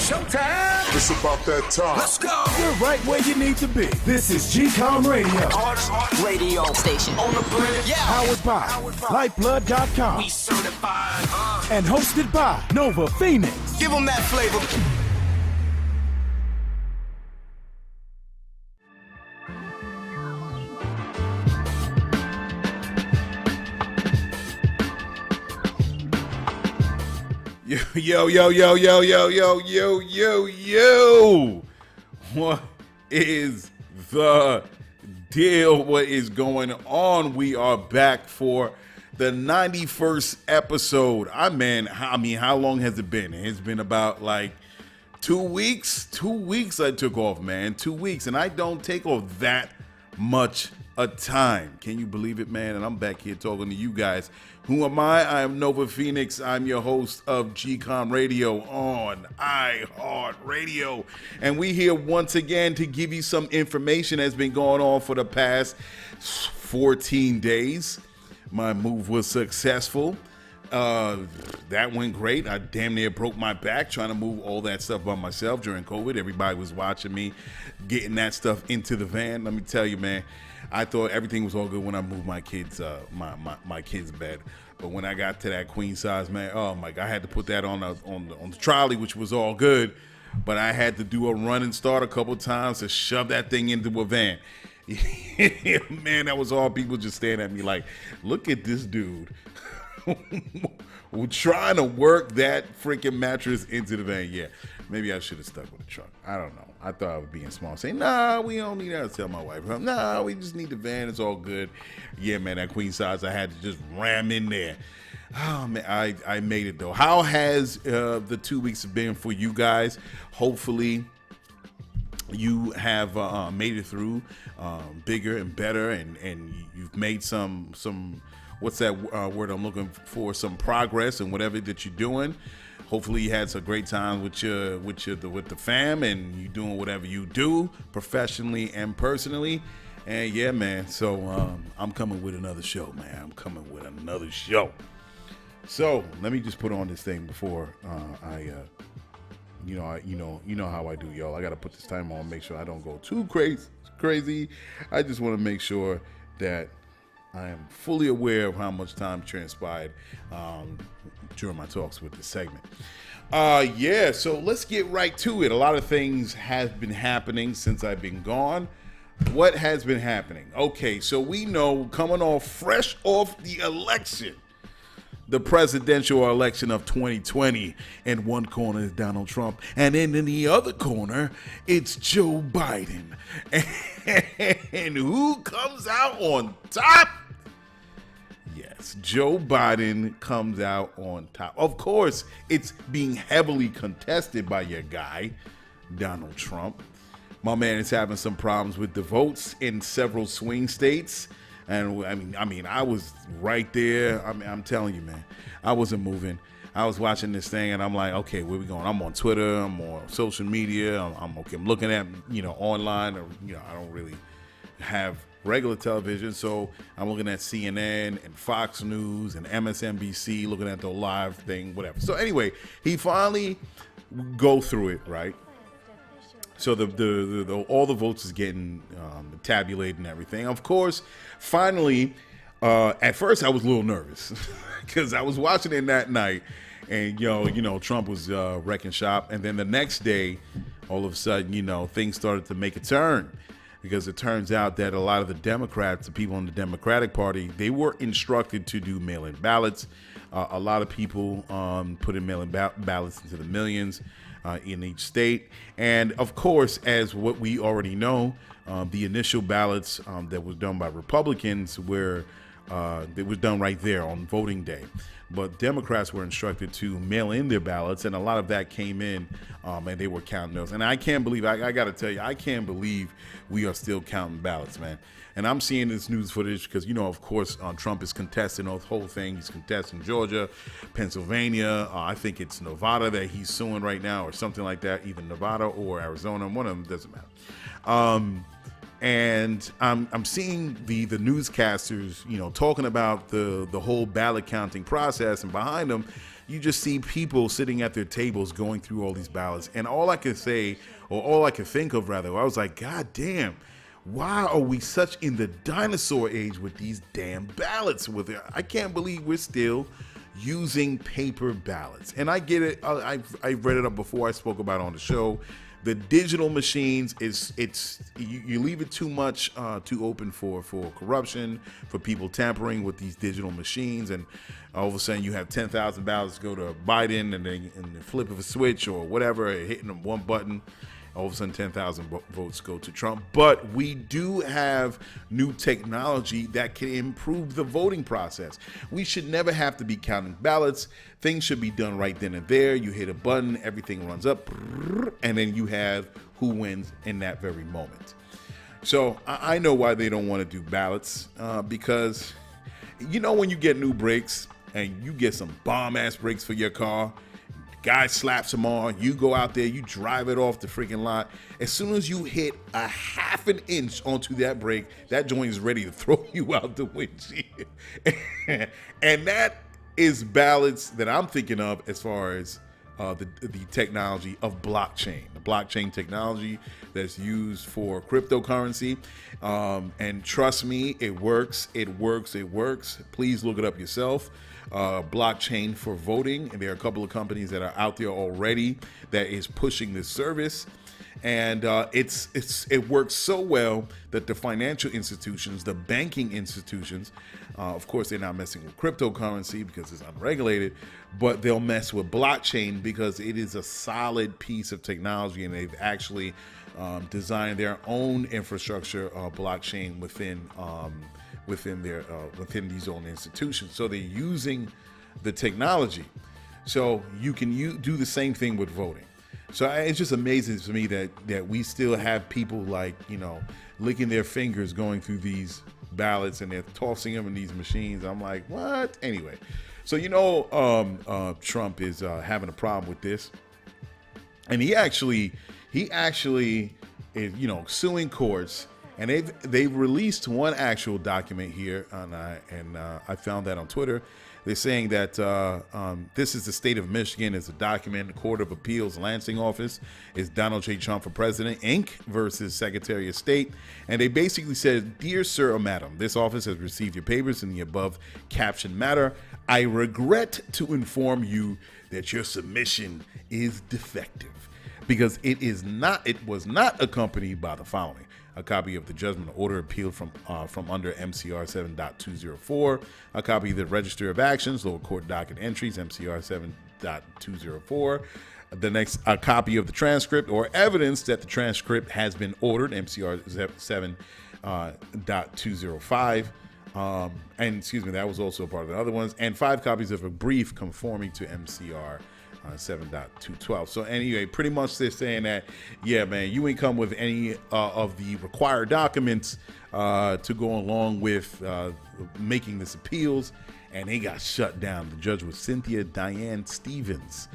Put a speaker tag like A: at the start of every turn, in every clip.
A: Showtime.
B: It's about that time.
A: Let's go.
C: You're right where you need to be. This is GCOM Radio.
A: Hardest radio station on the planet. Yeah.
C: Powered by Lyfeblood.com.
A: We certified.
C: And hosted by Nova Phoenix.
A: Give them that flavor.
D: Yo. What is the deal? What is going on? We are back for the 91st episode. How long has it been? It's been about like 2 weeks. 2 weeks I took off, man. 2 weeks. And I don't take off that much a time. Can you believe it, man? And I'm back here talking to you guys. Who am I? I am Nova Phoenix. I'm your host of GCOM Radio on iHeartRadio. And we here once again to give you some information that's been going on for the past 14 days. My move was successful. That went great. I damn near broke my back trying to move all that stuff by myself during COVID. Everybody was watching me getting that stuff into the van. Let me tell you, man, I thought everything was all good when I moved my kids, my kids' bed. But when I got to that queen size, man, oh my God, I had to put that on the trolley, which was all good. But I had to do a run and start a couple times to shove that thing into a van. Man, that was all people just staring at me like, look at this dude trying to work that freaking mattress into the van. Yeah, maybe I should have stuck with the truck. I don't know. I thought I was being small, saying, nah, we don't need that. To tell my wife, nah, we just need the van. It's all good. Yeah, man, that queen size, I had to just ram in there. Oh, man, I made it, though. How has the 2 weeks been for you guys? Hopefully, you have made it through bigger and better, and you've made some what's that word I'm looking for? Some progress in whatever that you're doing. Hopefully you had some great time with the fam, and you doing whatever you do professionally and personally. And yeah, man. So I'm coming with another show, man. I'm coming with another show. So let me just put on this thing before you know how I do, y'all. I gotta put this time on, make sure I don't go too crazy. I just want to make sure that I am fully aware of how much time transpired during my talks with this segment. So let's get right to it. A lot of things have been happening since I've been gone. What has been happening? Okay, so we know, coming off fresh off the election, the presidential election of 2020, in one corner is Donald Trump, and then in the other corner, it's Joe Biden. And who comes out on top? Yes, Joe Biden comes out on top. Of course, it's being heavily contested by your guy, Donald Trump. My man is having some problems with the votes in several swing states. And I mean, I was right there. I'm telling you, man, I wasn't moving. I was watching this thing, and I'm like, okay, where we going? I'm on Twitter. I'm on social media. I'm looking at, online, or, I don't really have regular television, so I'm looking at CNN and Fox News and MSNBC, looking at the live thing, whatever. So anyway, he finally go through it, right? So the all the votes is getting tabulated and everything. Of course, finally, at first I was a little nervous because I was watching it that night, and Trump was wrecking shop, and then the next day, all of a sudden, things started to make a turn. Because it turns out that a lot of the Democrats, the people in the Democratic Party, they were instructed to do mail-in ballots. A lot of people put in mail-in ballots into the millions in each state. And of course, as what we already know, the initial ballots that was done by Republicans it was done right there on voting day. But Democrats were instructed to mail in their ballots, and a lot of that came in, and they were counting those. And I can't believe, I got to tell you, I can't believe we are still counting ballots, man. And I'm seeing this news footage because, of course, Trump is contesting the whole thing. He's contesting Georgia, Pennsylvania. I think it's Nevada that he's suing right now, or something like that, either Nevada or Arizona. One of them, doesn't matter. And I'm seeing the newscasters, talking about the whole ballot counting process, and behind them, you just see people sitting at their tables going through all these ballots. And all I could say, or all I could think of rather, I was like, God damn, why are we such in the dinosaur age with these damn ballots? I can't believe we're still using paper ballots. And I get it. I read it up before. I spoke about it on the show. The digital machines you leave it too much too open for corruption, for people tampering with these digital machines, and all of a sudden you have 10,000 ballots go to Biden, and then in the flip of a switch or whatever, hitting one button, all of a sudden 10,000 votes go to Trump. But we do have new technology that can improve the voting process. We should never have to be counting ballots. Things should be done right then and there. You hit a button, everything runs up, and then you have who wins in that very moment. So I know why they don't want to do ballots, because you know when you get new brakes and you get some bomb-ass brakes for your car, guy slaps them on, you go out there, you drive it off the freaking lot. As soon as you hit a half an inch onto that brake, that joint is ready to throw you out the windshield. And that is ballots that I'm thinking of as far as the technology of blockchain, the blockchain technology that's used for cryptocurrency. And trust me, it works. Please look it up yourself. Blockchain for voting, and there are a couple of companies that are out there already that is pushing this service, and it works so well that the financial institutions, the banking institutions, of course they're not messing with cryptocurrency because it's unregulated, but they'll mess with blockchain because it is a solid piece of technology, and they've actually designed their own infrastructure blockchain within these own institutions. So they're using the technology. So you can do the same thing with voting. So it's just amazing to me that we still have people like, licking their fingers going through these ballots, and they're tossing them in these machines. I'm like, what? Anyway, so Trump is having a problem with this, and he actually is suing courts. And they've released one actual document here, and I found that on Twitter. They're saying that this is the state of Michigan. It's a document. The Court of Appeals Lansing office is Donald J. Trump for President, Inc. versus Secretary of State. And they basically said, "Dear Sir or Madam, this office has received your papers in the above captioned matter. I regret to inform you that your submission is defective because it was not accompanied by the following: a copy of the judgment order appealed from under MCR 7.204, a copy of the Register of Actions, lower court docket entries, MCR 7.204, a copy of the transcript or evidence that the transcript has been ordered, MCR 7.205, and that was also a part of the other ones, and 5 copies of a brief conforming to MCR 7.212. So anyway, pretty much they're saying that, yeah, man, you ain't come with any of the required documents to go along with making this appeals, and they got shut down. The judge was Cynthia Diane Stevens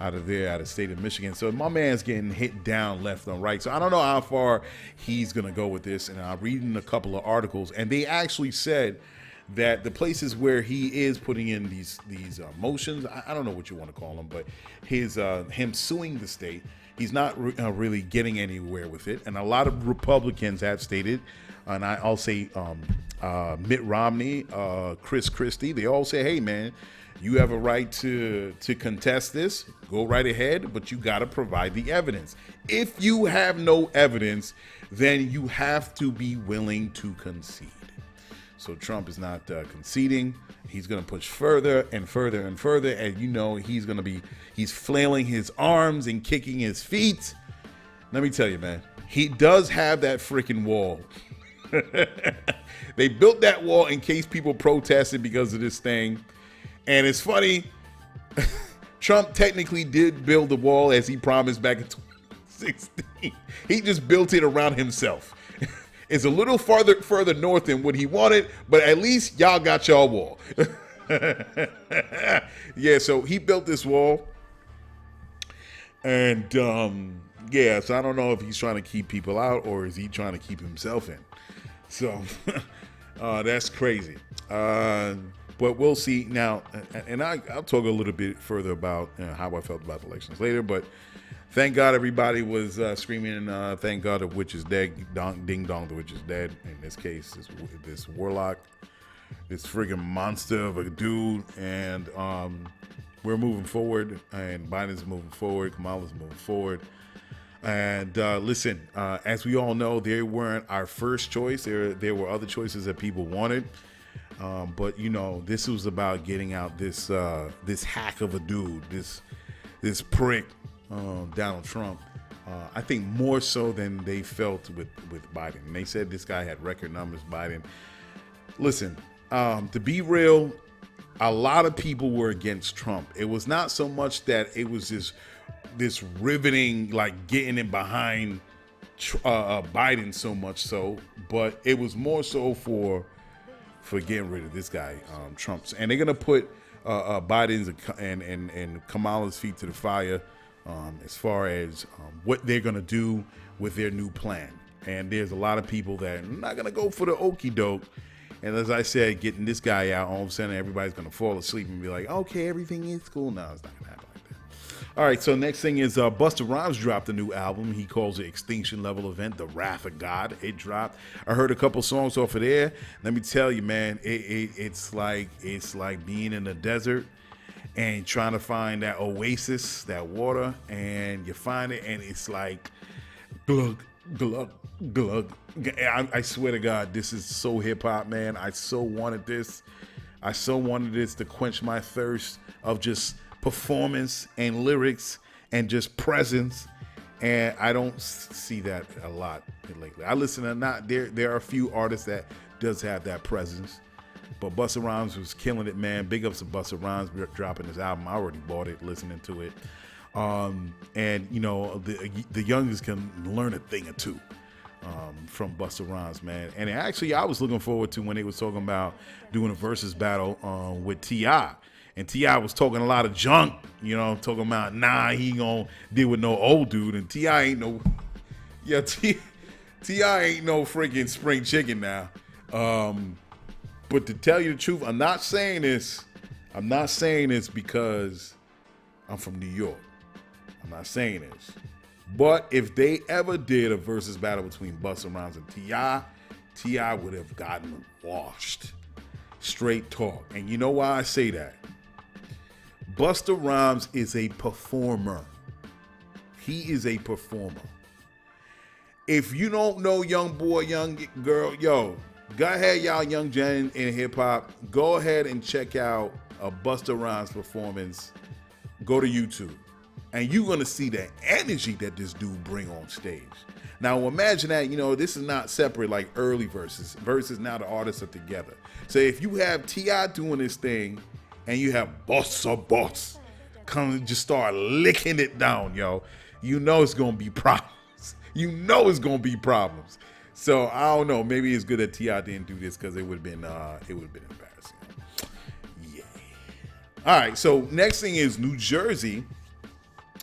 D: out of the state of Michigan. So my man's getting hit down left and right. So I don't know how far he's gonna go with this. And I'm reading a couple of articles, and they actually said that the places where he is putting in these motions, I don't know what you want to call them, but him suing the state, he's not really getting anywhere with it. And a lot of Republicans have stated, and I'll say Mitt Romney, Chris Christie, they all say, hey, man, you have a right to contest this. Go right ahead, but you got to provide the evidence. If you have no evidence, then you have to be willing to concede. So Trump is not conceding. He's going to push further and further and further. And he's flailing his arms and kicking his feet. Let me tell you, man, he does have that freaking wall. They built that wall in case people protested because of this thing. And it's funny, Trump technically did build the wall as he promised back in 2016. He just built it around himself. It's a little further north than what he wanted, but at least y'all got y'all wall. Yeah, so he built this wall. And so I don't know if he's trying to keep people out or is he trying to keep himself in. So that's crazy. But we'll see now, and I'll talk a little bit further about how I felt about the elections later. But thank God everybody was screaming, thank God the witch is dead, ding dong, the witch is dead. In this case, this warlock, this friggin' monster of a dude, and we're moving forward, and Biden's moving forward, Kamala's moving forward. And listen, as we all know, they weren't our first choice. There were other choices that people wanted. But you know, this was about getting out this hack of a dude, this prick, Donald Trump. I think more so than they felt with Biden. And they said this guy had record numbers. Biden. Listen, to be real, a lot of people were against Trump. It was not so much that it was this riveting, like getting in behind Biden so much so, but it was more so for getting rid of this guy, Trump's. And they're going to put Biden's and Kamala's feet to the fire as far as what they're going to do with their new plan. And there's a lot of people that are not going to go for the okie doke. And as I said, getting this guy out, all of a sudden everybody's going to fall asleep and be like, okay, everything is cool. No, it's not going to happen like that. All right, so next thing is Busta Rhymes dropped a new album. He calls it Extinction Level Event, The Wrath of God. It dropped. I heard a couple songs off of there. Let me tell you, man, it's like being in the desert and trying to find that oasis, that water, and you find it, and it's like glug, glug, glug. I swear to God, this is so hip hop, man. I so wanted this. I so wanted this to quench my thirst of just performance and lyrics and just presence, and I don't see that a lot lately. I listen to there are a few artists that does have that presence, but Busta Rhymes was killing it, man. Big ups to Busta Rhymes dropping his album. I already bought it, listening to it, and you know the youngest can learn a thing or two from Busta Rhymes, man. And actually, I was looking forward to when they was talking about doing a versus battle with T.I. And T.I. was talking a lot of junk, you know, talking about, he ain't gonna deal with no old dude. And T.I. ain't no, T.I. ain't no freaking spring chicken now. But to tell you the truth, I'm not saying this because I'm from New York. I'm not saying this. But if they ever did a versus battle between Busta Rhymes and T.I. would have gotten washed. Straight talk. And you know why I say that? Busta Rhymes is a performer. He is a performer. If you don't know young boy, young girl, yo, go ahead, y'all young gen in hip hop. Go ahead and check out a Busta Rhymes performance. Go to YouTube. And you're going to see the energy that this dude bring on stage. Now imagine that, you know, this is not separate like early verses. Versus now the artists are together. So if you have T.I. doing this thing, and you have Boss come and just start licking it down, yo, you know it's gonna be problems. You know it's gonna be problems. So I don't know. Maybe it's good that T.I. didn't do this because it would have been embarrassing. Yeah. All right. So next thing is New Jersey,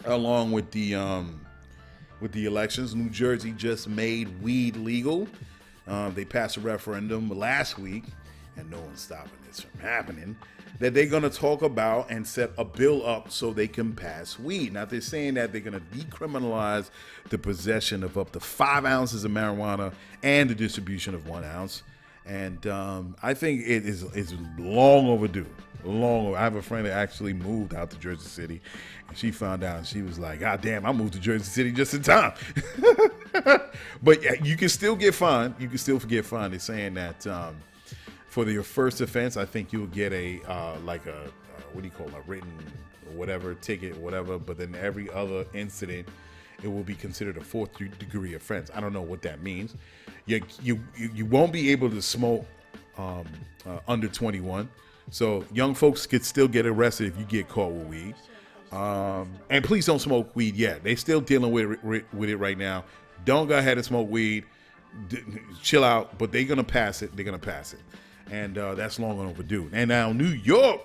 D: along with the elections. New Jersey just made weed legal. They passed a referendum last week, and no one's stopping this from happening. That they're going to talk about and set a bill up so they can pass weed. Now, they're saying that they're going to decriminalize the possession of up to 5 ounces of marijuana and the distribution of 1 ounce. And I think it's long overdue. I have a friend that actually moved out to Jersey City, and she found out, and she was like, God damn, I moved to Jersey City just in time. But you can still get fined. You can still get fined. They're saying that for your first offense, I think you'll get a what do you call it, a written whatever ticket, whatever. But then every other incident, it will be considered a 4th degree offense. I don't know what that means. You won't be able to smoke under 21. So young folks could still get arrested if you get caught with weed. And please don't smoke weed yet. They're still dealing with it right now. Don't go ahead and smoke weed. Chill out. But they're gonna pass it. And that's long overdue. And now New York.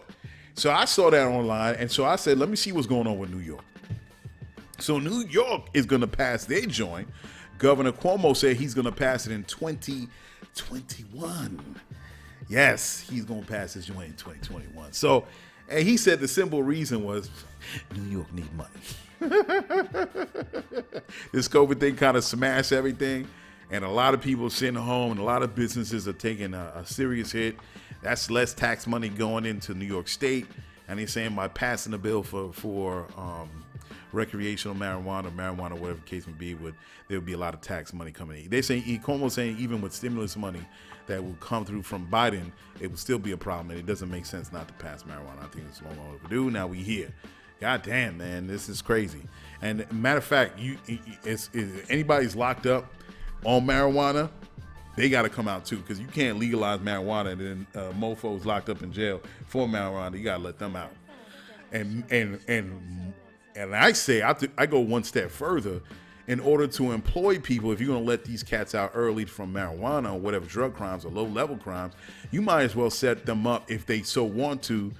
D: So I saw that online, and so I said, let me see what's going on with New York. So New York is gonna pass their joint. Governor Cuomo said he's gonna pass it in 2021. Yes, he's going to pass his joint in 2021. So, and he said the simple reason was New York need money. This COVID thing kind of smashed everything, and a lot of people sitting home, and a lot of businesses are taking a serious hit. That's less tax money going into New York State, and he's saying by passing the bill for recreational marijuana, whatever the case may be, there would be a lot of tax money coming in. They say Cuomo's saying even with stimulus money that will come through from Biden, it would still be a problem, and it doesn't make sense not to pass marijuana. I think it's long overdue. Now we here. God damn, man, this is crazy. And matter of fact, if anybody's locked up on marijuana, they got to come out too, because you can't legalize marijuana and then mofos locked up in jail for marijuana. You got to let them out. And I say I go one step further. In order to employ people, if you're going to let these cats out early from marijuana or whatever drug crimes or low-level crimes, you might as well set them up, if they so want to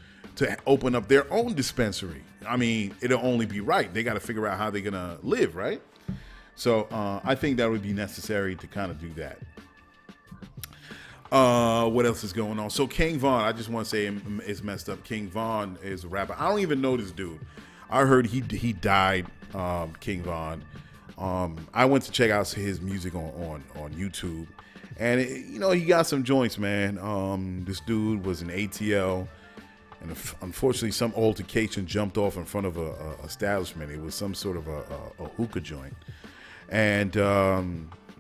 D: open up their own dispensary. I mean, it'll only be right. They got to figure out how they're going to live, right? So I think that would be necessary to kind of do that. What else is going on? So King Von, I just want to say it's messed up. King Von is a rapper. I don't even know this dude. I heard he died, King Von. I went to check out his music on YouTube, and he got some joints, man. This dude was an ATL, and unfortunately some altercation jumped off in front of a establishment. It was some sort of a hookah joint, and a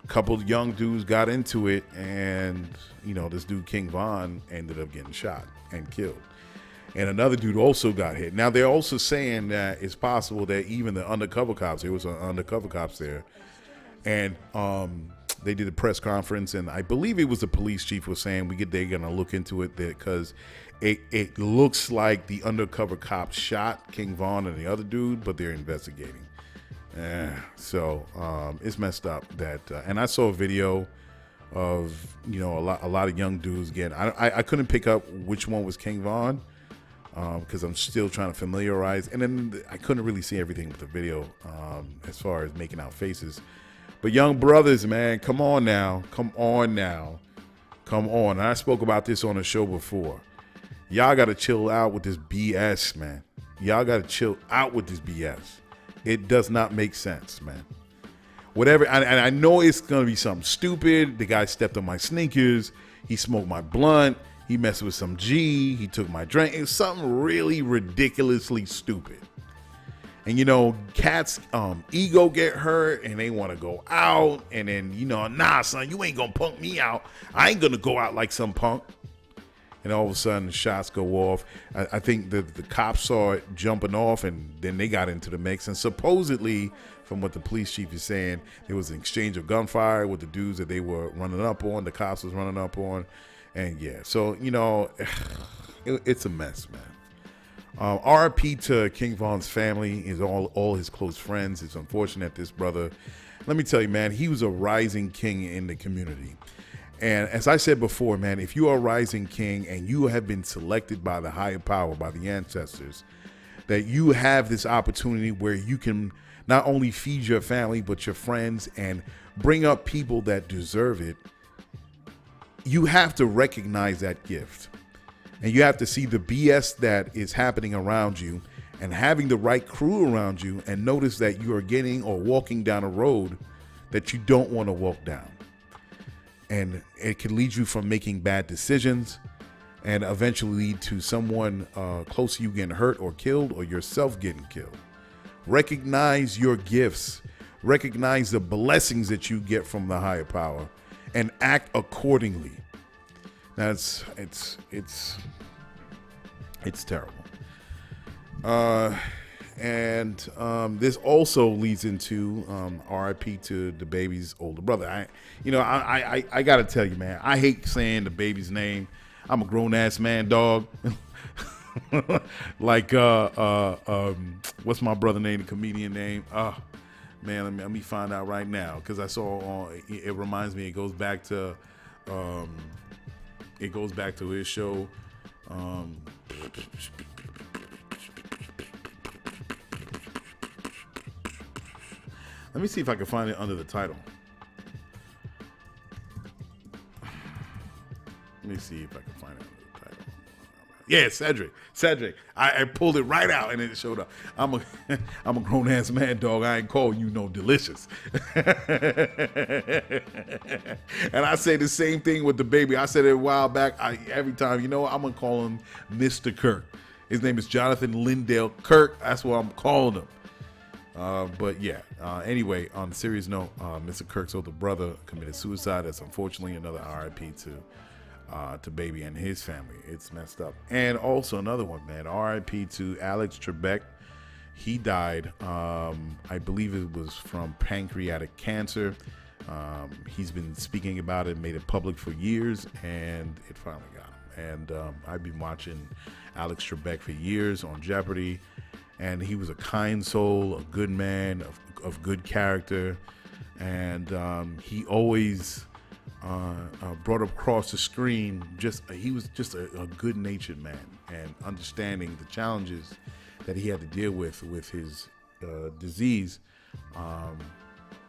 D: couple of young dudes got into it, and this dude King Von ended up getting shot and killed. And another dude also got hit. Now, they're also saying that it's possible that even the undercover cops, there was an undercover cops there, and they did a press conference, and I believe it was the police chief was saying they're going to look into it because it looks like the undercover cops shot King Von and the other dude, but they're investigating. So it's messed up that, and I saw a video of, a lot of young dudes getting, I couldn't pick up which one was King Von, because I'm still trying to familiarize, and then I couldn't really see everything with the video as far as making out faces. But young brothers, man, come on now. And I spoke about this on the show before. Y'all got to chill out with this BS, man. Y'all got to chill out with this BS. It does not make sense, man. Whatever, and I know it's going to be something stupid. The guy stepped on my sneakers. He smoked my blunt. He messed with some G. He took my drink. It was something really ridiculously stupid. And, cats' ego get hurt and they want to go out. And then, nah, son, you ain't going to punk me out. I ain't going to go out like some punk. And all of a sudden, the shots go off. I think the cops saw it jumping off, and then they got into the mix. And supposedly, from what the police chief is saying, there was an exchange of gunfire with the dudes that they were running up on, the cops was running up on. And yeah, so, it's a mess, man. RIP to King Von's family, is all his close friends. It's unfortunate this brother, let me tell you, man, he was a rising king in the community. And as I said before, man, if you are a rising king and you have been selected by the higher power, by the ancestors, that you have this opportunity where you can not only feed your family, but your friends and bring up people that deserve it. You have to recognize that gift, and you have to see the BS that is happening around you and having the right crew around you, and notice that you are getting or walking down a road that you don't want to walk down. And it can lead you from making bad decisions and eventually lead to someone close to you getting hurt or killed, or yourself getting killed. Recognize your gifts. Recognize the blessings that you get from the higher power, and act accordingly. It's terrible. And this also leads into RIP to the baby's older brother. I gotta tell you, man, I hate saying the baby's name. I'm a grown ass man, dog. Like what's my brother name, the comedian name? Man, let me find out right now, because I saw it reminds me, it goes back to his show. Let me see if I can find it under the title. Let me see if I can find out the title. Yeah, Cedric. I pulled it right out and it showed up. I'm a grown ass man, dog. I ain't calling you no delicious. And I say the same thing with the baby. I said it a while back. Every time, you know what? I'm gonna call him Mr. Kirk. His name is Jonathan Lindell Kirk. That's what I'm calling him. But yeah. Anyway, on a serious note, Mr. Kirk's older brother committed suicide. That's unfortunately another RIP to baby and his family. It's messed up. And also another one, man. RIP to Alex Trebek. He died. I believe it was from pancreatic cancer. He's been speaking about it, made it public for years, and it finally got him. And I've been watching Alex Trebek for years on Jeopardy, and he was a kind soul, a good man, of good character, and he always brought across the screen he was just a good-natured man, and understanding the challenges that he had to deal with his disease.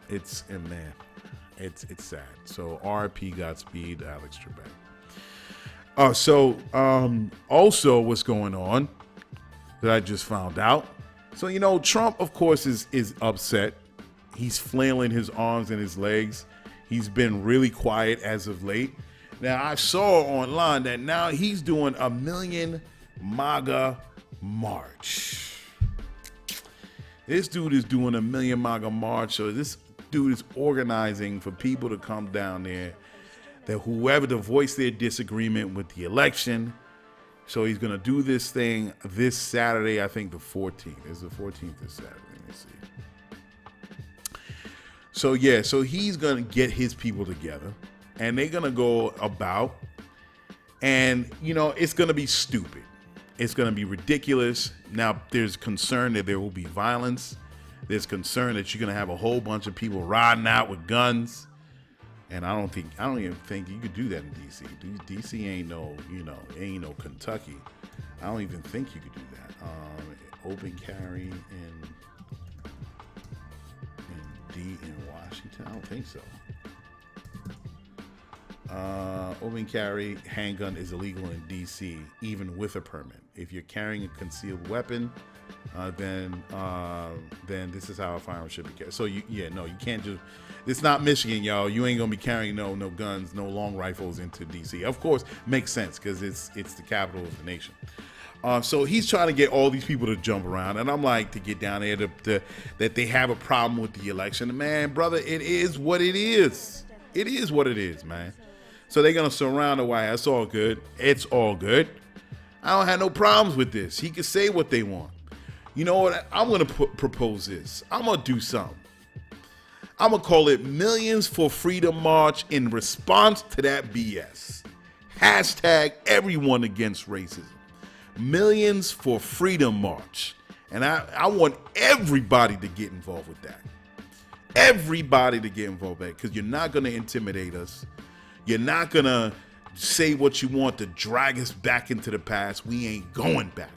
D: It's sad. So R.I.P. Godspeed, Alex Trebek. Also what's going on that I just found out. So, you know, Trump, of course, is upset. He's flailing his arms and his legs. He's been really quiet as of late. Now, I saw online that now he's doing a Million MAGA March. This dude is doing a Million MAGA March. So this dude is organizing for people to come down there, that whoever to voice their disagreement with the election. So he's going to do this thing this Saturday, I think the 14th. It's the 14th this Saturday. Let me see. So yeah, so he's going to get his people together, and they're going to go about, and you know, it's going to be stupid. It's going to be ridiculous. Now, there's concern that there will be violence. There's concern that you're going to have a whole bunch of people riding out with guns. And I don't even think you could do that in DC. DC ain't no, ain't no Kentucky. I don't even think you could do that. Open carry in Washington. I don't think so. Open carry handgun is illegal in DC, even with a permit. If you're carrying a concealed weapon, then this is how a firearm should be carried. So you can't just. It's not Michigan, y'all. You ain't gonna be carrying no guns, no long rifles into DC. Of course, makes sense because it's the capital of the nation. So he's trying to get all these people to jump around, and I'm like, to get down there that they have a problem with the election. Man, brother, it is what it is. It is what it is, man. So they're gonna surround the White House. It's all good. It's all good. I don't have no problems with this. He can say what they want. You know what? I'm gonna propose this. I'm gonna do something. I'm going to call it Millions for Freedom March in response to that BS. Hashtag everyone against racism. Millions for Freedom March. And I want everybody to get involved with that. Everybody to get involved with that, because you're not going to intimidate us. You're not going to say what you want to drag us back into the past. We ain't going back.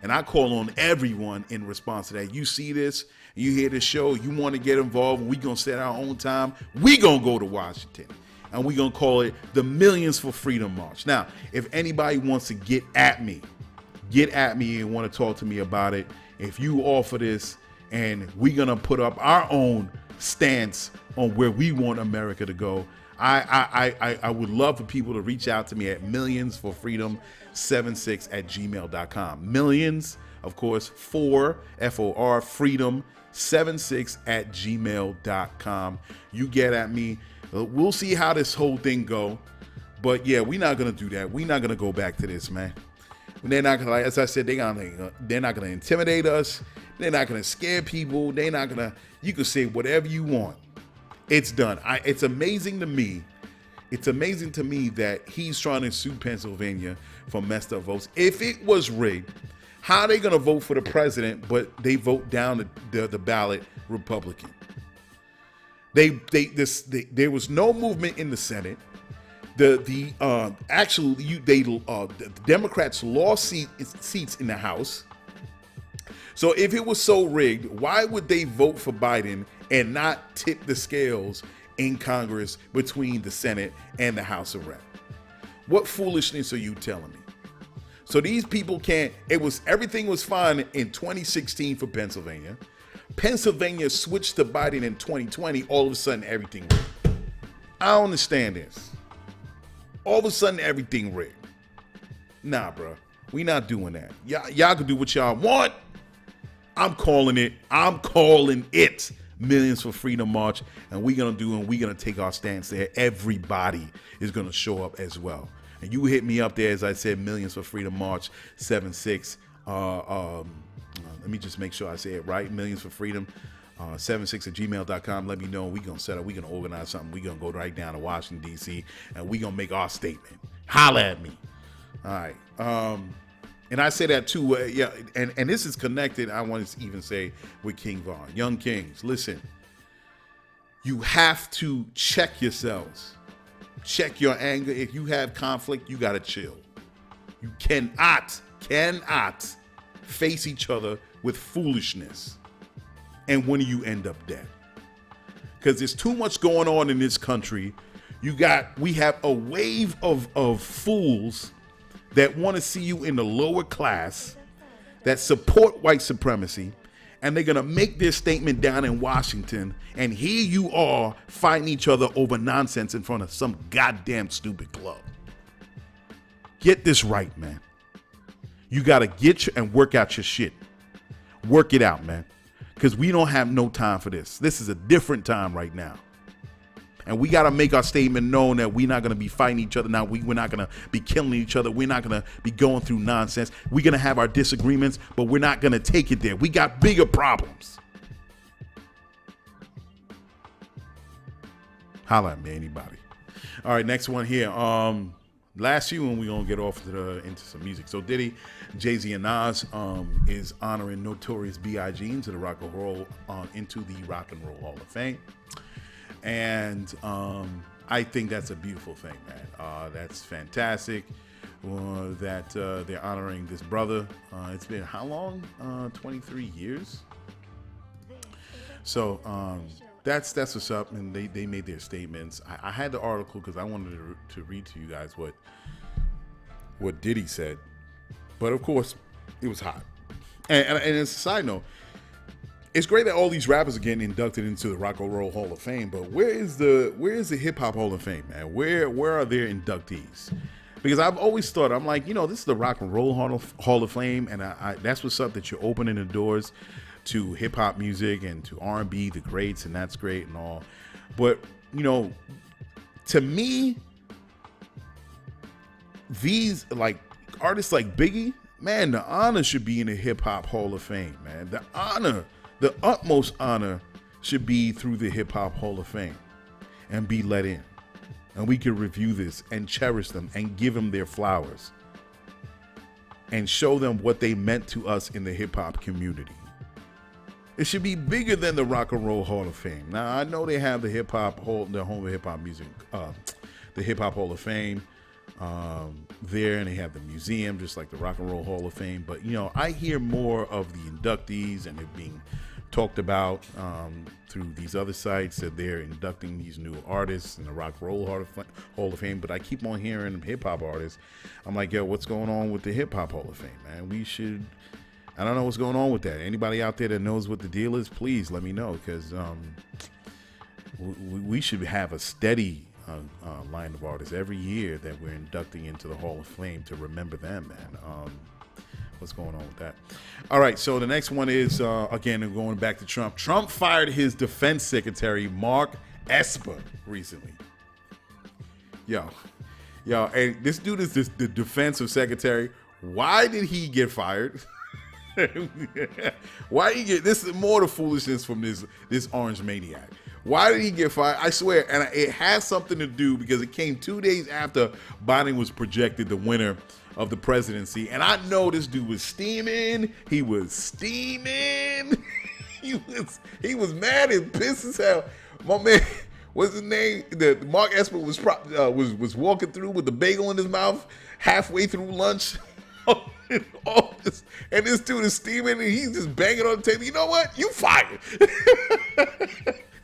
D: And I call on everyone in response to that. You see this, you hear this show, you want to get involved, and we going to set our own time. We going to go to Washington, and we going to call it the Millions for Freedom March. Now, if anybody wants to get at me and want to talk to me about it, if you offer this, and we're going to put up our own stance on where we want America to go, I would love for people to reach out to me at millionsfor76@gmail.com. Millions, of course, for FOR freedom 76@gmail.com. You get at me. We'll see how this whole thing go. But yeah, we're not gonna do that. We're not gonna go back to this, man. They're not gonna, like, as I said, they're not gonna intimidate us. They're not gonna scare people. They're not gonna. You can say whatever you want. It's done. It's amazing to me. It's amazing to me that he's trying to sue Pennsylvania for messed up votes. If it was rigged, how are they going to vote for the president, but they vote down the ballot Republican? There was no movement in the Senate. The Democrats lost seats in the House. So if it was so rigged, why would they vote for Biden and not tip the scales in Congress between the Senate and the House of Reps? What foolishness are you telling me? So these people can't, everything was fine in 2016 for Pennsylvania. Pennsylvania switched to Biden in 2020. All of a sudden, everything rigged. I don't understand this. All of a sudden, everything rigged. Nah, bro. We not doing that. Y'all can do what y'all want. I'm calling it. Millions for Freedom March. And we're going to take our stance there. Everybody is going to show up as well. And you hit me up there, as I said, Millions for Freedom March 76. Let me just make sure I say it right. Millions for Freedom 76@gmail.com. Let me know. We're going to set up. We're going to organize something. We're going to go right down to Washington, D.C. and we're going to make our statement. Holla at me. All right. And I say that too. And this is connected, I want to even say, with King Von. Young Kings, listen. You have to check yourselves. Check your anger. If you have conflict, you got to chill. You cannot face each other with foolishness. And when do you end up dead? Because there's too much going on in this country. We have a wave of fools that want to see you in the lower class, that support white supremacy, and they're going to make their statement down in Washington, and here you are fighting each other over nonsense in front of some goddamn stupid club. Get this right, man. You got to and work out your shit. Work it out, man, because we don't have no time for this. This is a different time right now. And we got to make our statement known that we're not going to be fighting each other now. We're not going to be killing each other. We're not going to be going through nonsense. We're going to have our disagreements, but we're not going to take it there. We got bigger problems. Holla at me, anybody. All right, next one here. Last few, and we're going to get off into some music. So Diddy, Jay-Z, and Nas is honoring Notorious B.I.G. into the Rock and Roll Hall of Fame. And I think that's a beautiful thing, man. That's fantastic that they're honoring this brother. It's been how long? 23 years. So that's what's up, and they made their statements. I had the article because I wanted to read to you guys what Diddy said, but of course it was hot. And as a side note, it's great that all these rappers are getting inducted into the Rock and Roll Hall of Fame, but where is the Hip Hop Hall of Fame, man? Where are their inductees? Because I've always thought, I'm like, this is the Rock and Roll Hall of Fame, and I that's what's up, that you're opening the doors to hip hop music and to R&B, the greats, and that's great and all. But to me, these like artists like Biggie, man, the honor should be in the Hip Hop Hall of Fame, man. The utmost honor should be through the Hip Hop Hall of Fame and be let in. And we can review this and cherish them and give them their flowers and show them what they meant to us in the hip hop community. It should be bigger than the Rock and Roll Hall of Fame. Now, I know they have the Hip Hop Hall, the home of hip hop music, the Hip Hop Hall of Fame there, and they have the museum just like the Rock and Roll Hall of Fame. But I hear more of the inductees, and it being talked about through these other sites that they're inducting these new artists in the Rock and Roll Hall of Fame. But I keep on hearing hip hop artists. I'm like, yo, what's going on with the Hip Hop Hall of Fame, man? I don't know what's going on with that. Anybody out there that knows what the deal is, please let me know, because we should have a steady line of artists every year that we're inducting into the Hall of Fame to remember them, man. What's going on with that? All right, so the next one is, again, going back to Trump. Trump fired his defense secretary, Mark Esper, recently. Yo, and this dude is the defensive secretary. Why did he get fired? Why did he get, this is more the foolishness from this orange maniac. Why did he get fired? I swear, and it has something to do because it came 2 days after Biden was projected the winner of the presidency, and I know this dude was steaming. He was steaming. he was mad and pissed as hell. My man, what's his name? Mark Esper was walking through with the bagel in his mouth halfway through lunch. And this dude is steaming, and he's just banging on the table. You know what? You fired.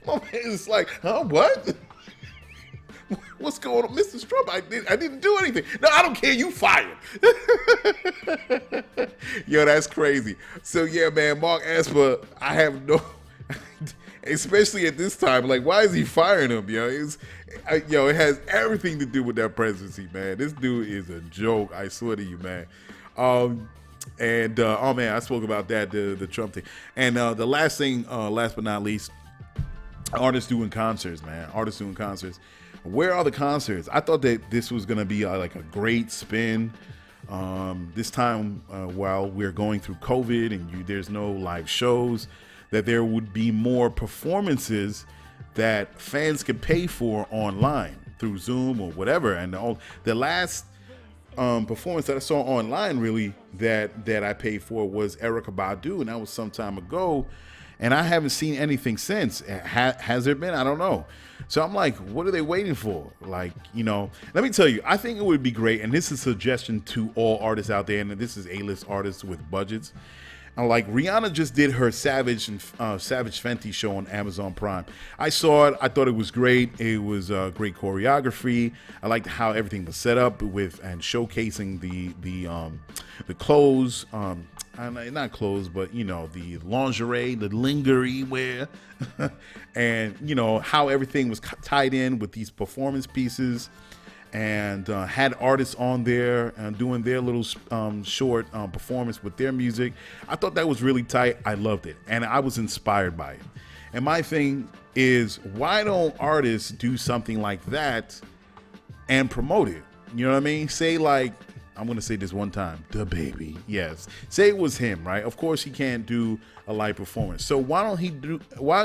D: My man is like, huh? What? What's going on, Mr. Strump? I didn't do anything. No, I don't care. You fired. Yo, that's crazy. So yeah, man, Mark Esper, I have no, especially at this time, like, why is he firing him? Yo, it has everything to do with that presidency, man. This dude is a joke. I swear to you, man. Oh man, I spoke about that, the Trump thing. And the last thing, last but not least, artists doing concerts, man. Artists doing concerts. Where are the concerts? I thought that this was gonna be like a great spin. This time, while we're going through COVID and there's no live shows, that there would be more performances that fans could pay for online through Zoom or whatever. And the last performance that I saw online, really, that I paid for was Erykah Badu, and that was some time ago. And I haven't seen anything since. Has there been? I don't know. So I'm like, what are they waiting for? Like, let me tell you, I think it would be great. And this is a suggestion to all artists out there. And this is A-list artists with budgets. Like, Rihanna just did her Savage Fenty show on Amazon Prime. I saw it. I thought it was great. It was great choreography. I liked how everything was set up with and showcasing the clothes. Not clothes, but the lingerie, the lingerie wear, and how everything was tied in with these performance pieces. And had artists on there and doing their little short performance with their music. I thought that was really tight. I loved it, and I was inspired by it. And my thing is, why don't artists do something like that and promote it? You know what I mean? Say, like, I'm going to say this one time, the baby. Yes. Say it was him, right? Of course he can't do a live performance. So why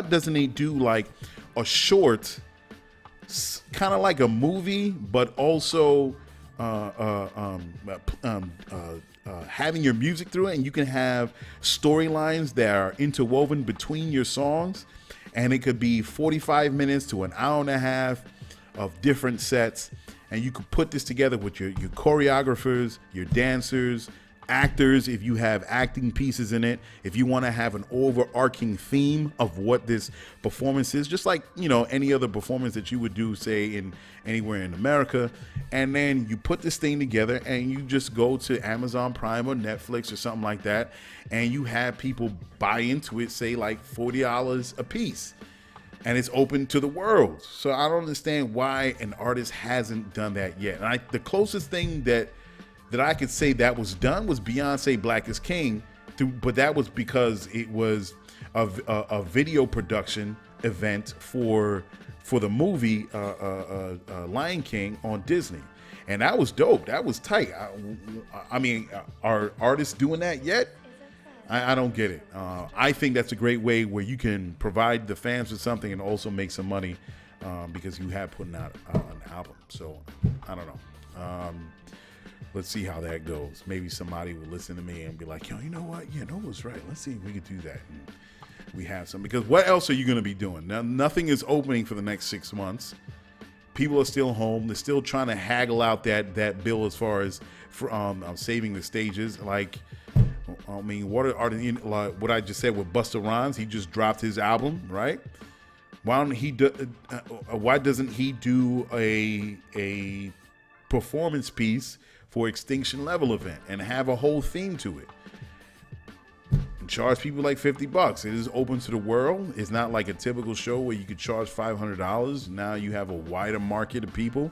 D: doesn't he do like a short, kind of like a movie, but also having your music through it, and you can have storylines that are interwoven between your songs, and it could be 45 minutes to an hour and a half of different sets, and you could put this together with your choreographers, your dancers, actors, if you have acting pieces in it, if you want to have an overarching theme of what this performance is, just like any other performance that you would do, say, in anywhere in America. And then you put this thing together and you just go to Amazon Prime or Netflix or something like that, and you have people buy into it, say like $40 a piece, and it's open to the world. So I don't understand why an artist hasn't done that yet. And the closest thing that I could say that was done was Beyonce Black is King, but that was because it was a video production event for the movie Lion King on Disney, and that was dope. That was tight. I mean, are artists doing that yet? I don't get it. I think that's a great way where you can provide the fans with something and also make some money because you have putting out an album. So I don't know. Let's see how that goes. Maybe somebody will listen to me and be like, yo, you know what? Yeah, Noah's right. Let's see if we could do that. And we have some. Because what else are you going to be doing? Now, nothing is opening for the next 6 months. People are still home. They're still trying to haggle out that bill as far as for saving the stages. Like, I mean, what I just said with Busta Rhymes, he just dropped his album, right? Why doesn't he do a performance piece for Extinction Level event and have a whole theme to it and charge people like $50? It is open to the world. It's not like a typical show where you could charge $500. Now you have a wider market of people.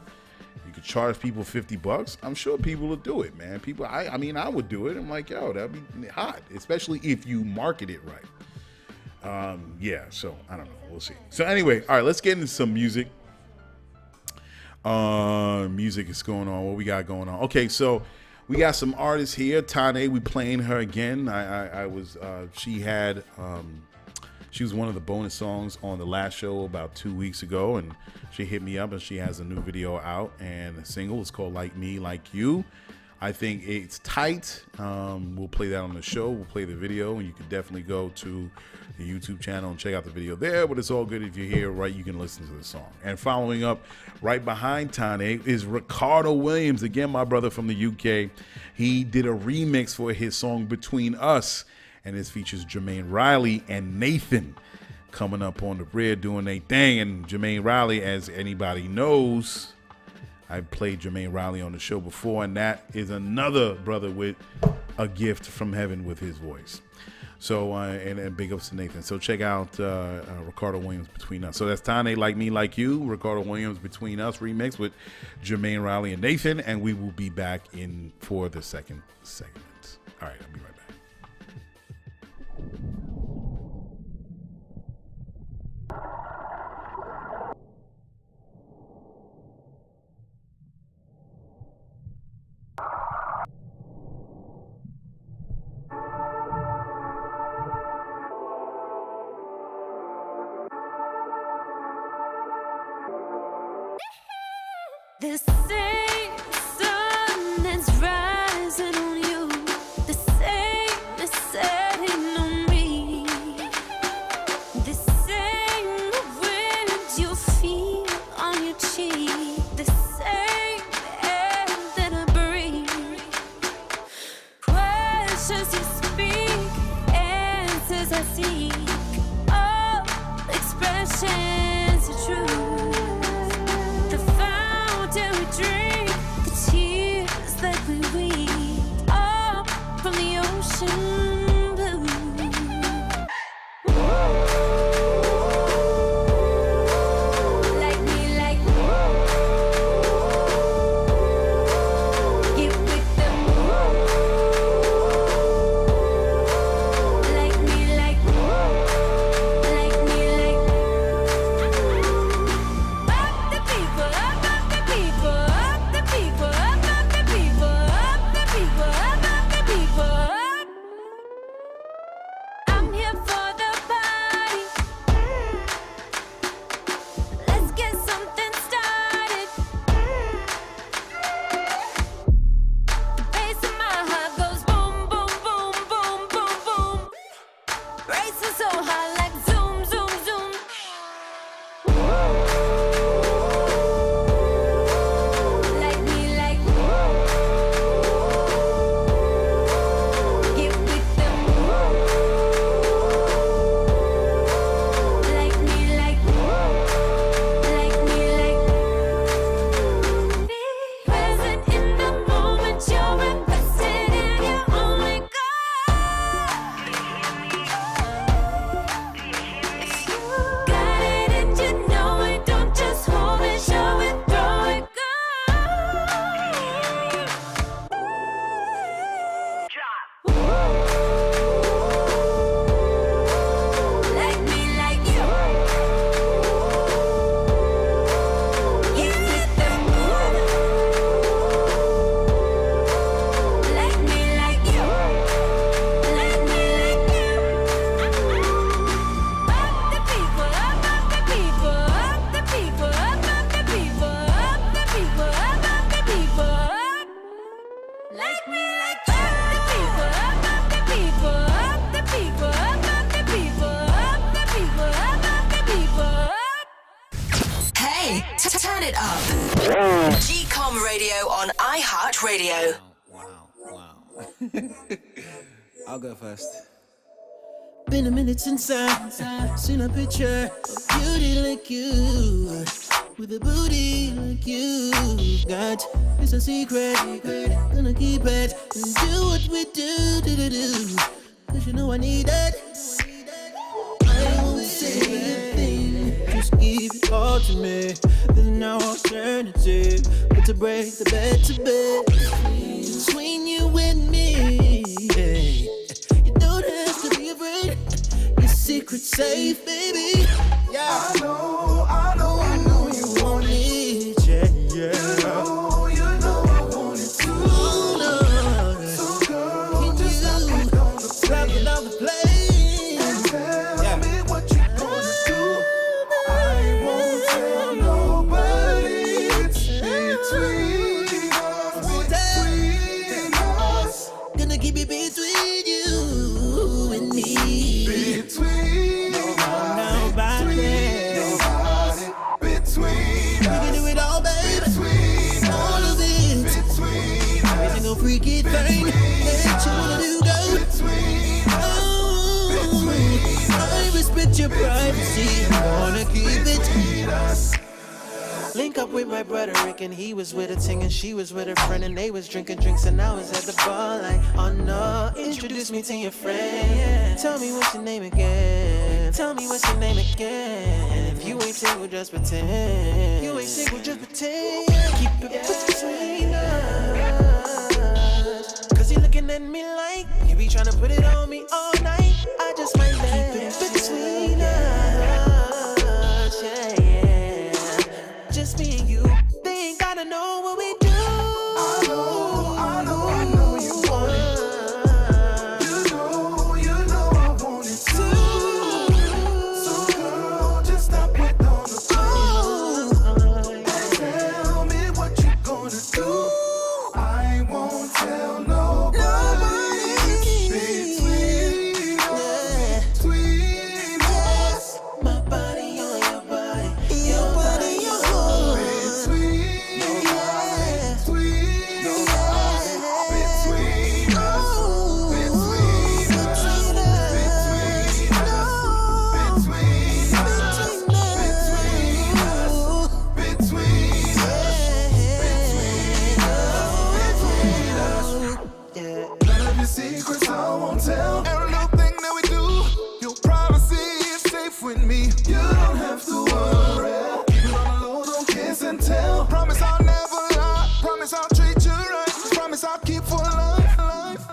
D: You could charge people $50. I'm sure people will do it, man. People, I mean, I would do it. I'm like, yo, that'd be hot, especially if you market it right. Yeah, so I don't know. We'll see. So anyway, all right, let's get into some music. Music is going on. What we got going on? Okay, so we got some artists here. Tane, we playing her again. She was one of the bonus songs on the last show about 2 weeks ago, and she hit me up and she has a new video out, and the single is called Like Me, Like You. I think it's tight. We'll play that on the show. We'll play the video, and you can definitely go to the YouTube channel and check out the video there. But it's all good if you're here, right? You can listen to the song. And following up right behind Tane is Ricardo Williams, again, my brother from the UK. He did a remix for his song Between Us, and this features Jermaine Riley and Nathan coming up on the rear doing their thing. And Jermaine Riley, as anybody knows, I've played Jermaine Riley on the show before, and that is another brother with a gift from heaven with his voice. So, and big ups to Nathan. So check out Ricardo Williams, Between Us. So that's Tane, Like Me, Like You, Ricardo Williams, Between Us remix with Jermaine Riley and Nathan, and we will be back in for the second segment. All right, I'll be right back.
B: The same sun that's rising on you, the same is setting on me. The same wind you feel on your cheek, the same air that I breathe. Questions you speak, answers I seek, all expressions are true. Drink the tears that we weep, all from the ocean blue. Like me, like get with them. Like me, like me, like up the people, up the people. I'm here for the party. Let's get something started. The bass in my heart goes boom, boom, boom, boom, boom, boom. Racing so high like zoom, zoom, zoom. Like me, like get with them. Like me, like me, like be present in the moment. You're invested in your only goal. If you got it and you know it, don't just hold it, show it, throw it, go. Like me, like you. Get with them. Like me, like you. Like me, like you. Up the people, up the people, up the people, up the people, up the people, up the people. Like me, like you. Up the people, up the people, up the people, up the people, up the people, up the people.
E: Hey, turn it up. GCOM Radio on iHeartRadio.
F: Wow. I'll go first. Been a minute since I seen a picture of beauty like you, with a booty like you. Got it's a secret, gonna keep it and do what we do. Cause you know I need it. I won't say a thing, just give it all to me. There's no alternative but to break the bed to bed between you and me. You don't have to be afraid. Your secret's safe, baby. Yeah. I know you want it. Yeah. You know I want it too. Oh, Lord. So girl, can just drop it on the plane and tell me what you gonna do. I won't tell nobody. It's between us. Gonna keep it between you and me. Between nobody. Between us. We can do it all, baby. Between all of it. Between every single freaky thing that you wanna do, go. Between us. I respect your privacy. I'm gonna keep it. Link up with my brother Rick, and he was with a ting, and she was with her friend, and they was drinking drinks, and I was at the bar like, oh no, introduce me to your friend. Tell me what's your name again. Tell me what's your name again. And if you ain't single, just pretend. You ain't single, just pretend. Keep it between us. Cause you looking at me like you be trying to put it on me all night. I just might let keep it between us. Yeah, yeah. Just me and you. They ain't gotta know what we do. I know you want it. You know I want it too. So girl, just stop it on the phone and tell me what you gonna do. I won't tell nobody between us. My body on your body, your body on secrets I won't tell. Every little thing that we do, your privacy is safe with me. You don't have to worry. Keep it on the low, don't kiss and tell. Promise I'll never lie. Promise I'll treat you right. Promise I'll keep for life.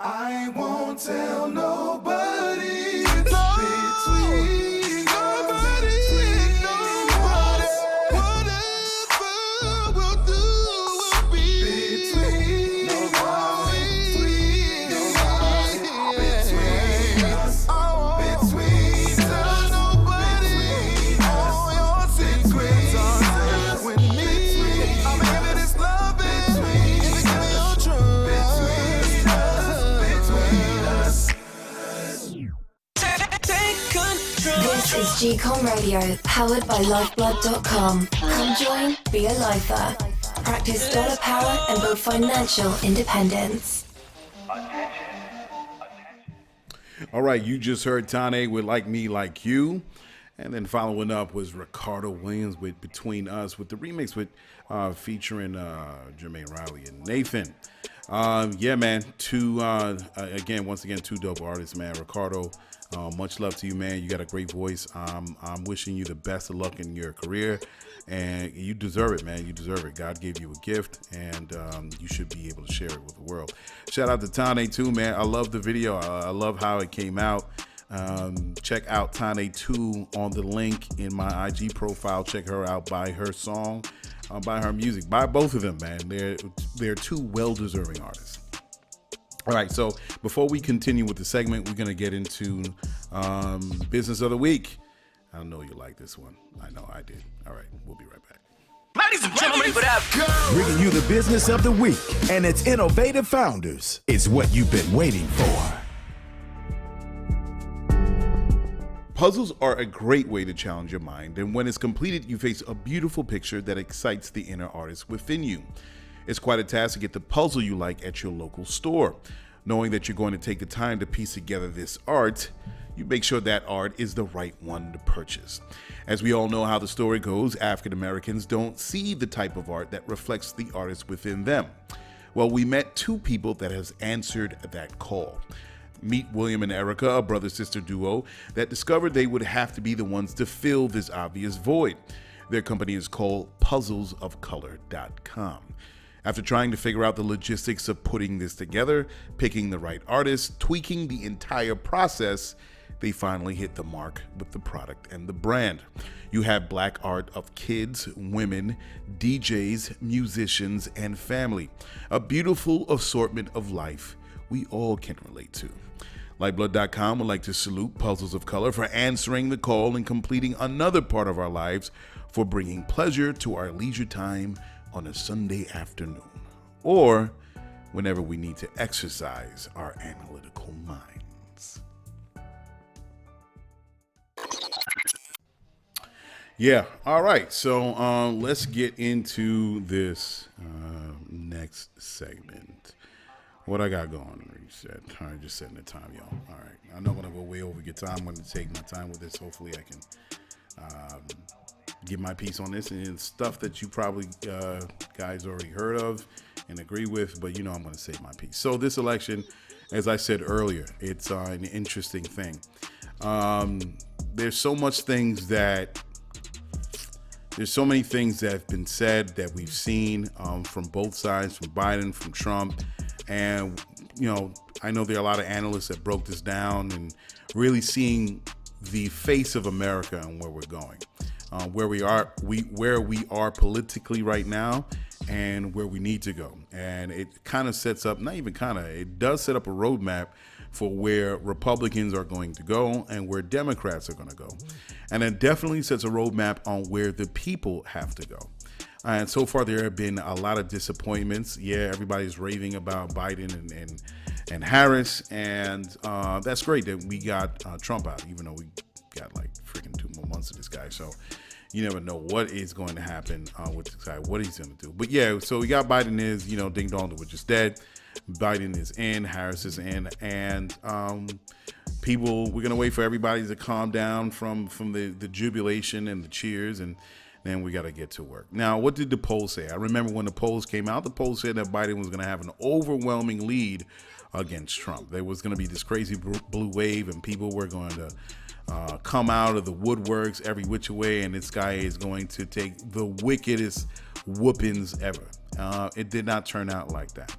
F: I won't tell nobody. It's between nobody. Whatever we'll do will be between nobody.
E: This is GCOM Radio, powered by Lyfeblood.com. Come join, be a lifer. Practice dollar power and build financial independence.
D: All right, you just heard Tane with Like Me, Like You. And then following up was Ricardo Williams with Between Us, with the remix with featuring Jermaine Riley and Nathan. Yeah, man, once again, two dope artists, man. Ricardo, much love to you, man. You got a great voice. I'm wishing you the best of luck in your career, and you deserve it, man. You deserve it. God gave you a gift, and you should be able to share it with the world. Shout out to Tane too, man. I love the video. I love how it came out. Check out Tane 2 on the link in my IG profile. Check her out. Buy her song, buy her music. Buy both of them, man. They're two well-deserving artists. All right, so before we continue with the segment, we're going to get into Business of the Week. I know you like this one. I know I did. All right, we'll be right back.
A: Ladies and gentlemen, for that
C: Bringing you the business of the week and its innovative founders is what you've been waiting for.
D: Puzzles are a great way to challenge your mind, and when it's completed, you face a beautiful picture that excites the inner artist within you. It's quite a task to get the puzzle you like at your local store. Knowing that you're going to take the time to piece together this art, you make sure that art is the right one to purchase. As we all know how the story goes, African Americans don't see the type of art that reflects the artist within them. Well, we met two people that has answered that call. Meet William and Erica, a brother-sister duo that discovered they would have to be the ones to fill this obvious void. Their company is called puzzlesofcolor.com. After trying to figure out the logistics of putting this together, picking the right artist, tweaking the entire process, they finally hit the mark with the product and the brand. You have black art of kids, women, DJs, musicians, and family. A beautiful assortment of life we all can relate to. Lyfeblood.com would like to salute Puzzles of Color for answering the call and completing another part of our lives, for bringing pleasure to our leisure time on a Sunday afternoon, or whenever we need to exercise our analytical minds. Yeah, all right, so let's get into this next segment. What I got going? Reset. All right, just setting the time, y'all. All right, I know I'm gonna go way over your time. I'm gonna take my time with this. Hopefully, I can give my piece on this, and it's stuff that you probably guys already heard of and agree with, but I'm going to say my piece. So this election, as I said earlier, it's an interesting thing. There's so many things that have been said that we've seen from both sides, from Biden, from Trump, and I know there are a lot of analysts that broke this down and really seeing the face of America and where we're going, where we are politically right now, and where we need to go. And it kind of sets up, it does set up a roadmap for where Republicans are going to go and where Democrats are going to go. And it definitely sets a roadmap on where the people have to go. And so far, there have been a lot of disappointments. Yeah, everybody's raving about Biden and Harris, and that's great that we got Trump out, even though we got like freaking 2 more months of this guy. So you never know what is going to happen with this guy, what he's going to do. But yeah, so we got Biden is, ding dong, we're just dead. Biden is in, Harris is in, and we're going to wait for everybody to calm down from the jubilation and the cheers, and then we got to get to work. Now, what did the polls say? I remember when the polls came out, the polls said that Biden was going to have an overwhelming lead against Trump. There was going to be this crazy blue wave, and people were going to come out of the woodworks every which way, and this guy is going to take the wickedest whoopings ever. It did not turn out like that.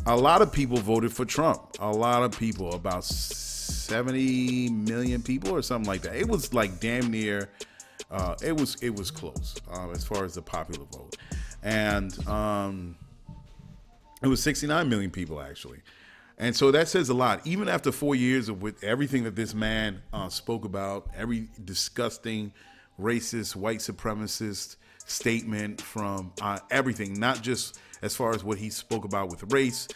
D: A lot of people voted for Trump. A lot of people, about 70 million people or something like that. It was like damn near, it was close as far as the popular vote. And it was 69 million people actually. And so that says a lot. Even after 4 years of with everything that this man spoke about, every disgusting, racist, white supremacist statement from everything, not just as far as what he spoke about with race,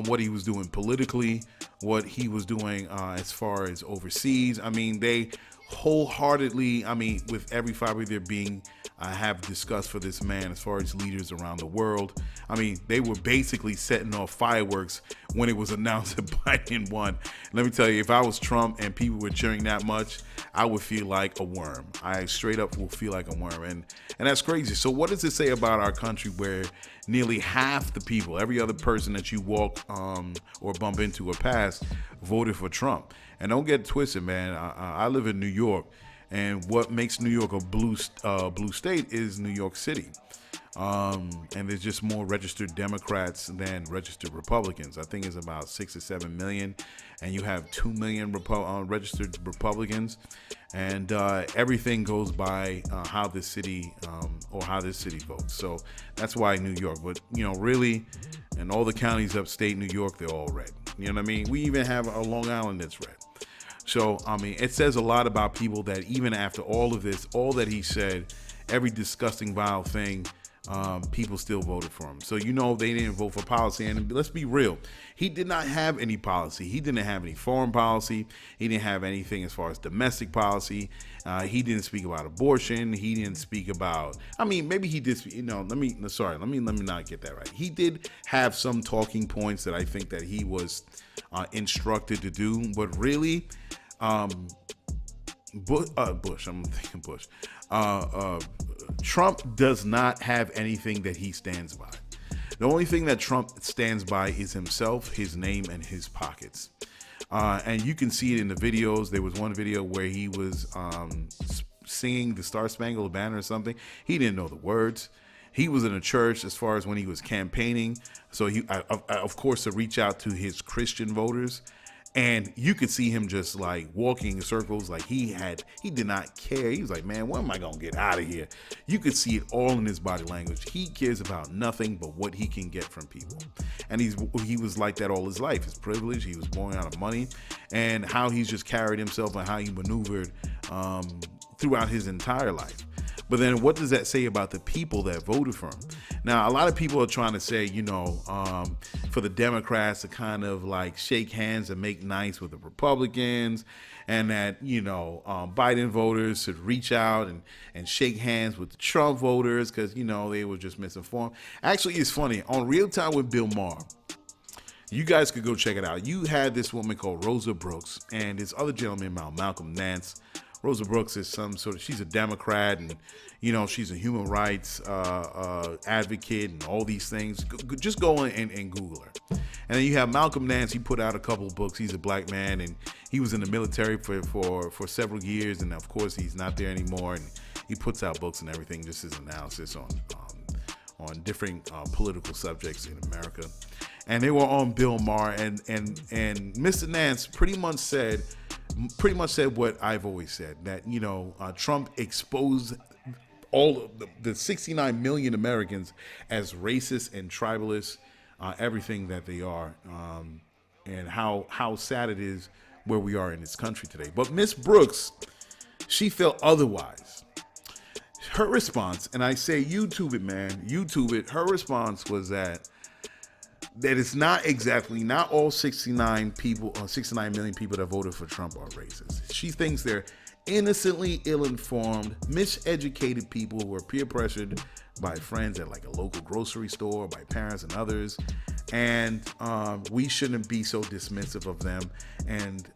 D: what he was doing politically, what he was doing as far as overseas. I mean, they wholeheartedly, with every fiber of their being, have discussed for this man as far as leaders around the world. I mean, they were basically setting off fireworks when it was announced that Biden won. Let me tell you, if I was Trump and people were cheering that much, I would feel like a worm. I straight up will feel like a worm. And that's crazy. So what does it say about our country where nearly half the people, every other person that you walk or bump into or pass, voted for Trump? And don't get twisted, man. I live in New York, and what makes New York a blue state is New York City. And there's just more registered Democrats than registered Republicans. I think it's about 6 or 7 million, and you have 2 million registered Republicans, and everything goes by how this city votes. So that's why New York. But really, in all the counties upstate New York, they're all red. You know what I mean? We even have a Long Island that's red. So, it says a lot about people that even after all of this, all that he said, every disgusting, vile thing, people still voted for him. So, they didn't vote for policy. And let's be real. He did not have any policy. He didn't have any foreign policy. He didn't have anything as far as domestic policy. He didn't speak about abortion. He didn't speak about, maybe he did, let me not get that right. He did have some talking points that I think that he was instructed to do, but really, Trump does not have anything that he stands by. The only thing that Trump stands by is himself, his name, and his pockets. And you can see it in the videos. There was one video where he was singing the Star Spangled Banner or something. He didn't know the words. He was in a church as far as when he was campaigning. So he, of course, to reach out to his Christian voters. And you could see him just like walking in circles, like he did not care. He was like, man, when am I going to get out of here? You could see it all in his body language. He cares about nothing but what he can get from people. And he was like that all his life. His privilege, he was born out of money, and how he's just carried himself and how he maneuvered throughout his entire life. But then what does that say about the people that voted for him? Now, a lot of people are trying to say, for the Democrats to kind of like shake hands and make nice with the Republicans, and that, Biden voters should reach out and shake hands with the Trump voters because, they were just misinformed. Actually, it's funny. On Real Time with Bill Maher, you guys could go check it out. You had this woman called Rosa Brooks and this other gentleman, Malcolm Nance, Rosa Brooks is she's a Democrat, and she's a human rights advocate and all these things. Just go and Google her. And then you have Malcolm Nance. He put out a couple of books. He's a black man, and he was in the military for several years, and of course he's not there anymore. And he puts out books and everything, just his analysis on different political subjects in America. And they were on Bill Maher, and Mr. Nance pretty much said what I've always said, that Trump exposed all of the 69 million Americans as racist and tribalist, everything that they are, and how sad it is where we are in this country today. But Miss Brooks, she felt otherwise. Her response, and I say YouTube it, man, YouTube it. Her response was that it's not all 69 million people that voted for Trump are racist. She thinks they're innocently ill-informed, miseducated people who are peer pressured by friends at like a local grocery store, by parents and others, and we shouldn't be so dismissive of them and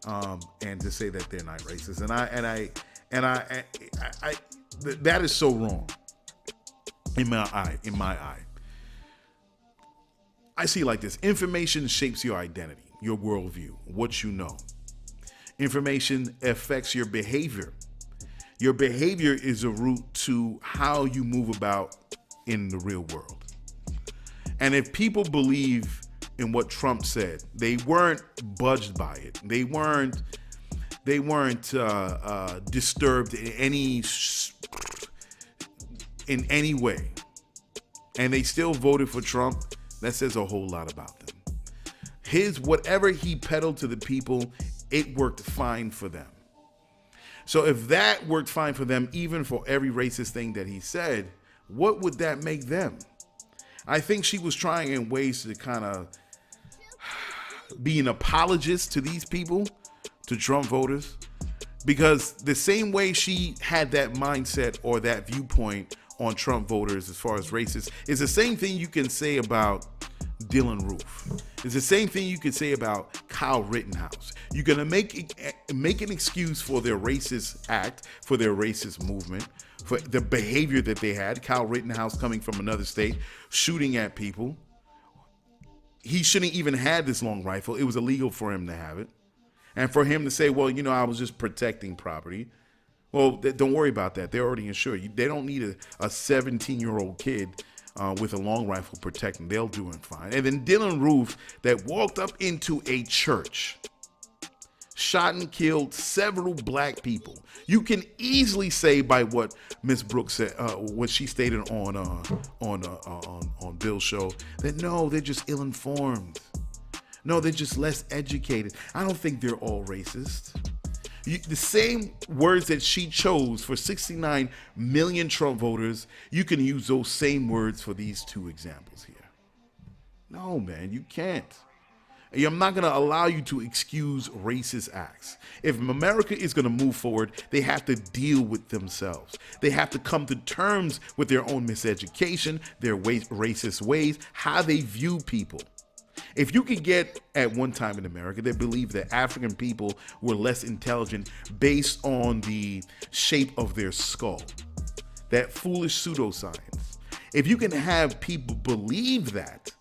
D: to say that they're not racist. And I that is so wrong in my eye. I see it like this. Information shapes your identity, your worldview, what you know. Information affects your behavior. Your behavior is a route to how you move about in the real world. And if people believe in what Trump said, they weren't budged by it. They weren't disturbed in any way, and they still voted for Trump. That says a whole lot about them. Whatever he peddled to the people, it worked fine for them. So if that worked fine for them, even for every racist thing that he said, what would that make them? I think she was trying in ways to kind of be an apologist to these people, to Trump voters, because the same way she had that mindset or that viewpoint on Trump voters as far as racist is the same thing you can say about Dylan Roof. It's the same thing you could say about Kyle Rittenhouse. You're going to make an excuse for their racist act, for their racist movement, for the behavior that they had. Kyle Rittenhouse coming from another state, shooting at people. He shouldn't even had this long rifle. It was illegal for him to have it. And for him to say, well, I was just protecting property. Well, don't worry about that. They're already insured. They don't need a 17-year-old kid with a long rifle protecting. They'll do it fine. And then Dylan Roof, that walked up into a church, shot and killed several black people. You can easily say by what Miss Brooks said, what she stated on Bill's show, that no, they're just ill-informed. No, they're just less educated. I don't think they're all racist. The same words that she chose for 69 million Trump voters, you can use those same words for these two examples here. No, man, you can't. I'm not going to allow you to excuse racist acts. If America is going to move forward, they have to deal with themselves. They have to come to terms with their own miseducation, their racist ways, how they view people. If you could get, at one time in America, they believed that African people were less intelligent based on the shape of their skull, that foolish pseudoscience. If you can have people believe that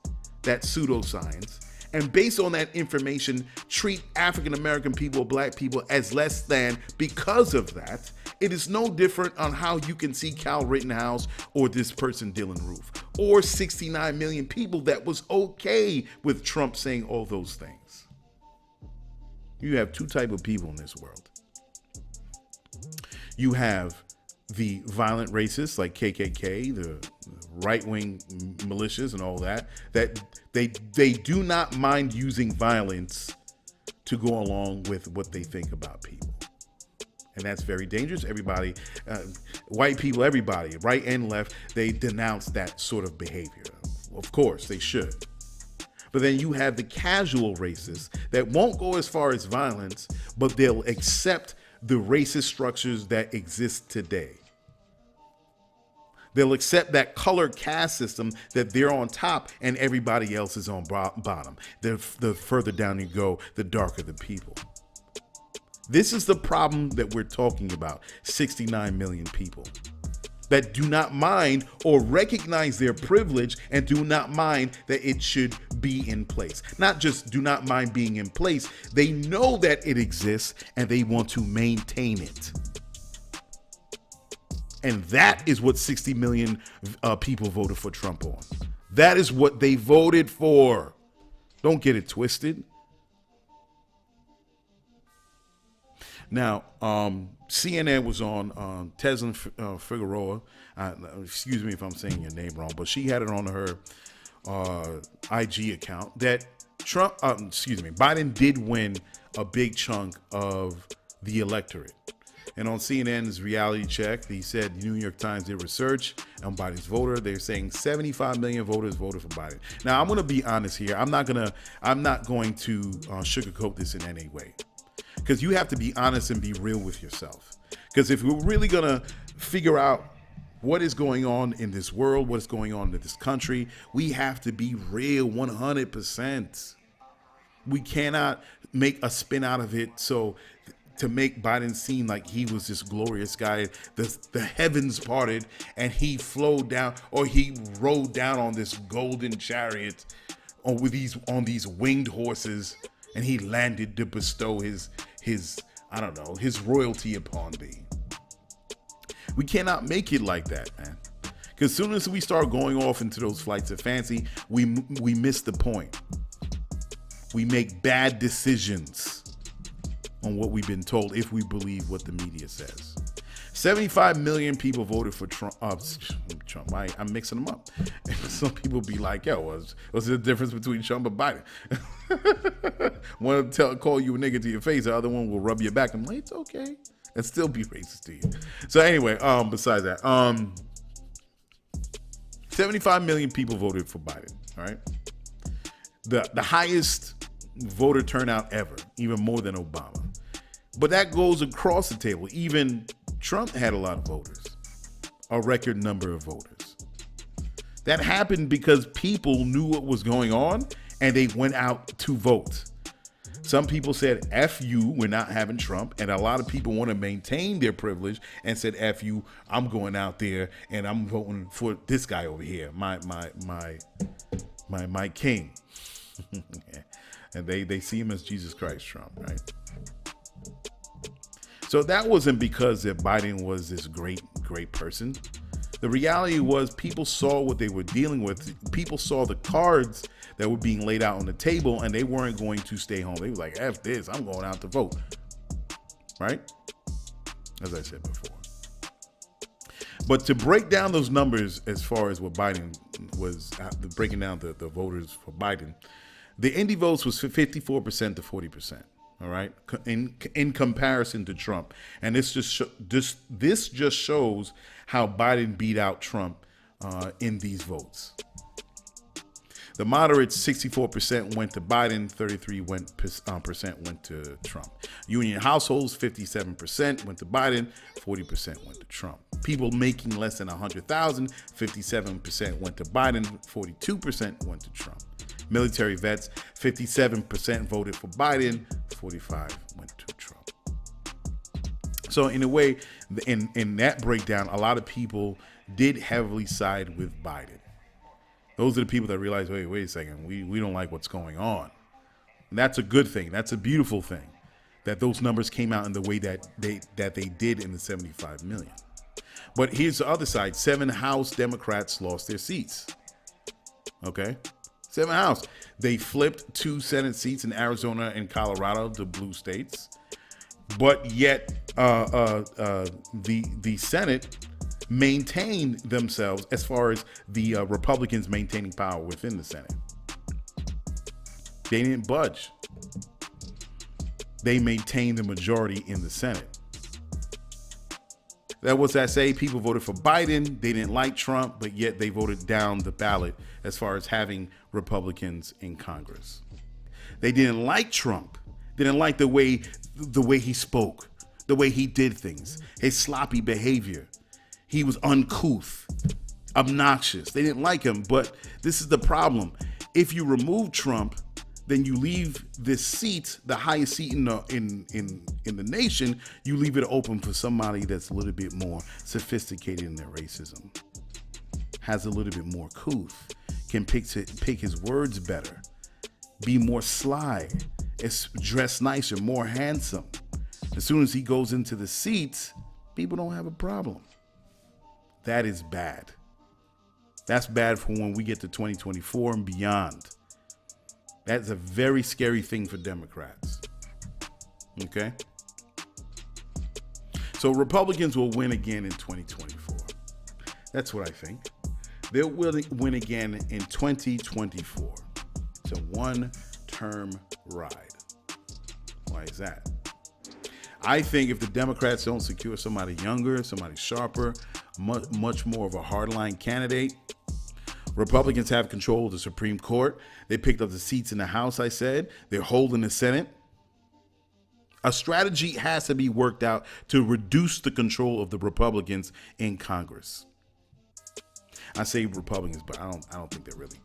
D: pseudoscience, and based on that information, treat African American people, black people as less than because of that, it is no different on how you can see Kyle Rittenhouse or this person Dylan Roof or 69 million people that was okay with Trump saying all those things. You have two types of people in this world. You have the violent racists like KKK, the right-wing militias and all that they do not mind using violence to go along with what they think about people. And that's very dangerous. Everybody, white people, everybody, right and left, they denounce that sort of behavior. Of course, they should. But then you have the casual racists that won't go as far as violence, but they'll accept the racist structures that exist today. They'll accept that color caste system that they're on top and everybody else is on bottom. The further down you go, the darker the people. This is the problem that we're talking about. 69 million people that do not mind or recognize their privilege and do not mind that it should be in place. Not just do not mind being in place, they know that it exists and they want to maintain it. And that is what 60 million people voted for Trump on. That is what they voted for. Don't get it twisted. Now, CNN was on Tezin Figueroa. Excuse me if I'm saying your name wrong, but she had it on her IG account that Biden did win a big chunk of the electorate. And on CNN's reality check, he said the New York Times did research on Biden's voter. They're saying 75 million voters voted for Biden. Now, I'm going to be honest here. I'm not going to sugarcoat this in any way, because you have to be honest and be real with yourself. Because if we're really going to figure out what is going on in this world, what is going on in this country, we have to be real 100%. We cannot make a spin out of it. So to make Biden seem like he was this glorious guy, the heavens parted and he flowed down, or he rode down on this golden chariot on these winged horses, and he landed to bestow his royalty upon thee. We cannot make it like that, man. Because as soon as we start going off into those flights of fancy, we miss the point. We make bad decisions on what we've been told if we believe what the media says. 75 million people voted for Trump. Trump. I'm mixing them up. And some people be like, yo, what's the difference between Trump and Biden? One will call you a nigga to your face. The other one will rub your back. I'm like, it's okay. And still be racist to you. So anyway, besides that, 75 million people voted for Biden. All right. The highest voter turnout ever, even more than Obama. But that goes across the table. Even Trump had a lot of voters, a record number of voters. That happened because people knew what was going on and they went out to vote. Some people said, F you, we're not having Trump. And a lot of people want to maintain their privilege and said, F you, I'm going out there and I'm voting for this guy over here, my king. And they see him as Jesus Christ, Trump, right? So that wasn't because that Biden was this great person. The reality was people saw what they were dealing with. People saw the cards that were being laid out on the table, and they weren't going to stay home. They were like, F this, I'm going out to vote, right? As I said before. But to break down those numbers as far as what Biden was, breaking down the voters for Biden, the indie votes was 54% to 40%. All right, in comparison to Trump, and this just shows how Biden beat out Trump in these votes. The moderates, 64% went to Biden, 33% went to Trump. Union households, 57% went to Biden, 40% went to Trump. People making less than $100,000, 57% went to Biden, 42% went to Trump. Military vets, 57% voted for Biden, 45% went to Trump. So in a way, in that breakdown, a lot of people did heavily side with Biden. Those are the people that realize, wait a second, we don't like what's going on. And that's a good thing. That's a beautiful thing, that those numbers came out in the way that they did in the 75 million. But here's the other side. 7 House Democrats lost their seats. Okay? 7 House. They flipped 2 Senate seats in Arizona and Colorado to blue states. But yet the Senate maintained themselves as far as the Republicans maintaining power within the Senate. They didn't budge. They maintained the majority in the Senate. That was that say people voted for Biden. They didn't like Trump, but yet they voted down the ballot as far as having Republicans in Congress. They didn't like Trump. They didn't like the way he spoke, the way he did things, his sloppy behavior. He was uncouth, obnoxious. They didn't like him, but this is the problem. If you remove Trump, then you leave this seat, the highest seat in the nation, you leave it open for somebody that's a little bit more sophisticated in their racism, has a little bit more couth, can pick his words better, be more sly, is dressed nicer, more handsome. As soon as he goes into the seats, people don't have a problem. That is bad. That's bad for when we get to 2024 and beyond. That's a very scary thing for Democrats. Okay? So Republicans will win again in 2024. That's what I think. They'll win again in 2024. It's a one-term ride. Why is that? I think if the Democrats don't secure somebody younger, somebody sharper, much more of a hardline candidate, Republicans have control of the Supreme Court. They picked up the seats in the House, I said. They're holding the Senate. A strategy has to be worked out to reduce the control of the Republicans in Congress. I say Republicans, but I don't think they're really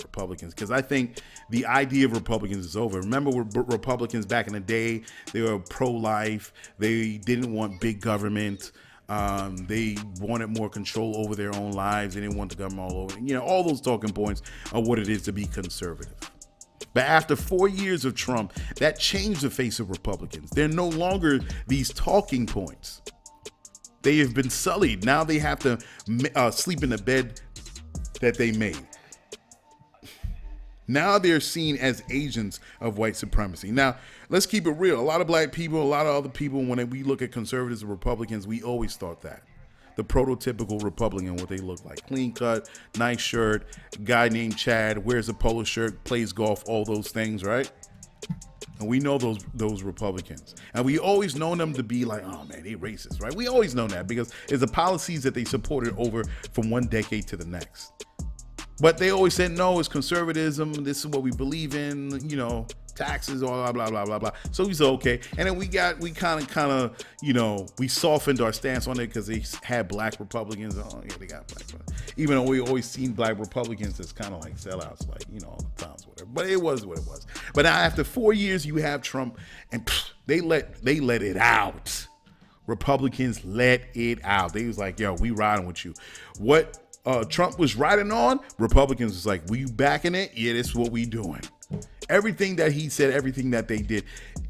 D: Republicans, because I think the idea of Republicans is over. Remember, Republicans back in the day, they were pro-life. They didn't want big government. They wanted more control over their own lives. They didn't want the government all over. All those talking points are what it is to be conservative. But after 4 years of Trump, that changed the face of Republicans. They're no longer these talking points. They have been sullied. Now they have to sleep in the bed that they made. Now they're seen as agents of white supremacy. Now, let's keep it real. A lot of black people, a lot of other people, when we look at conservatives and Republicans, we always thought that. The prototypical Republican, what they look like. Clean cut, nice shirt, guy named Chad, wears a polo shirt, plays golf, all those things, right? And we know those Republicans. And we always known them to be like, oh man, they racist, right? We always known that because it's the policies that they supported over from one decade to the next. But they always said, no, it's conservatism. This is what we believe in, taxes, blah, blah, blah, blah, blah. So we said, okay. And then we kind of, we softened our stance on it because they had black Republicans. Oh, yeah, they got black Republicans. Even though we always seen black Republicans as kind of like sellouts, like, all the times, whatever. But it was what it was. But now after 4 years, you have Trump, and they let it out. Republicans let it out. They was like, yo, we riding with you. What Trump was riding on, Republicans was like, we backing it? Yeah, this is what we doing. Everything that he said, everything that they did,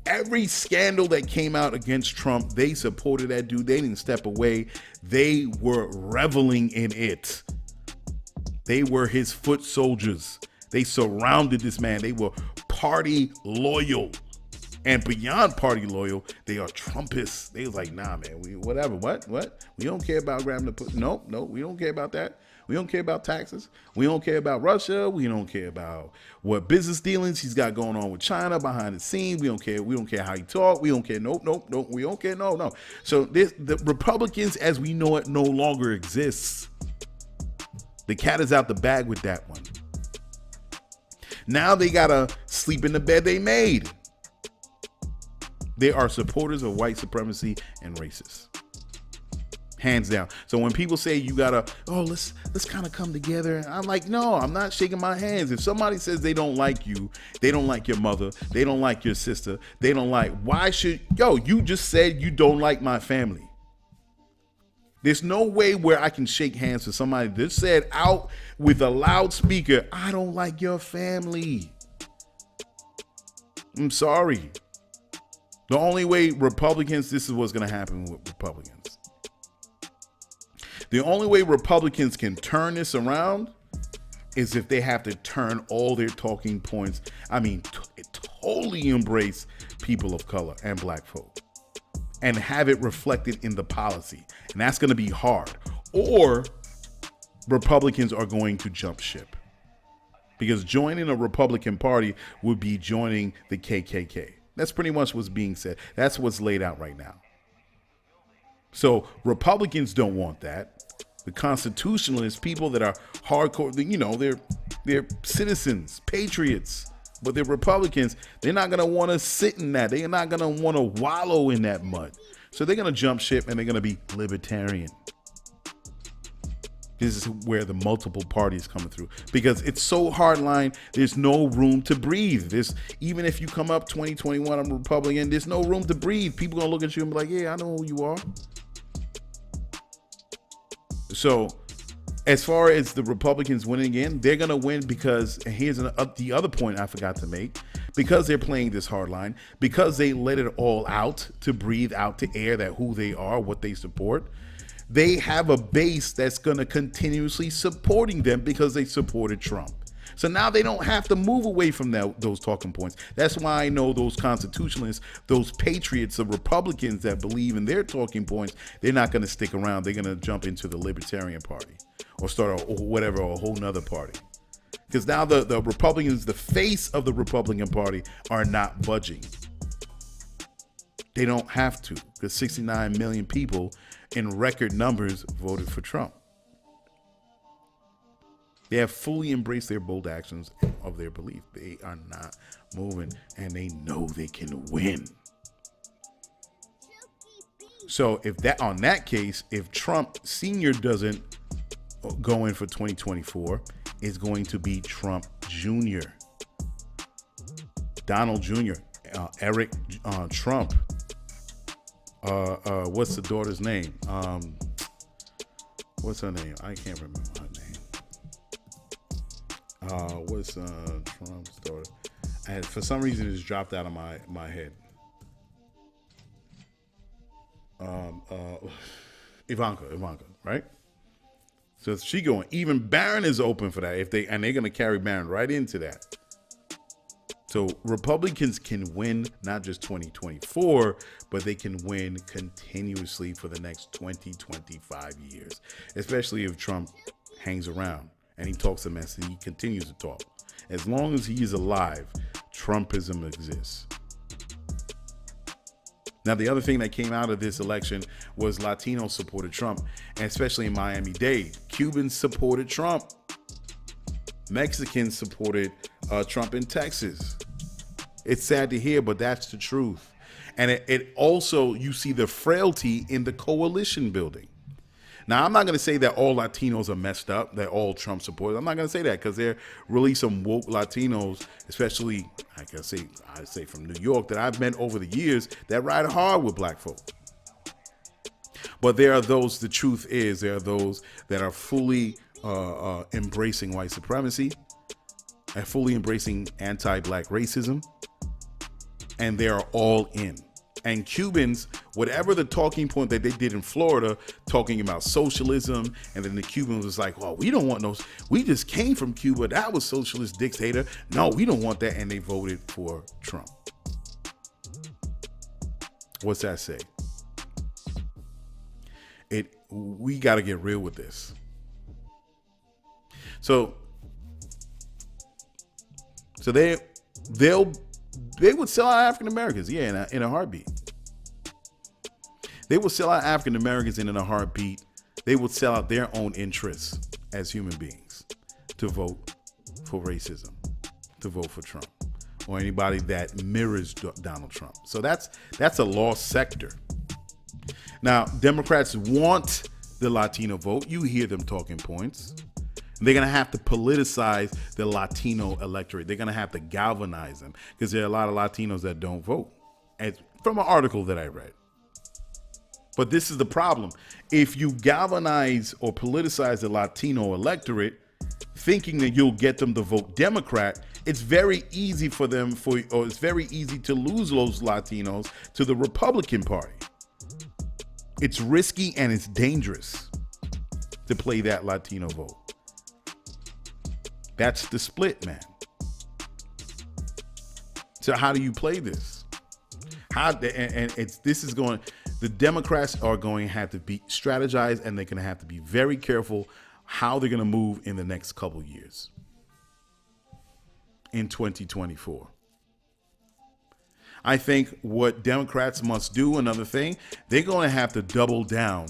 D: every scandal that came out against Trump, they supported that dude. They didn't step away. They were reveling in it. They were his foot soldiers. They surrounded this man. They were party loyal. And beyond party loyal, they are Trumpists. They was like, nah, man, whatever. What? We don't care about grabbing the put. No, we don't care about that. We don't care about taxes. We don't care about Russia. We don't care about what business dealings he's got going on with China behind the scenes. We don't care. We don't care how he talk. We don't care. Nope. We don't care. No. So the Republicans, as we know it, no longer exists. The cat is out the bag with that one. Now they gotta sleep in the bed they made. They are supporters of white supremacy and racists. Hands down. So when people say you gotta, let's kind of come together, I'm like, no, I'm not shaking my hands. If somebody says they don't like you, they don't like your mother, they don't like your sister, they don't like, you just said you don't like my family. There's no way where I can shake hands with somebody that said out with a loudspeaker, I don't like your family. I'm sorry. The only way Republicans, this is what's going to happen with Republicans. The only way Republicans can turn this around is if they have to turn all their talking points. Totally embrace people of color and black folk and have it reflected in the policy. And that's going to be hard. Or Republicans are going to jump ship, because joining a Republican Party would be joining the KKK. That's pretty much what's being said. That's what's laid out right now. So Republicans don't want that. The constitutionalists, people that are hardcore, they're citizens, patriots, but they're Republicans. They're not going to want to sit in that. They're not going to want to wallow in that mud. So they're going to jump ship and they're going to be libertarian. This is where the multiple parties coming through, because it's so hardline. There's no room to breathe. Even if you come up 2021, I'm Republican, there's no room to breathe. People gonna look at you and be like, yeah, I know who you are. So as far as the Republicans winning again, they're gonna win because, and here's the other point I forgot to make, because they're playing this hardline, because they let it all out to breathe out to air that who they are, what they support. They have a base that's going to continuously supporting them because they supported Trump. So now they don't have to move away from those talking points. That's why I know those constitutionalists, those patriots, the Republicans that believe in their talking points, they're not going to stick around. They're going to jump into the Libertarian Party or start a whole nother party. Because now the Republicans, the face of the Republican Party, are not budging. They don't have to, because 69 million people in record numbers voted for Trump. They have fully embraced their bold actions of their belief. They are not moving, and they know they can win. So if Trump Sr. doesn't go in for 2024, it's going to be Trump Jr. Donald Jr., Eric Trump. What's the daughter's name? What's her name? I can't remember her name. What's Trump's daughter? And for some reason, it just dropped out of my head. Ivanka, right? So she going. Even Barron is open for that. They're gonna carry Barron right into that. So Republicans can win not just 2024, but they can win continuously for the next 20, 25 years, especially if Trump hangs around and he talks a mess and he continues to talk. As long as he is alive, Trumpism exists. Now, the other thing that came out of this election was Latinos supported Trump, and especially in Miami-Dade. Cubans supported Trump. Mexicans supported Trump in Texas. It's sad to hear, but that's the truth. And it also, you see the frailty in the coalition building. Now, I'm not going to say that all Latinos are messed up, that all Trump supporters. I'm not going to say that, because there are really some woke Latinos, especially, I say from New York, that I've met over the years that ride hard with black folk. But there are those, the truth is, there are those that are fully embracing white supremacy and fully embracing anti-black racism, and they are all in. And Cubans, whatever the talking point that they did in Florida, talking about socialism, and then the Cubans was like, well, we don't want those. We just came from Cuba. That was socialist dictator. No, we don't want that. And they voted for Trump. What's that say? We got to get real with this. So they would sell out African Americans, in a heartbeat. They will sell out African Americans in a heartbeat. They will sell out their own interests as human beings to vote for racism, to vote for Trump, or anybody that mirrors Donald Trump. So that's a lost sector. Now, Democrats want the Latino vote. You hear them talking points. They're going to have to politicize the Latino electorate. They're going to have to galvanize them, because there are a lot of Latinos that don't vote, from an article that I read. But this is the problem. If you galvanize or politicize the Latino electorate, thinking that you'll get them to vote Democrat, it's very easy for them, or it's very easy to lose those Latinos to the Republican Party. It's risky and it's dangerous to play that Latino vote. That's the split, man. So how do you play this? The Democrats are going to have to be strategized, and they're going to have to be very careful how they're going to move in the next couple years in 2024. I think what Democrats must do, another thing, they're going to have to double down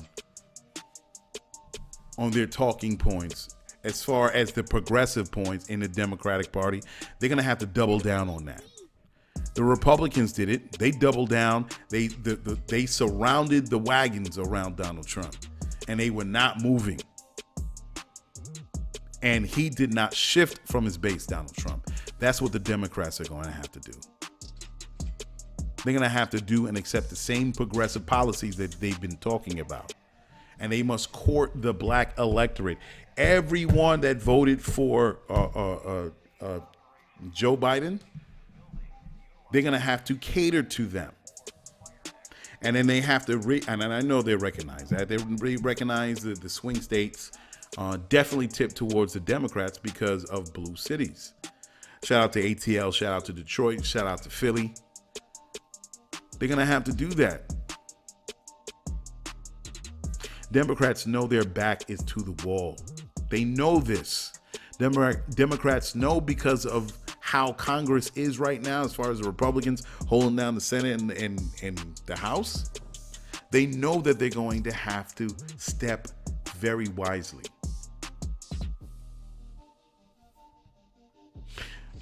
D: on their talking points. As far as the progressive points in the Democratic Party, they're going to have to double down on that. The Republicans did it. They doubled down. They surrounded the wagons around Donald Trump, and they were not moving. And he did not shift from his base, Donald Trump. That's what the Democrats are going to have to do. They're going to have to do and accept the same progressive policies that they've been talking about. And they must court the black electorate. Everyone that voted for Joe Biden, they're going to have to cater to them. And then they have to, and I know they recognize that. They recognize that the swing states definitely tip towards the Democrats because of blue cities. Shout out to ATL, shout out to Detroit, shout out to Philly. They're going to have to do that. Democrats know their back is to the wall. They know this. Democrats know because of how Congress is right now, as far as the Republicans holding down the Senate and the House. They know that they're going to have to step very wisely.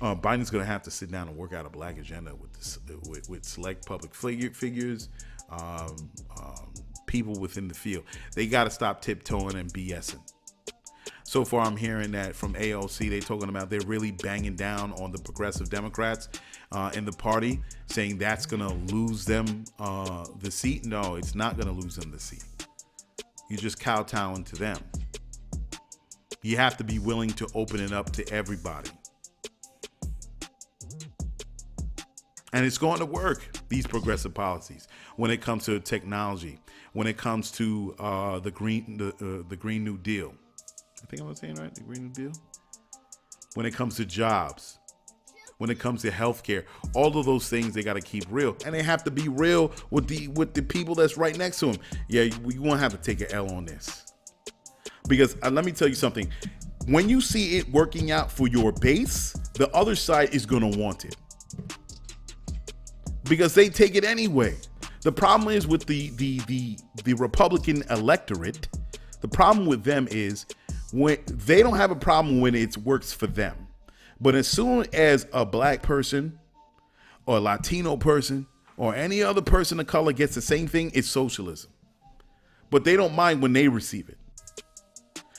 D: Biden's going to have to sit down and work out a black agenda with select public figures, people within the field. They got to stop tiptoeing and BSing. So far, I'm hearing that from AOC, they're talking about they're really banging down on the progressive Democrats in the party, saying that's going to lose them the seat. No, it's not going to lose them the seat. You're just kowtowing to them. You have to be willing to open it up to everybody. And it's going to work, these progressive policies, when it comes to technology, when it comes to the Green New Deal. I think I'm saying right, the Green New Deal. When it comes to jobs, when it comes to healthcare, all of those things they got to keep real, and they have to be real with the people that's right next to them. Yeah, we won't have to take an L on this, because let me tell you something. When you see it working out for your base, the other side is gonna want it, because they take it anyway. The problem is with the Republican electorate. The problem with them is when they don't have a problem when it works for them. But as soon as a black person or a Latino person or any other person of color gets the same thing, it's socialism. But they don't mind when they receive it.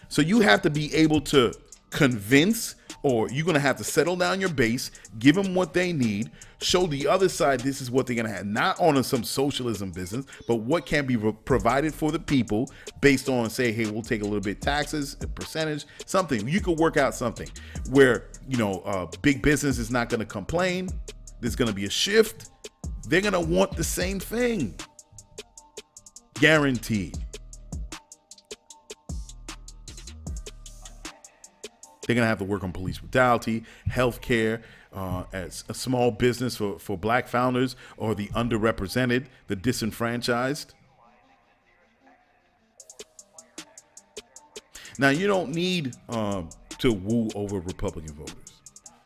D: So you have to be able to convince, or you're going to have to settle down your base, give them what they need, show the other side this is what they're going to have, not on some socialism business, but what can be provided for the people based on, say, hey, we'll take a little bit taxes, a percentage, something. You could work out something where, big business is not going to complain. There's going to be a shift. They're going to want the same thing. Guaranteed. They're going to have to work on police brutality, healthcare, as a small business for black founders or the underrepresented, the disenfranchised. Now, you don't need to woo over Republican voters.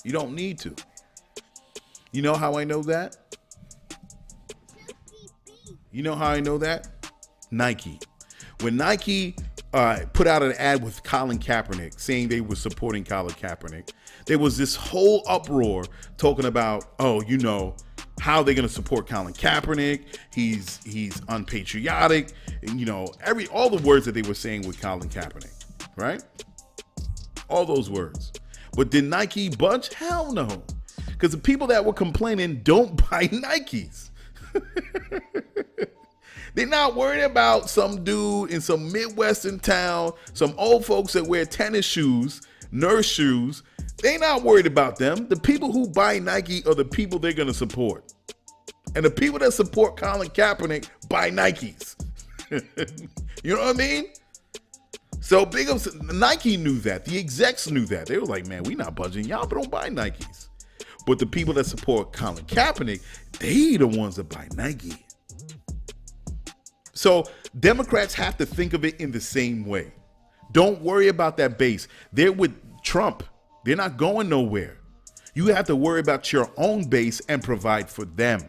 D: You don't need to. You know how I know that? You know how I know that? Nike. When Nike put out an ad with Colin Kaepernick saying they were supporting Colin Kaepernick, there was this whole uproar talking about, how they're going to support Colin Kaepernick. He's unpatriotic, all the words that they were saying with Colin Kaepernick, right? All those words. But did Nike budge? Hell no. Because the people that were complaining don't buy Nikes. They're not worried about some dude in some Midwestern town, some old folks that wear tennis shoes, nurse shoes. They're not worried about them. The people who buy Nike are the people they're going to support. And the people that support Colin Kaepernick buy Nikes. You know what I mean? So big ups. Nike knew that. The execs knew that. They were like, man, we not budging. Y'all don't buy Nikes. But the people that support Colin Kaepernick, they the ones that buy Nike. So Democrats have to think of it in the same way. Don't worry about that base. They're with Trump. They're not going nowhere. You have to worry about your own base and provide for them.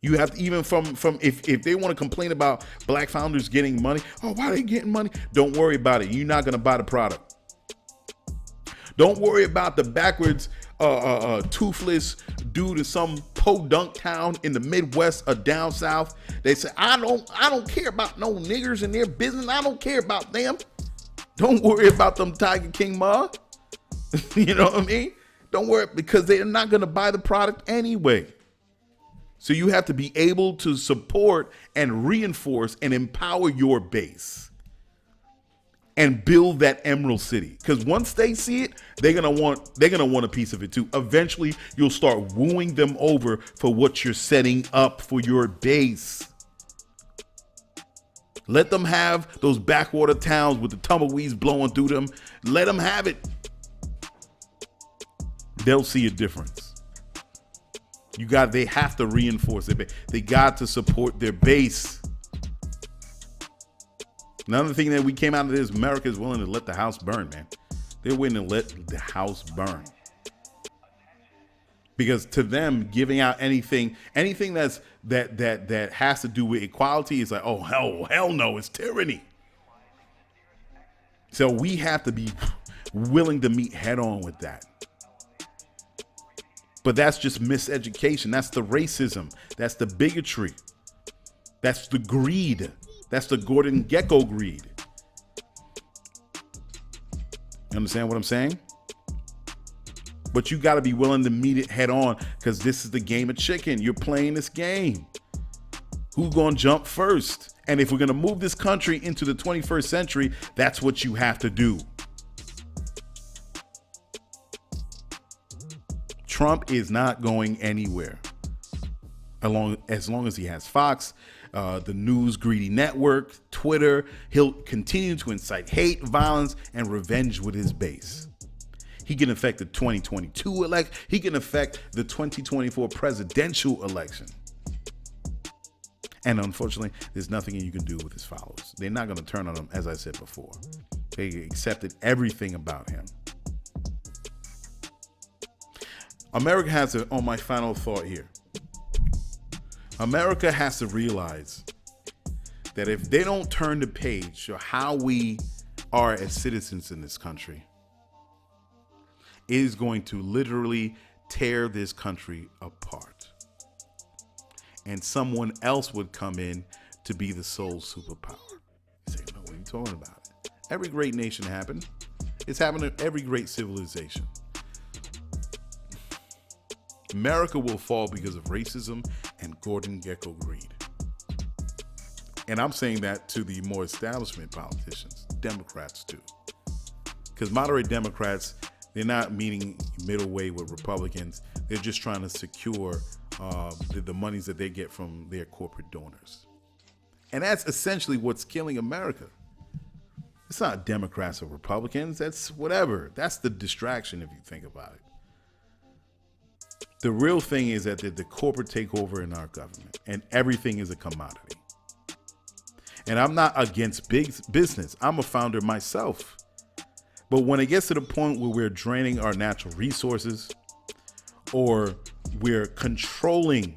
D: You have to, even from if they want to complain about black founders getting money, why are they getting money? Don't worry about it. You're not going to buy the product. Don't worry about the backwards, toothless dude in some podunk town in the Midwest or down south. They say, I don't care about no niggers in their business. I don't care about them. Don't worry about them Tiger King Ma. You know what I mean? Don't worry, because they're not going to buy the product anyway. So you have to be able to support and reinforce and empower your base and build that Emerald City. Because once they see it, they're gonna want a piece of it too. Eventually, you'll start wooing them over for what you're setting up for your base. Let them have those backwater towns with the tumbleweeds blowing through them. Let them have it. They'll see a difference. They have to reinforce their base. They got to support their base. Another thing that we came out of this, America is willing to let the house burn, man. They're willing to let the house burn. Because to them, giving out anything that has to do with equality is like, oh, hell no, it's tyranny. So we have to be willing to meet head on with that. But that's just miseducation. That's the racism. That's the bigotry. That's the greed. That's the Gordon Gekko greed. You understand what I'm saying? But you got to be willing to meet it head on, because this is the game of chicken. You're playing this game. Who's going to jump first? And if we're going to move this country into the 21st century, that's what you have to do. Trump is not going anywhere as long as he has Fox, the news greedy network, Twitter. He'll continue to incite hate, violence, and revenge with his base. He can affect the 2022 election. He can affect the 2024 presidential election. And unfortunately, there's nothing you can do with his followers. They're not going to turn on him, as I said before. They accepted everything about him. America has to, on my final thought here, America has to realize that if they don't turn the page on how we are as citizens in this country, it is going to literally tear this country apart. And someone else would come in to be the sole superpower. You say, no, what are you talking about? Every great nation happened. It's happened to every great civilization. America will fall because of racism and Gordon Gekko greed. And I'm saying that to the more establishment politicians, Democrats too. Because moderate Democrats, they're not meeting middle way with Republicans. They're just trying to secure the monies that they get from their corporate donors. And that's essentially what's killing America. It's not Democrats or Republicans. That's whatever. That's the distraction if you think about it. The real thing is that the corporate takeover in our government, and everything is a commodity. And I'm not against big business. I'm a founder myself. But when it gets to the point where we're draining our natural resources, or we're controlling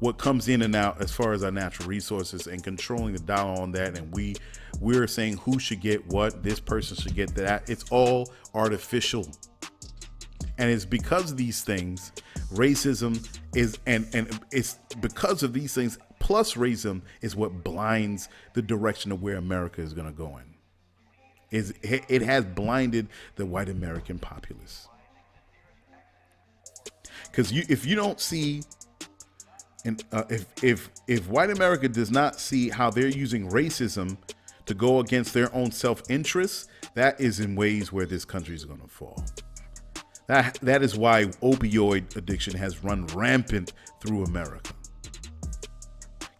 D: what comes in and out as far as our natural resources and controlling the dollar on that, and we're saying who should get what, this person should get that, it's all artificial. And it's because of these things, racism is, and it's because of these things, plus racism is what blinds the direction of where America is going to go in. It has blinded the white American populace. Because if you don't see, and if white America does not see how they're using racism to go against their own self-interest, that is in ways where this country is going to fall. That is why opioid addiction has run rampant through America.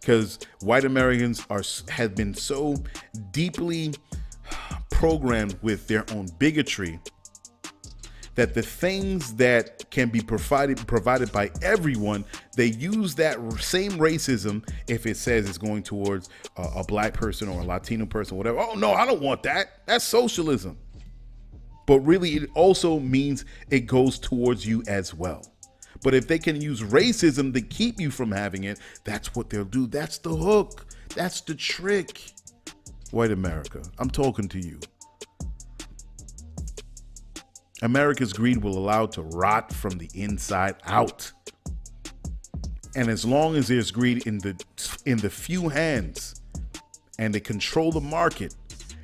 D: Because white Americans have been so deeply programmed with their own bigotry that the things that can be provided by everyone, they use that same racism if it says it's going towards a black person or a Latino person, whatever. Oh no, I don't want that. That's socialism. But really, it also means it goes towards you as well. But if they can use racism to keep you from having it, that's what they'll do. That's the hook. That's the trick. White America, I'm talking to you. America's greed will allow it to rot from the inside out. And as long as there's greed in the few hands and they control the market,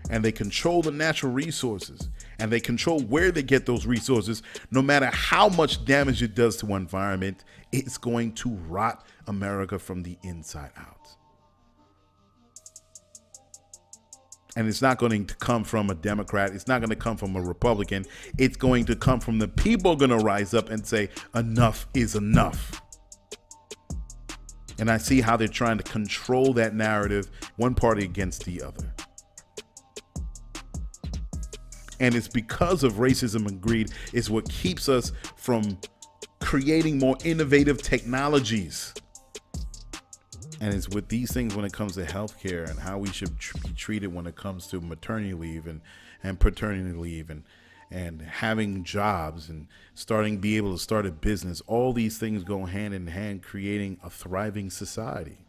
D: and they control the natural resources, and they control where they get those resources, no matter how much damage it does to our environment, it's going to rot America from the inside out. And it's not going to come from a Democrat. It's not going to come from a Republican. It's going to come from the people going to rise up and say, enough is enough. And I see how they're trying to control that narrative, one party against the other. And it's because of racism and greed is what keeps us from creating more innovative technologies. And it's with these things when it comes to healthcare and how we should be treated when it comes to maternity leave and paternity leave and having jobs and be able to start a business. All these things go hand in hand, creating a thriving society.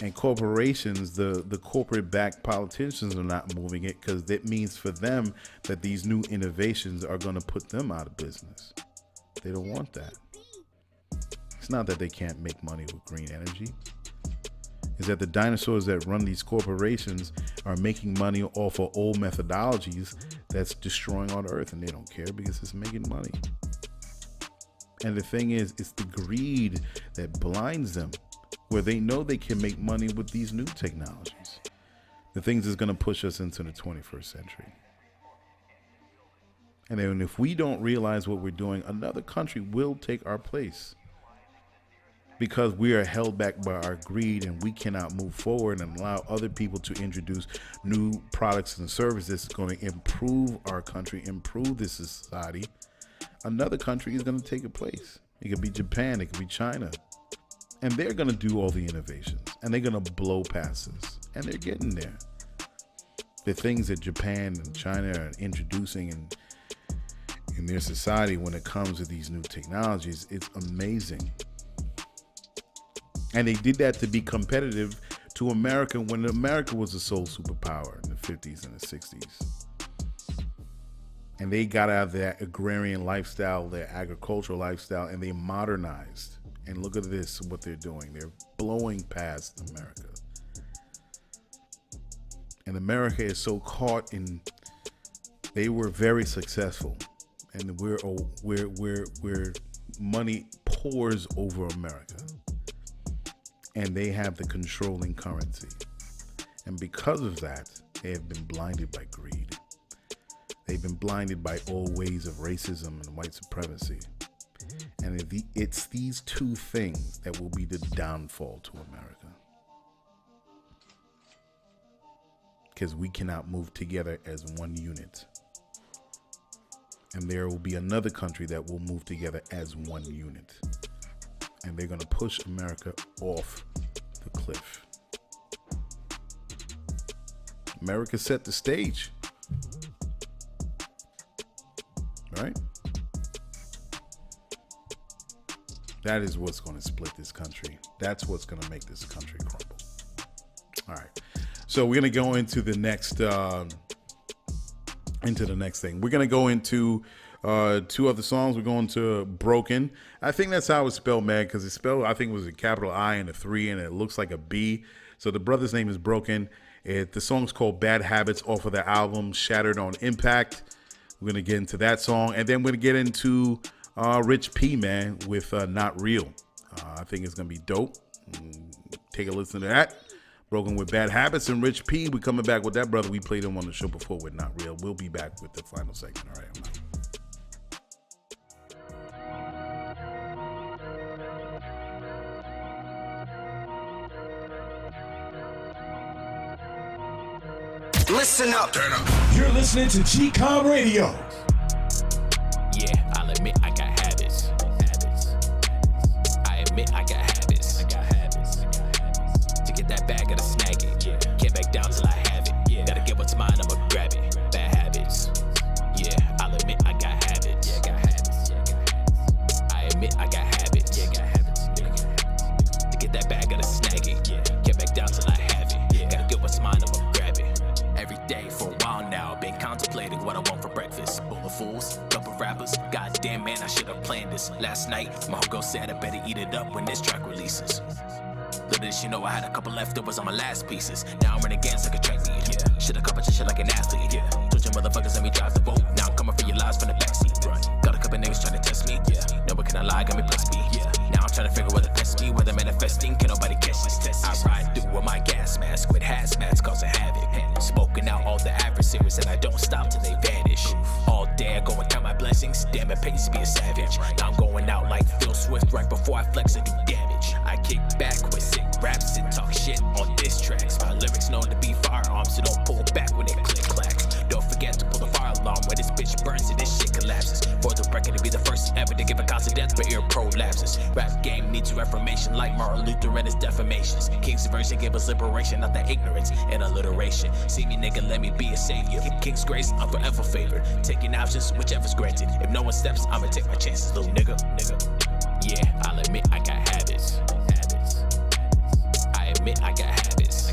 D: And corporations, the corporate-backed politicians are not moving it because that means for them that these new innovations are going to put them out of business. They don't want that. It's not that they can't make money with green energy. It's that the dinosaurs that run these corporations are making money off of old methodologies that's destroying our earth, and they don't care because it's making money. And the thing is, it's the greed that blinds them, where they know they can make money with these new technologies. The things that's going to push us into the 21st century. And then if we don't realize what we're doing, another country will take our place. Because we are held back by our greed and we cannot move forward and allow other people to introduce new products and services that's going to improve our country, improve this society. Another country is going to take a place. It could be Japan, it could be China. And they're going to do all the innovations and they're going to blow past us. And they're getting there. The things that Japan and China are introducing in their society when it comes to these new technologies, it's amazing. And they did that to be competitive to America when America was the sole superpower in the 50s and the 60s. And they got out of that agrarian lifestyle, their agricultural lifestyle, and they modernized. And look at this, what they're doing. They're blowing past America. And America is so caught in, they were very successful. And we're money pours over America. And they have the controlling currency. And because of that, they have been blinded by greed. They've been blinded by old ways of racism and white supremacy. And it's these two things that will be the downfall to America. Because we cannot move together as one unit. And there will be another country that will move together as one unit. And they're going to push America off the cliff. America set the stage. Right? That is what's going to split this country. That's what's going to make this country crumble. All right. So we're going to go into the next thing. We're going to go into two other songs. We're going to Broken. I think that's how it's spelled, man, because it's spelled, I think it was a capital I and a 3, and it looks like a B. So the brother's name is Broken. The song's called Bad Habits off of the album Shattered on Impact. We're going to get into that song. And then we're going to get into Rich P, man, with Not Real. I think it's going to be dope. Take a listen to that. Broken with Bad Habits and Rich P. We're coming back with that brother. We played him on the show before with Not Real. We'll be back with the final segment. All right, I'm out.
A: Listen up. Turn up.
C: You're listening to GCOM Radio.
G: Yeah, I'll admit I got habits. I admit I got habits. To get that bag, gotta snag it. Can't back down till I have it. Gotta get what's mine, I'ma grab it. Bad habits. Yeah, I'll admit I got habits. I admit I got habits. To get that bag, gotta snag it. Can't back down till I have it. Gotta get what's mine, I'ma grab it. Every day for a while now, been contemplating what I want for breakfast. Bowl of fools, couple rappers. Goddamn man, I should have planned this. Last night, my girl said I better eat it up when this track releases. little did she know I had a couple leftovers on my last pieces. Now I'm running games like a track meet. Yeah. Shit accomplish shit like an athlete. Yeah. Switching motherfuckers, let me drive the boat. Now I'm coming for your lies from the backseat. Right. Got a couple niggas trying to test me. Yeah. No one can I lie, got me plus B. Yeah. Now I'm trying to figure whether that's me, whether manifesting, can nobody catch these tests. I ride through with my gas mask with hazmats causing havoc. Smoking out all the adversaries and I don't stop till they vanish. All day I go and count my blessings. Damn, it pays to be a savage. Now I'm going out like Phil Swift right before I flex and do damage. I kick back with sick raps and talk shit on diss tracks. My lyrics known to be firearms, so don't pull back when they click clack. Don't forget to pull the fire alarm when this bitch burns and this shit collapses. For the record to be the first ever to give a cause of death for ear prolapses. Rap game needs reformation like Martin Luther and his defamations. King's version gave us liberation, not that ignorance and alliteration. See me nigga, let me be a savior. King's grace, I'm forever favored. Taking options, whichever's granted. If no one steps, I'ma take my chances, little nigga. Yeah, I'll admit I got habits. I admit I got habits.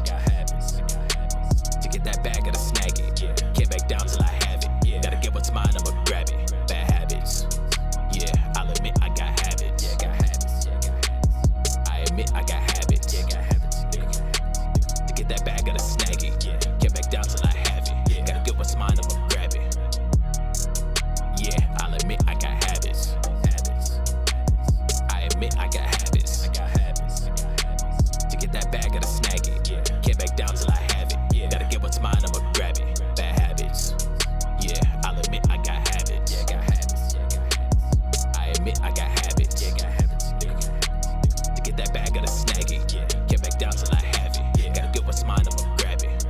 G: To get that bag, gotta snag it. Can't back down till I have it. Gotta get what's mine, I'ma grab it. Bad habits. Yeah, I'll admit I got habits. I admit I got habits. To get that bag, gotta snag it. Can't back down till I have it. Gotta get what's mine, I'ma grab it. Yeah, I'll admit I got habits. I admit I got habits. To get that bag, gotta snag it. Can't back down till I have it. Gotta get what's mine, I'ma grab it. Bad habits. Yeah, I'll admit I got habits. I admit I got habits. To get that bag, gotta snag it. Can't back down till I have it. Gotta get what's mine, I'ma grab it.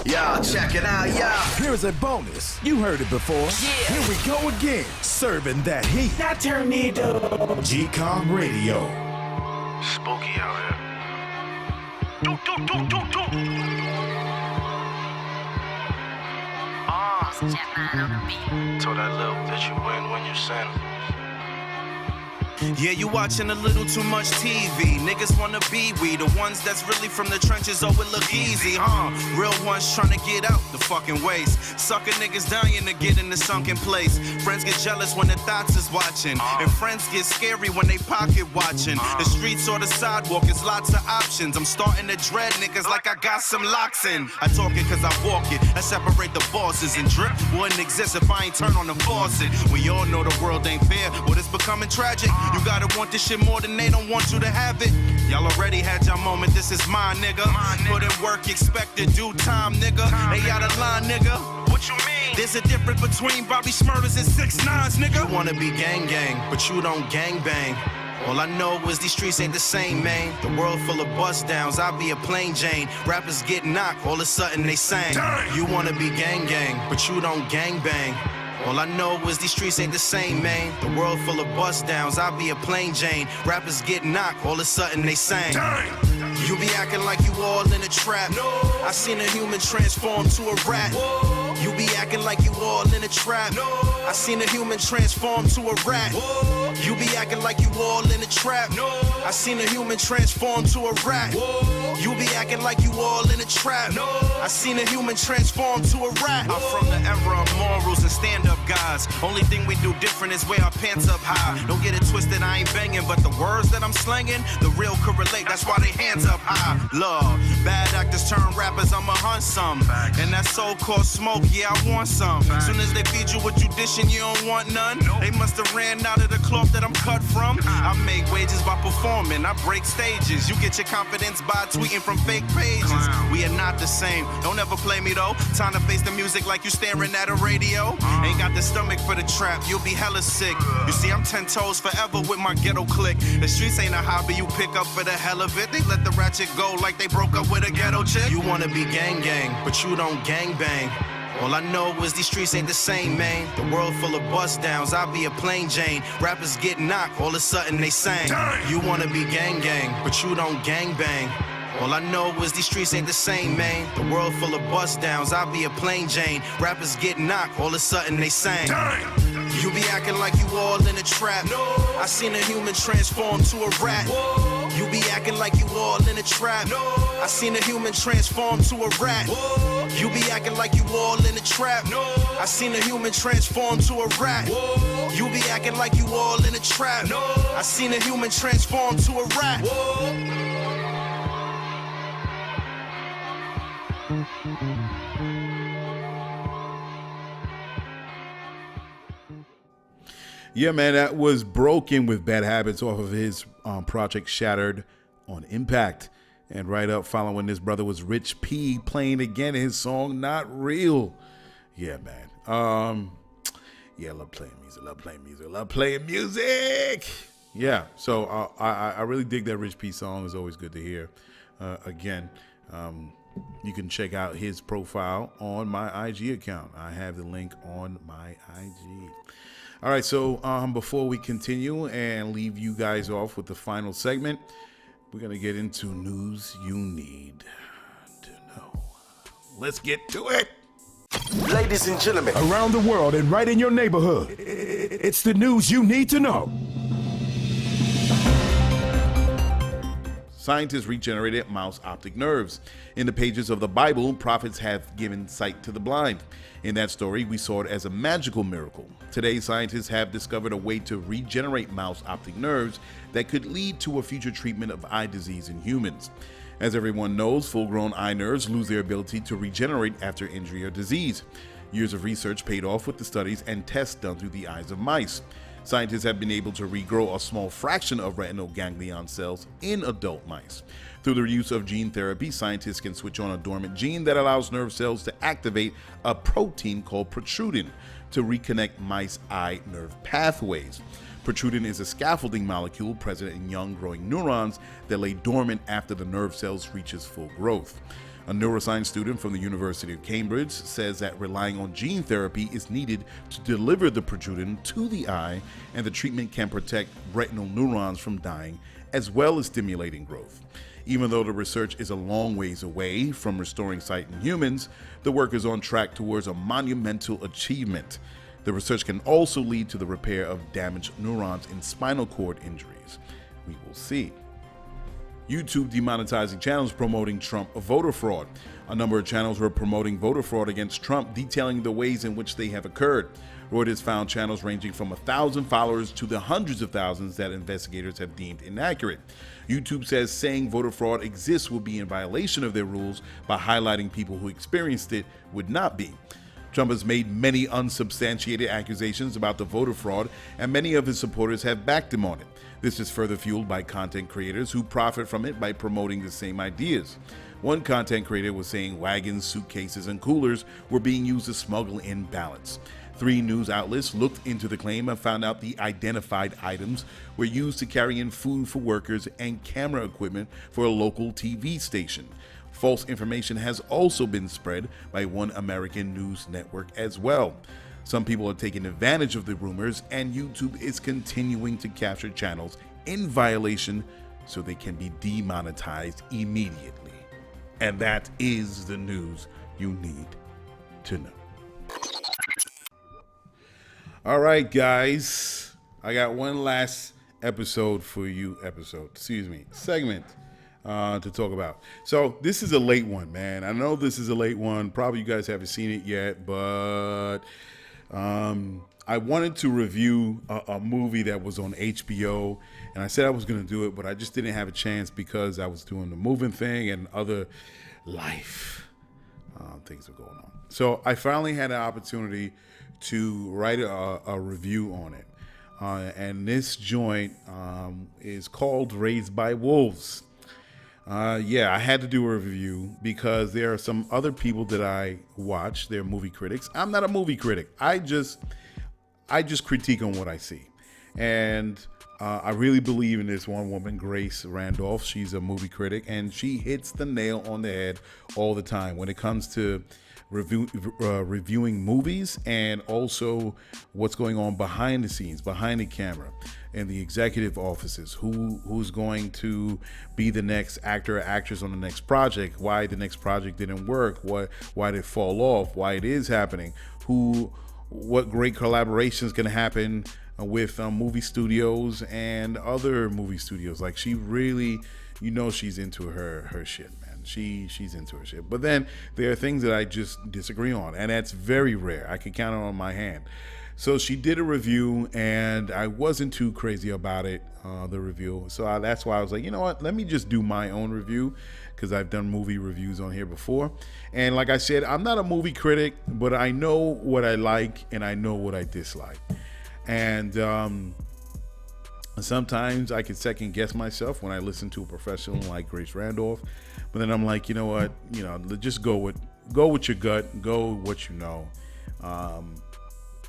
A: Y'all check it out, y'all.
C: Here's a bonus. You heard it before.
A: Yeah.
C: Here we go again. Serving that heat.
A: Now turn it up.
C: GCOM Radio.
H: Spooky out here. Told that little bitch you win when you send.
I: Yeah, you watching a little too much TV. Niggas wanna be we, the ones that's really from the trenches. Oh, it look easy, huh? Real ones trying to get out the fucking ways. Sucker niggas dying to get in the sunken place. Friends get jealous when their thoughts is watching, and friends get scary when they pocket watching. The streets or the sidewalk is lots of options. I'm starting to dread niggas like I got some locks in. I talk it cause I walk it. I separate the bosses, and drip wouldn't exist if I ain't turn on the faucet. We all know the world ain't fair, but it's becoming tragic. You gotta want this shit more than they don't want you to have it. Y'all already had your moment, this is mine, nigga. Put in work, expected due time, nigga. They out of line, nigga. What you mean? There's a difference between Bobby Smurters and 6ix9ines, nigga. You wanna be gang gang, but you don't gang bang. All I know is these streets ain't the same, man. The world full of bust downs, I be a plain Jane. Rappers get knocked, all of a sudden they sang. You wanna be gang gang, but you don't gang bang. All I know is these streets ain't the same, man. The world full of bust downs, I be a plain Jane. Rappers get knocked, all of a sudden they sang. You be acting like you all in a trap. I seen a human transform to a rat. You be acting like you all in a trap. I seen a human transform to a rat. You be acting like you all in a trap. I seen a human transform to a rat. You be acting like you all in a trap. I seen a human transform to a rat. I'm from the era of morals and stand-up guys. Only thing we do different is wear our pants up high. Don't get it twisted, I ain't banging, but the words that I'm slanging, the real correlate, that's why they hands up high. Love, bad actors turn rappers, I'ma hunt some. And that so-called smoke, yeah, I want some. Soon as they feed you what you dishing, you don't want none. They must've ran out of the cloth that I'm cut from. I make wages by performing, I break stages. You get your confidence by tweeting from fake pages. We are not the same, don't ever play me though. Time to face the music like you staring at a radio. Ain't got the stomach for the trap, you'll be hella sick. You see, I'm 10 toes forever with my ghetto clique. The streets ain't a hobby you pick up for the hell of it. They let the ratchet go like they broke up with a ghetto chick. You wanna be gang gang, but you don't gang bang. All I know is these streets ain't the same, man. The world full of bust downs, I be a plain Jane. Rappers get knocked, all of a sudden they sang. You wanna be gang gang, but you don't gang bang. All I know is these streets ain't the same, man. The world full of bust downs, I be a plain Jane. Rappers get knocked, all of a sudden they sang. You be acting like you all in a trap. I seen a human transform to a rat. You be acting like you all in a trap. I seen a human transform to a rat. You be acting like you all in a trap. No. I seen a human transform to a rat. Whoa. You be acting like you all in a trap. No. I seen a human transform to a rat. Whoa.
D: Yeah, man, that was Broken with Bad Habits off of his project Shattered on Impact. And right up following this brother was Rich P playing again his song Not Real. Yeah, man. Yeah, I love playing music. Yeah, so I really dig that Rich P song. It's always good to hear. Again, you can check out his profile on my IG account. I have the link on my IG. All right, so before we continue and leave you guys off with the final segment, we're going to get into news you need to know. Let's get to it.
C: Ladies and gentlemen, around the world and right in your neighborhood, it's the news you need to know.
D: Scientists regenerated mouse optic nerves. In the pages of the Bible, prophets have given sight to the blind. In that story, we saw it as a magical miracle. Today, scientists have discovered a way to regenerate mouse optic nerves that could lead to a future treatment of eye disease in humans. As everyone knows, full-grown eye nerves lose their ability to regenerate after injury or disease. Years of research paid off with the studies and tests done through the eyes of mice. Scientists have been able to regrow a small fraction of retinal ganglion cells in adult mice. Through the use of gene therapy, scientists can switch on a dormant gene that allows nerve cells to activate a protein called protrudin to reconnect mice eye nerve pathways. Protrudin is a scaffolding molecule present in young growing neurons that lay dormant after the nerve cells reaches full growth. A neuroscience student from the University of Cambridge says that relying on gene therapy is needed to deliver the protrudin to the eye, and the treatment can protect retinal neurons from dying as well as stimulating growth. Even though the research is a long ways away from restoring sight in humans, the work is on track towards a monumental achievement. The research can also lead to the repair of damaged neurons in spinal cord injuries. We will see. YouTube demonetizing channels promoting Trump voter fraud. A number of channels were promoting voter fraud against Trump, detailing the ways in which they have occurred. Reuters found channels ranging from 1,000 followers to the hundreds of thousands that investigators have deemed inaccurate. YouTube says saying voter fraud exists will be in violation of their rules by highlighting people who experienced it would not be. Trump has made many unsubstantiated accusations about the voter fraud, and many of his supporters have backed him on it. This is further fueled by content creators who profit from it by promoting the same ideas. One content creator was saying wagons, suitcases, and coolers were being used to smuggle in ballots. 3 news outlets looked into the claim and found out the identified items were used to carry in food for workers and camera equipment for a local TV station. False information has also been spread by one American news network as well. Some people are taking advantage of the rumors, and YouTube is continuing to capture channels in violation so they can be demonetized immediately. And that is the news you need to know. All right, guys. I got one last segment to talk about. So this is a late one, man. I know this is a late one. Probably you guys haven't seen it yet, but I wanted to review a movie that was on HBO, and I said I was going to do it, but I just didn't have a chance because I was doing the moving thing and other life things were going on. So I finally had an opportunity to write a review on it. And this joint is called Raised by Wolves. I had to do a review because there are some other people that I watch. They're movie critics. I'm not a movie critic. I just critique on what I see. And I really believe in this one woman, Grace Randolph. She's a movie critic, and she hits the nail on the head all the time when it comes to reviewing movies and also what's going on behind the scenes, behind the camera, and the executive offices, who's going to be the next actor or actress on the next project, why the next project didn't work, why did it fall off, why it is happening, what great collaborations can happen with movie studios and other movie studios. Like, she really, she's into her shit, man. She's into her shit. But then there are things that I just disagree on, and that's very rare. I can count it on my hand. So she did a review, and I wasn't too crazy about it, the review. So that's why I was like, you know what? Let me just do my own review, because I've done movie reviews on here before. And like I said, I'm not a movie critic, but I know what I like and I know what I dislike. And sometimes I can second guess myself when I listen to a professional like Grace Randolph. But then I'm like, you know what? Just go with your gut. Go with what you know.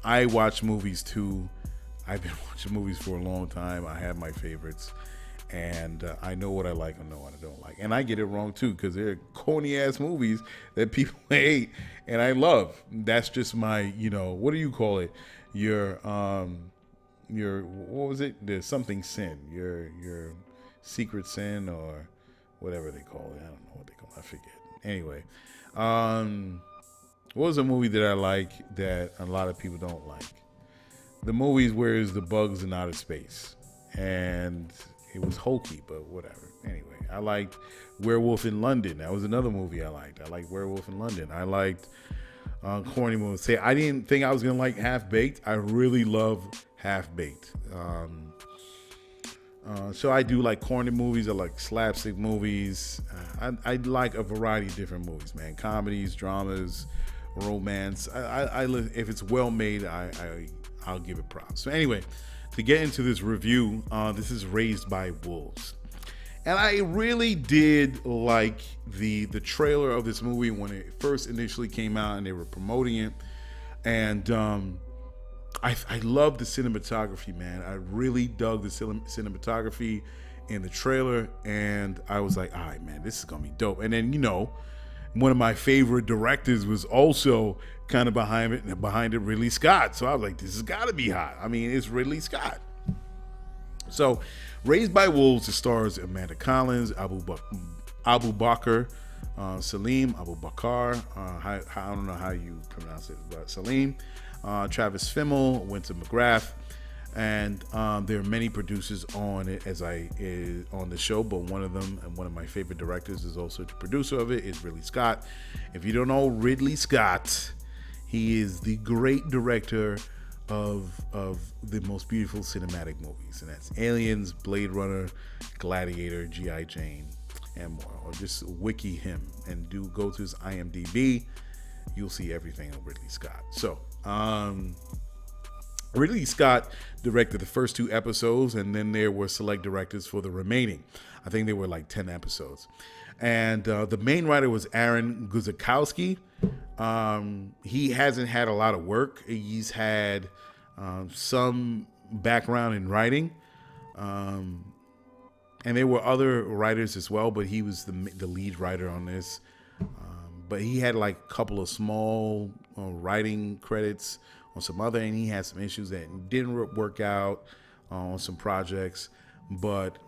D: I watch movies too. I've been watching movies for a long time. I have my favorites, and I know what I like and know what I don't like. And I get it wrong too, because they're corny ass movies that people hate and I love. That's just my, what do you call it? Your what was it? There's something sin. Your secret sin, or whatever they call it. I don't know what they call it. I forget. Anyway, what was a movie that I like that a lot of people don't like? The movies where it's the bugs in outer space. And it was hokey, but whatever. Anyway, I liked Werewolf in London. That was another movie I liked. I liked Werewolf in London. I liked corny movies. I didn't think I was going to like Half Baked. I really love Half Baked. So I do like corny movies. I like slapstick movies. I like a variety of different movies, man. Comedies, dramas, romance. If it's well made, I'll give it props. So anyway, to get into this review, this is Raised by Wolves. And I really did like the trailer of this movie when it first initially came out and they were promoting it. And I love the cinematography, man. I really dug the cinematography in the trailer. And I was like, all right, man, this is going to be dope. And then, one of my favorite directors was also kind of behind it, Ridley Scott. So I was like, this has got to be hot. I mean, it's Ridley Scott. So, Raised by Wolves, it stars Amanda Collins, Abu Bakr, Salim, Abu Bakr, I don't know how you pronounce it, but Salim, Travis Fimmel, Winter McGrath, and there are many producers on it on the show, but one of them, and one of my favorite directors, is also the producer of it, is Ridley Scott. If you don't know Ridley Scott, he is the great director of the most beautiful cinematic movies, and that's Aliens, Blade Runner, Gladiator, G.I. Jane, and more. Or just wiki him and go to his IMDb. You'll see everything of Ridley Scott. So Ridley Scott directed the first 2 episodes, and then there were select directors for the remaining. I think there were like 10 episodes. And the main writer was Aaron Guzikowski. He hasn't had a lot of work. He's had some background in writing. And there were other writers as well, but he was the lead writer on this. But he had like a couple of small writing credits on some other, and he had some issues that didn't work out on some projects. But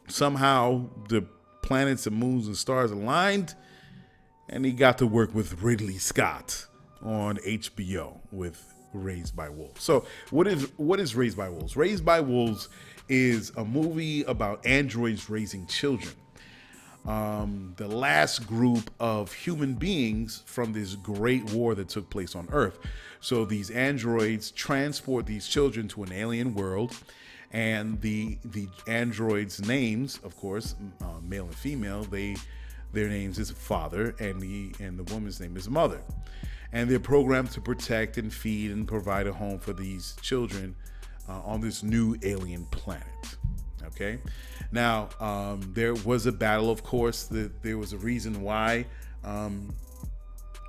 D: somehow the planets and moons and stars aligned, and he got to work with Ridley Scott on HBO with Raised by Wolves. So what is Raised by Wolves? Raised by Wolves is a movie about androids raising children. The last group of human beings from this great war that took place on Earth. So these androids transport these children to an alien world, and the androids' names, of course, male and female, their names is father, and the woman's name is mother. And they're programmed to protect and feed and provide a home for these children on this new alien planet. Okay. Now, there was a battle, of course. There was a reason why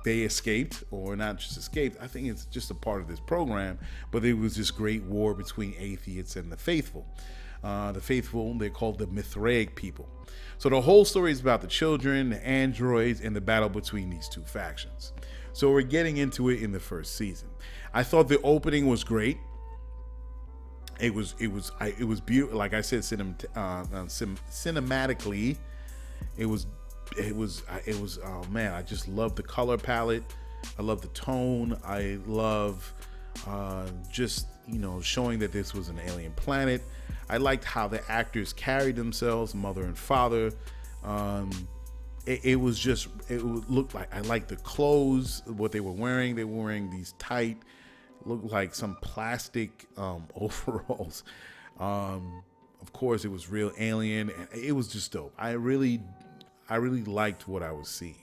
D: they escaped, or not just escaped. I think it's just a part of this program, but there was this great war between atheists and the faithful. The faithful, they're called the Mithraic people. So the whole story is about the children, the androids, and the battle between these two factions. So we're getting into it in the first season. I thought the opening was great. It was beautiful. Like I said, cinematically, it was. Oh man, I just love the color palette. I love the tone. I love showing that this was an alien planet. I liked how the actors carried themselves, mother and father. it was just, it looked like, I liked the clothes, what they were wearing. They were wearing these tight, looked like some plastic overalls. Of course, it was real alien, and it was just dope. I really liked what I was seeing.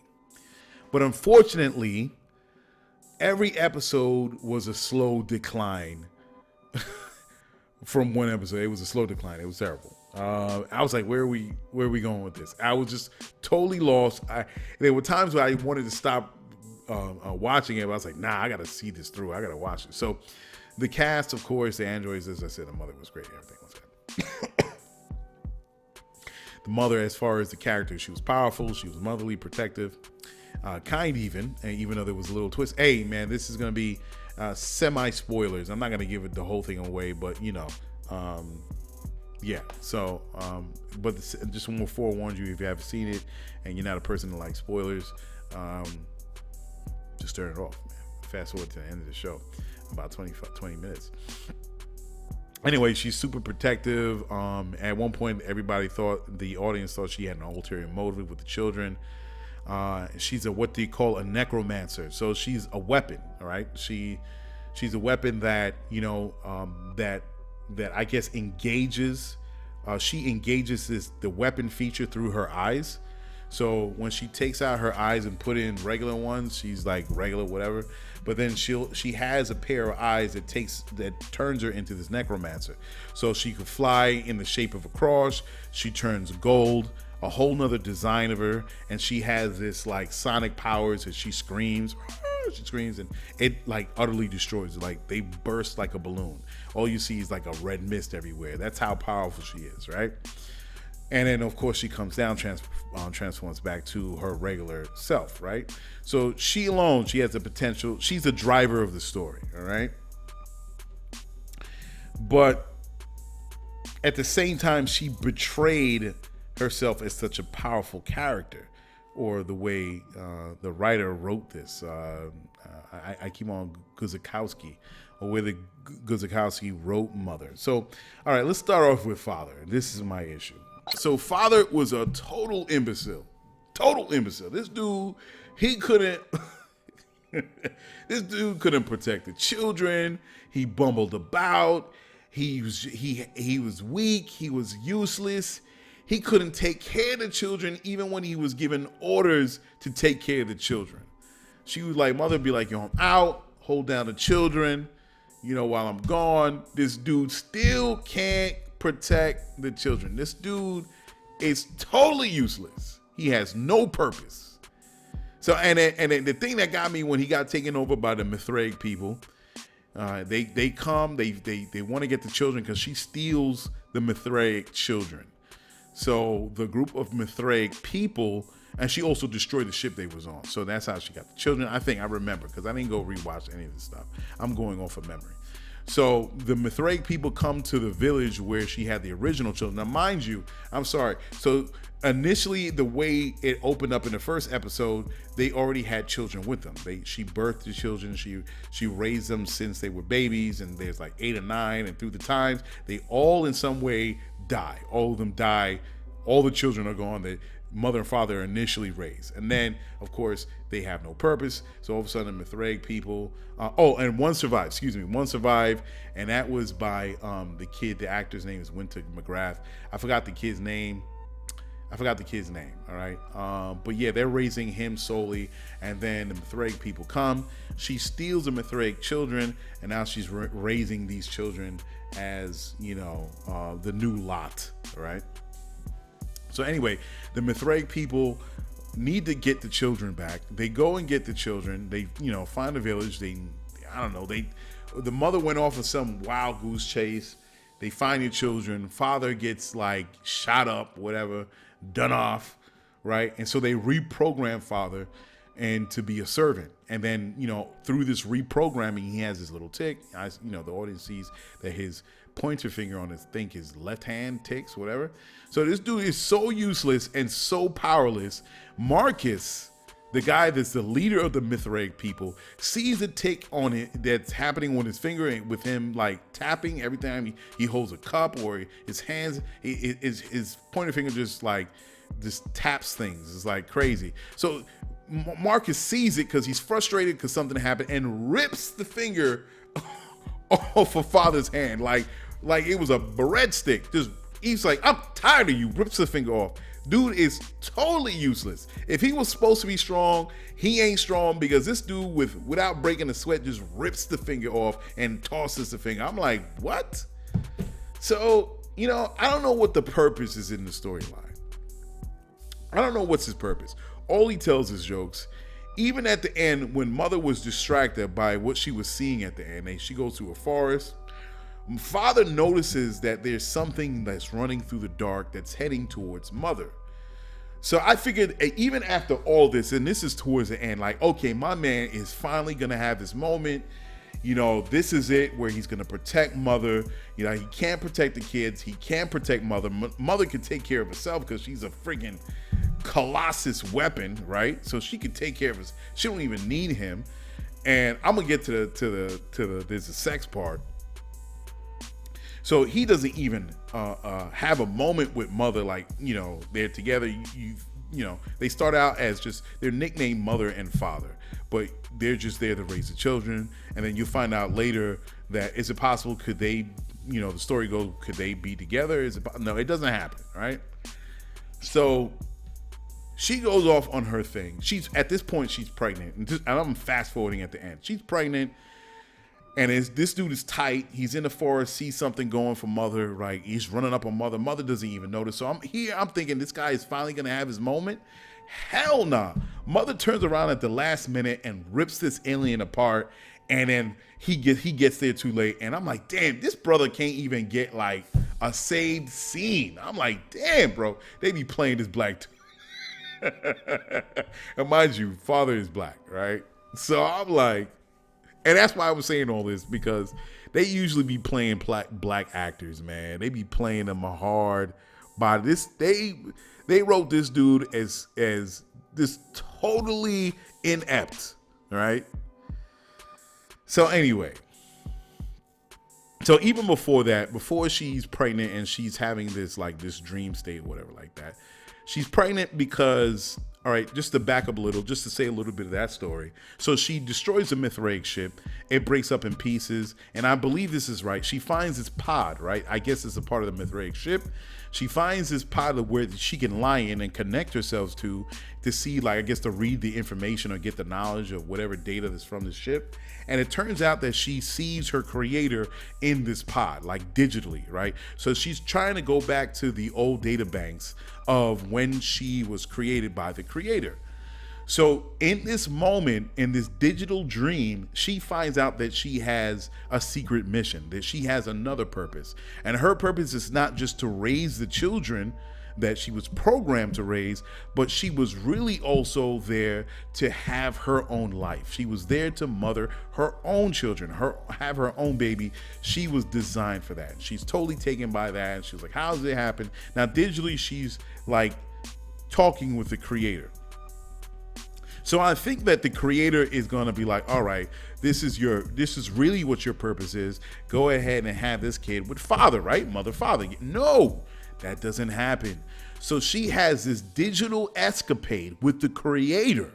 D: But unfortunately, every episode was a slow decline from one episode. It was a slow decline. It was terrible. I was like, where are we going with this? I was just totally lost. There were times where I wanted to stop watching it, but I was like, nah, I got to see this through. I got to watch it. So the cast, of course, the androids, as I said, the mother was great. Everything was good. The mother, as far as the character, she was powerful. She was motherly, protective, kind even though there was a little twist. Hey, man, this is going to be semi-spoilers. I'm not going to give it the whole thing away, but, yeah. So, but just want to forewarn you, if you haven't seen it and you're not a person that likes spoilers, just turn it off, man. Fast forward to the end of the show, about 20 minutes. Anyway, she's super protective. At one point, the audience thought she had an ulterior motive with the children. She's what they call a necromancer. So she's a weapon, all right? She's a weapon that, that I guess engages. She engages the weapon feature through her eyes. So when she takes out her eyes and put in regular ones, she's like regular whatever. But then she has a pair of eyes that turns her into this necromancer. So she could fly in the shape of a cross. She turns gold, a whole nother design of her, and she has this like sonic powers as she screams. She screams and it like utterly destroys. Like they burst like a balloon. All you see is like a red mist everywhere. That's how powerful she is, right? And then, of course, she comes down, transforms back to her regular self, right? So she alone, she has the potential. She's the driver of the story, all right? But at the same time, she betrayed herself as such a powerful character, or the way the writer wrote this. I keep on Guzikowski, or where the Guzikowski wrote Mother. So, all right, let's start off with Father. This is my issue. So Father was a total imbecile. This dude, he couldn't protect the children. He bumbled about. He was weak. He was useless. He couldn't take care of the children even when he was given orders to take care of the children. She was like, Mother would be like, yo, I'm out, hold down the children, while I'm gone. This dude still can't protect the children. This dude is totally useless. He has no purpose. So, and the thing that got me when he got taken over by the Mithraic people, they come, they want to get the children because she steals the Mithraic children. So the group of Mithraic people, and she also destroyed the ship they was on. So that's how she got the children. I think I remember because I didn't go rewatch any of this stuff. I'm going off of memory. So the Mithraic people come to the village where she had the original children. Now, mind you, I'm sorry. So initially, the way it opened up in the first episode, they already had children with them. She birthed the children. She raised them since they were babies, and there's like 8 or 9. And through the times, they all in some way die. All of them die. All the children are gone. The mother and father initially raised, and then of course they have no purpose. So all of a sudden, the Mithraic people. And one survived. One survived, and that was by the kid. The actor's name is Winter McGrath. I forgot the kid's name. All right. But yeah, they're raising him solely, and then the Mithraic people come. She steals the Mithraic children, and now she's raising these children as the new lot. All right. So anyway, the Mithraic people need to get the children back. They go and get the children. They, find a village. The mother went off of some wild goose chase. They find the children. Father gets like shot up, whatever, done off, right? And so they reprogram Father and to be a servant. And then, through this reprogramming, he has this little tick. The audience sees that his pointer finger on his left hand ticks, whatever. So this dude is so useless and so powerless. Marcus, the guy that's the leader of the Mithraic people sees a tick on it that's happening on his finger, and with him like tapping every time he holds a cup, or his hands, his pointer finger just taps things. It's like crazy. So Marcus sees it because he's frustrated because something happened and rips the finger off of father's hand like it was a breadstick. Just he's like, I'm tired of you. Rips the finger off. Dude is totally useless. If he was supposed to be strong, he ain't strong, because this dude without breaking a sweat just rips the finger off and tosses the finger. I'm like, what? So, I don't know what the purpose is in the storyline. I don't know what's his purpose. All he tells is jokes. Even at the end, when mother was distracted by what she was seeing at the end, and she goes to a forest, father notices that there's something that's running through the dark that's heading towards mother. So I figured, even after all this, and this is towards the end, like, okay, my man is finally gonna have this moment. This is it, where he's gonna protect mother. He can't protect the kids. He can't protect mother. Mother can take care of herself because she's a freaking colossus weapon, right? So she can take care of us. She don't even need him. And I'm gonna get to the there's a sex part. So he doesn't even have a moment with mother, like, they're together. They start out as just, they're nicknamed mother and father, but they're just there to raise the children. And then you find out later that, is it possible, could they, the story goes, could they be together? No, it doesn't happen, right? So she goes off on her thing. At this point, she's pregnant. And I'm fast forwarding at the end. She's pregnant. And this dude is tight. He's in the forest, sees something going for mother, right? He's running up on mother. Mother doesn't even notice. So I'm thinking this guy is finally going to have his moment. Hell nah. Mother turns around at the last minute and rips this alien apart. And then he gets there too late. And I'm like, damn, this brother can't even get like a saved scene. I'm like, damn, bro. They be playing this black. And mind you, father is black, right? So I'm like, and that's why I was saying all this, because they usually be playing black actors, man. They be playing them hard. By this, they wrote this dude as this totally inept, right? So anyway, so even before that, before she's pregnant and she's having this dream state or whatever like that, she's pregnant because, all right, just to back up a little, just to say a little bit of that story. So she destroys the Mithraic ship. It breaks up in pieces. And I believe this is right. She finds this pod, right? I guess it's a part of the Mithraic ship. She finds this pod where she can lie in and connect herself to see, like, I guess to read the information or get the knowledge of whatever data that's from the ship. And it turns out that she sees her creator in this pod, like digitally, right? So she's trying to go back to the old data banks of when she was created by the creator. So in this moment, in this digital dream, she finds out that she has a secret mission, that she has another purpose. And her purpose is not just to raise the children that she was programmed to raise, but she was really also there to have her own life. She was there to mother her own children, have her own baby. She was designed for that. She's totally taken by that. She was like, how does it happen? Now, digitally, she's like talking with the creator. So I think that the creator is going to be like, all right, this is really what your purpose is. Go ahead and have this kid with father, right? Mother, father. No, that doesn't happen. So she has this digital escapade with the creator.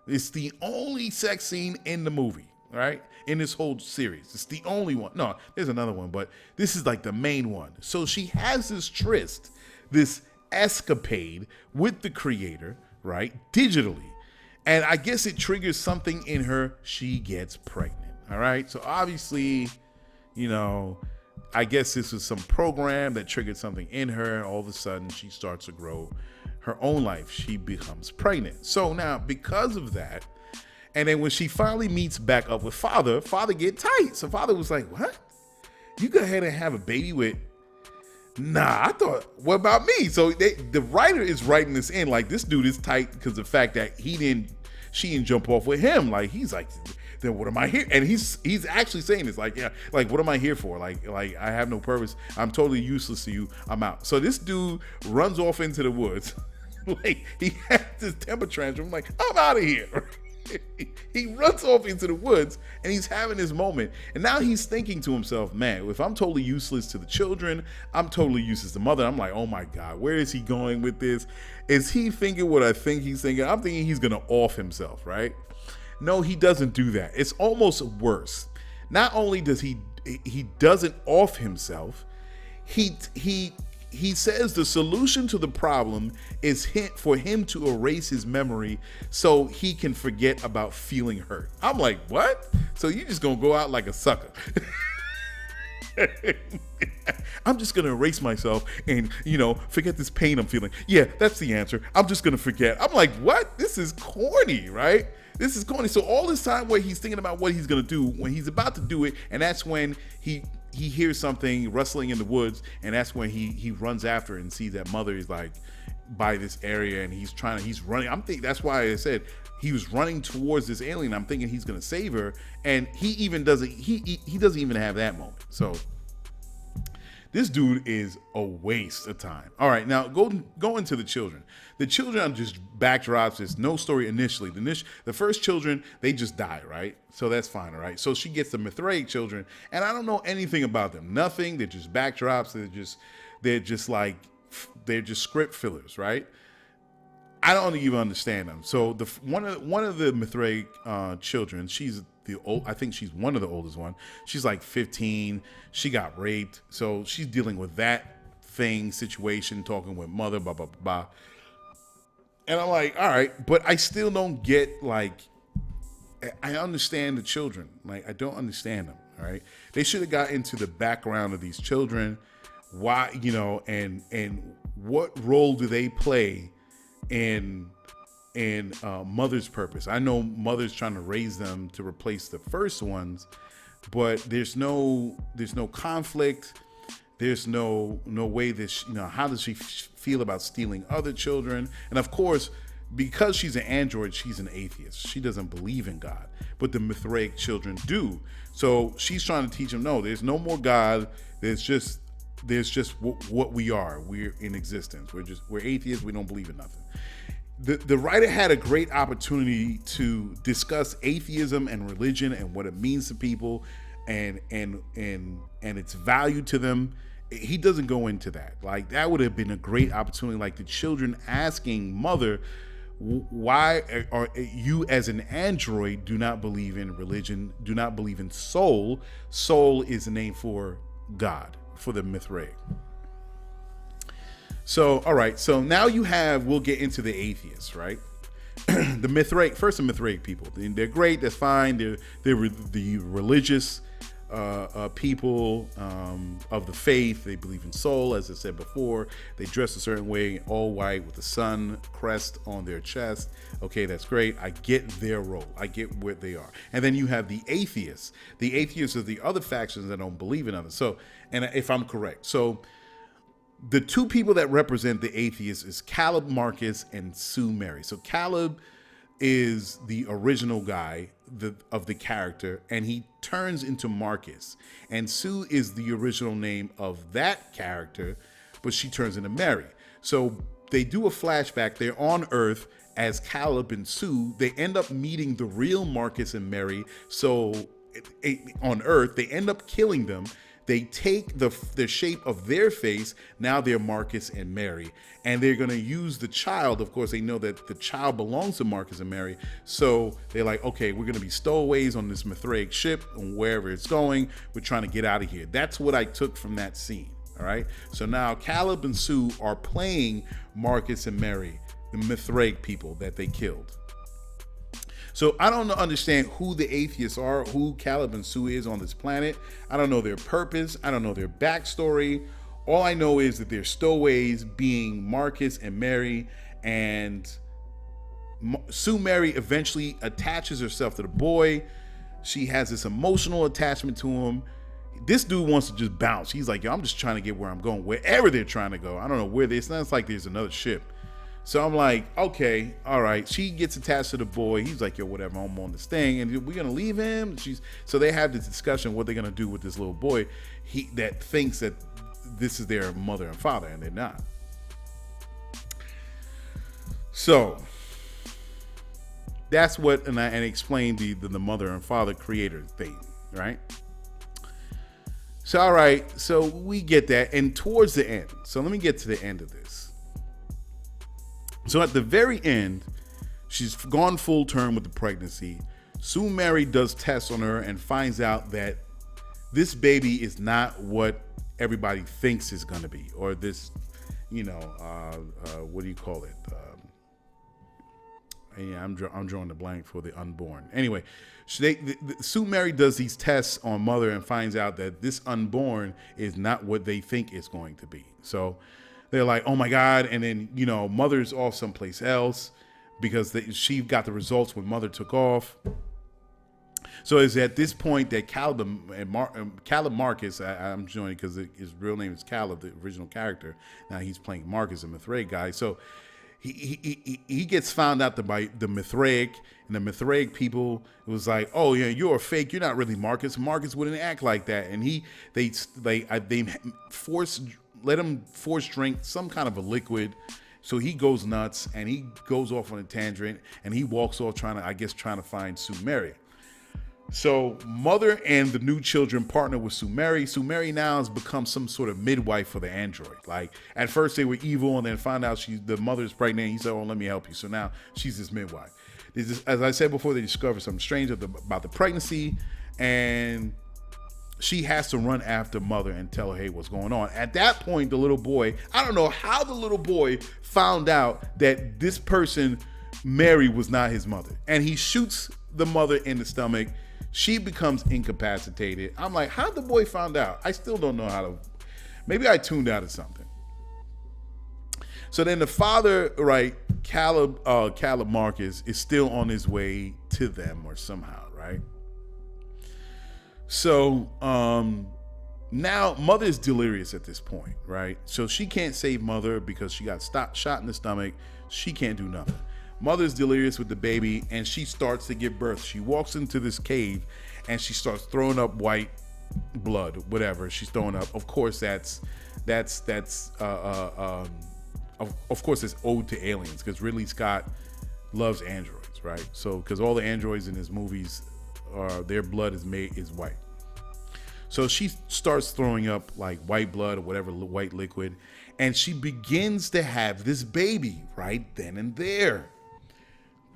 D: It's the only sex scene in the movie, right? In this whole series. It's the only one. No, there's another one, but this is like the main one. So she has this tryst, this escapade with the creator, right? Digitally. And I guess it triggers something in her. She gets pregnant. All right. So obviously, I guess this was some program that triggered something in her. And all of a sudden, she starts to grow her own life. She becomes pregnant. So now, because of that, and then when she finally meets back up with father get tight. So father was like, what? You go ahead and have a baby with... Nah, I thought, what about me? So the writer is writing this in like this dude is tight because of the fact that she didn't jump off with him. Like he's like, then what am I here? And he's actually saying this like, yeah, like what am I here for? Like I have no purpose. I'm totally useless to you. I'm out. So this dude runs off into the woods, Like, he had this temper tantrum. I'm like, I'm out of here. He runs off into the woods and he's having this moment. And now he's thinking to himself, man, if I'm totally useless to the children, I'm totally useless to mother. I'm like, oh my God, where is he going with this? Is he thinking what I think he's thinking? I'm thinking he's going to off himself, right? No, he doesn't do that. It's almost worse. Not only does he doesn't off himself, he says the solution to the problem is for him to erase his memory so he can forget about feeling hurt. I'm like, what? So you just gonna go out like a sucker? I'm just gonna erase myself and, forget this pain I'm feeling. Yeah, that's the answer. I'm just gonna forget. I'm like, what? This is corny, right? This is corny. So all this time where he's thinking about what he's gonna do, when he's about to do it, and that's when he hears something rustling in the woods, and that's when he runs after it and sees that mother is like by this area, and he's running. I'm thinking that's why I said he was running towards this alien. I'm thinking he's gonna save her, and he doesn't even have that moment. So this dude is a waste of time. All right, now go into the children. The children are just backdrops. There's no story initially. The first children, they just die, right? So that's fine, all right? So she gets the Mithraic children, and I don't know anything about them. Nothing. They're just backdrops. They're just script fillers, right? I don't even understand them. So one of the Mithraic children, I think she's one of the oldest one. She's like 15. She got raped. So she's dealing with that situation, talking with mother, blah, blah, blah. And I'm like, all right, but I still don't get, like, I understand the children. Like, I don't understand them, all right? They should have got into the background of these children. Why, and what role do they play in mother's purpose? I know mother's trying to raise them to replace the first ones, but there's no conflict. There's no way that how does she feel about stealing other children? And of course, because she's an android, she's an atheist. She doesn't believe in God, but the Mithraic children do. So she's trying to teach them, no, there's no more God. There's just what we are. We're in existence. We're atheists. We don't believe in nothing. The writer had a great opportunity to discuss atheism and religion and what it means to people and its value to them. He doesn't go into that. Like, that would have been a great opportunity. Like the children asking mother, why are you as an android do not believe in religion, do not believe in soul? Soul is a name for God, for the Mithraic. So, all right. So now we'll get into the atheists, right? The Mithraic people. They're great. That's fine. They're the religious people of the faith. They believe in soul, as I said before. They dress a certain way, all white with the sun crest on their chest. Okay, that's great. I get their role. I get where they are. And then you have the atheists. The atheists are the other factions that don't believe in others. So, and if I'm correct, so the two people that represent the atheists is Caleb Marcus and Sue Mary. So Caleb is the original guy of the character, and he turns into Marcus. And Sue is the original name of that character, but she turns into Mary. So they do a flashback. They're on Earth as Caleb and Sue. They end up meeting the real Marcus and Mary. So on Earth, they end up killing them. They take the shape of their face. Now they're Marcus and Mary. And they're going to use the child. Of course, they know that the child belongs to Marcus and Mary. So they're like, okay, we're going to be stowaways on this Mithraic ship and wherever it's going. We're trying to get out of here. That's what I took from that scene. All right. So now Caleb and Sue are playing Marcus and Mary, the Mithraic people that they killed. So I don't understand who the atheists are, who Caleb and Sue is on this planet. I don't know their purpose. I don't know their backstory. All I know is that they're stowaways being Marcus and Mary, and Sue Mary eventually attaches herself to the boy. She has this emotional attachment to him. This dude wants to just bounce. He's like, yo, I'm just trying to get where I'm going, wherever they're trying to go. I don't know where it's not like there's another ship. So I'm like, okay, all right. She gets attached to the boy. He's like, yo, whatever, I'm on this thing. And we're going to leave him. So they have this discussion, what they're going to do with this little boy that thinks that this is their mother and father, and they're not. So that's what, and explain the mother and father creator thing, right? So, all right, so we get that. And towards the end, so let me get to the end of this. So at the very end, she's gone full term with the pregnancy. Sue Mary does tests on her and finds out that this baby is not what everybody thinks is going to be, or this, what do you call it? Yeah, I'm drawing the blank for the unborn. Anyway, Sue Mary does these tests on mother and finds out that this unborn is not what they think it's going to be. So they're like, oh my God. And then, mother's off someplace else because she got the results when mother took off. So it's at this point that Caleb Marcus, I'm joining because his real name is Caleb, the original character. Now he's playing Marcus, a Mithraic guy. So he gets found out by the Mithraic, and the Mithraic people was like, oh yeah, you're a fake, you're not really Marcus. Marcus wouldn't act like that. And they let him force drink some kind of a liquid. So he goes nuts and he goes off on a tangent and he walks off trying to find Sue Mary. So mother and the new children partner with Sue Mary. Sue Mary now has become some sort of midwife for the android. Like at first they were evil and then find out the mother's pregnant. He said, oh, let me help you. So now she's his midwife. As I said before, they discover something strange about the pregnancy, and she has to run after mother and tell her, hey, what's going on. At that point, the little boy, I don't know how the little boy found out that this person, Mary, was not his mother. And he shoots the mother in the stomach. She becomes incapacitated. I'm like, how'd the boy find out? I still don't know how to. Maybe I tuned out or something. So then the father, right, Caleb Marcus, is still on his way to them or somehow, right? So now mother is delirious at this point, right? So she can't save mother because she got shot in the stomach. She can't do nothing. Mother's delirious with the baby, and she starts to give birth. She walks into this cave, and she starts throwing up white blood, whatever she's throwing up. Of course, that's of course it's ode to aliens because Ridley Scott loves androids, right? So because all the androids in his movies, their blood is white. So she starts throwing up like white blood or whatever white liquid, and she begins to have this baby right then and there.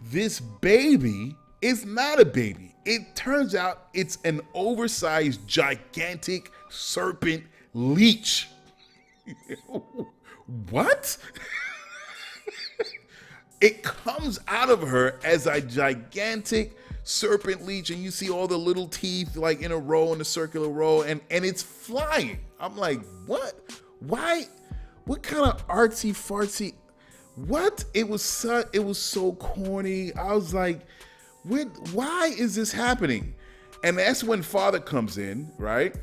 D: This baby is not a baby. It turns out it's an oversized, gigantic serpent leech. What? It comes out of her as a gigantic serpent leech, and you see all the little teeth like in a row, in a circular row, and it's flying. I'm like, what? Why? What kind of artsy fartsy? What? It was so corny. I was like, why is this happening? And that's when father comes in, right?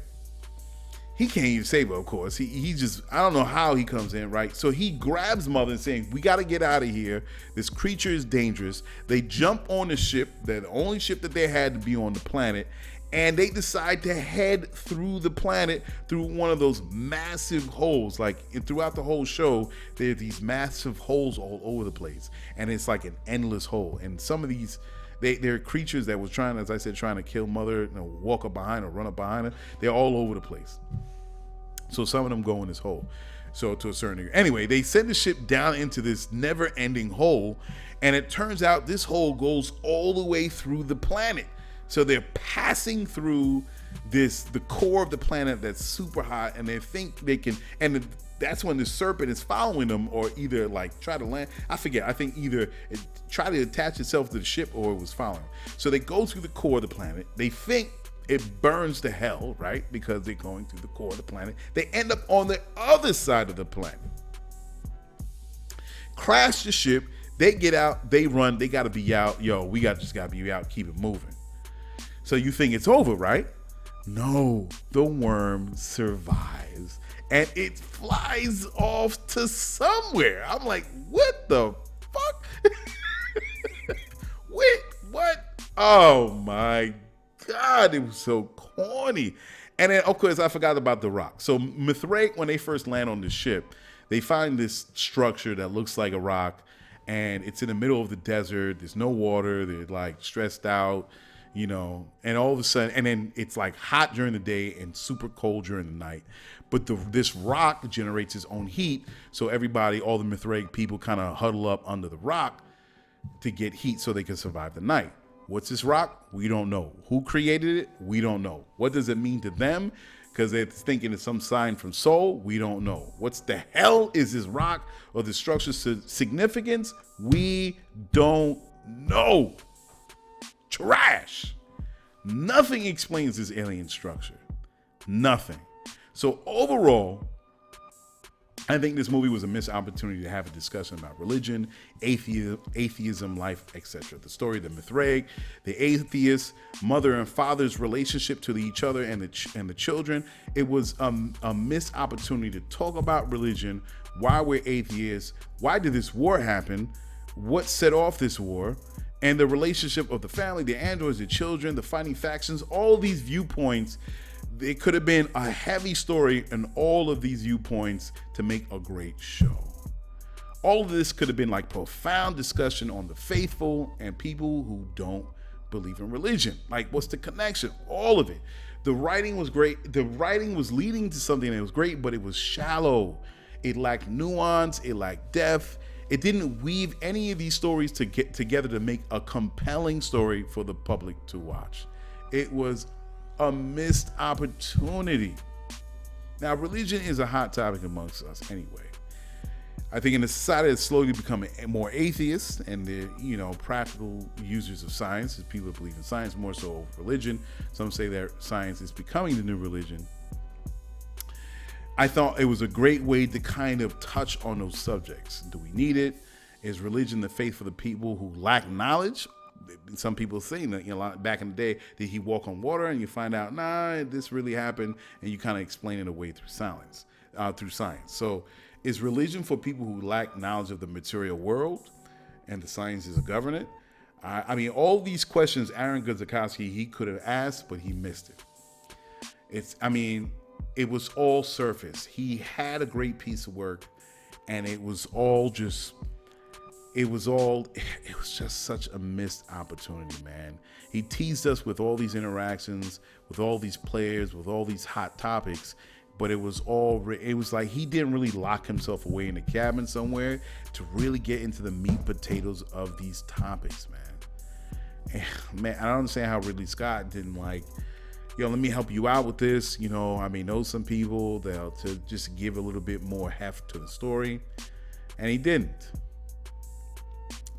D: He can't even save her, of course. He just, I don't know how he comes in, right? So he grabs mother and saying, we got to get out of here. This creature is dangerous. They jump on the ship, the only ship that they had to be on the planet, and they decide to head through the planet through one of those massive holes. Like throughout the whole show, there are these massive holes all over the place. And it's like an endless hole. And some of these, they're creatures that was trying to kill mother, walk up behind her, run up behind her. They're all over the place. So some of them go in this hole. So to a certain degree. Anyway, they send the ship down into this never-ending hole. And it turns out this hole goes all the way through the planet. So they're passing through the core of the planet that's super hot, and they think they can, and that's when the serpent is following them, or either like try to land. I forget. I think either it tried to attach itself to the ship or it was following. So they go through the core of the planet. They think it burns to hell, right? Because they're going through the core of the planet. They end up on the other side of the planet. Crash the ship. They get out. They run. They got to be out. Yo, just got to be out. Keep it moving. So you think it's over, right? No, the worm survives and it flies off to somewhere. I'm like, what the fuck? Wait, what? Oh my God, it was so corny. And then, of course, I forgot about the rock. So Mithraic, when they first land on the ship, they find this structure that looks like a rock, and it's in the middle of the desert. There's no water. They're like stressed out, and all of a sudden, and then it's like hot during the day and super cold during the night. But this rock generates its own heat, so everybody, all the Mithraic people, kind of huddle up under the rock to get heat so they can survive the night. What's this rock? We don't know. Who created it? We don't know. What does it mean to them? Because they're thinking it's some sign from Sol. We don't know. What's the hell is this rock or the structure's significance? We don't know. Trash. Nothing explains this alien structure. Nothing. So overall, I think this movie was a missed opportunity to have a discussion about religion, atheism, life, etc. The story of the Mithraic, the atheist, mother and father's relationship to each other and the children. It was a missed opportunity to talk about religion, why we're atheists, why did this war happen, what set off this war, and the relationship of the family, the androids, the children, the fighting factions, all these viewpoints. It could have been a heavy story in all of these viewpoints to make a great show. All of this could have been like profound discussion on the faithful and people who don't believe in religion. Like, what's the connection? All of it. The writing was great. The writing was leading to something that was great, but it was shallow. It lacked nuance. It lacked depth. It didn't weave any of these stories to get together to make a compelling story for the public to watch. It was a missed opportunity. Now, religion is a hot topic amongst us anyway. I think in a society that's slowly becoming more atheist and they're, practical users of science, as people believe in science more so religion. Some say that science is becoming the new religion. I thought it was a great way to kind of touch on those subjects. Do we need it? Is religion the faith for the people who lack knowledge? Some people say that, back in the day, did he walk on water? And you find out, nah, this really happened. And you kind of explain it away through science. So is religion for people who lack knowledge of the material world and the sciences of government? I mean, all these questions Aaron Guzikowski, he could have asked, but he missed it. It was all surface. He had a great piece of work, and it was just such a missed opportunity, man. He teased us with all these interactions, with all these players, with all these hot topics, but it was like he didn't really lock himself away in a cabin somewhere to really get into the meat potatoes of these topics, man. And, man, I don't understand how Ridley Scott didn't let me help you out with this. Know some people to just give a little bit more heft to the story, and he didn't.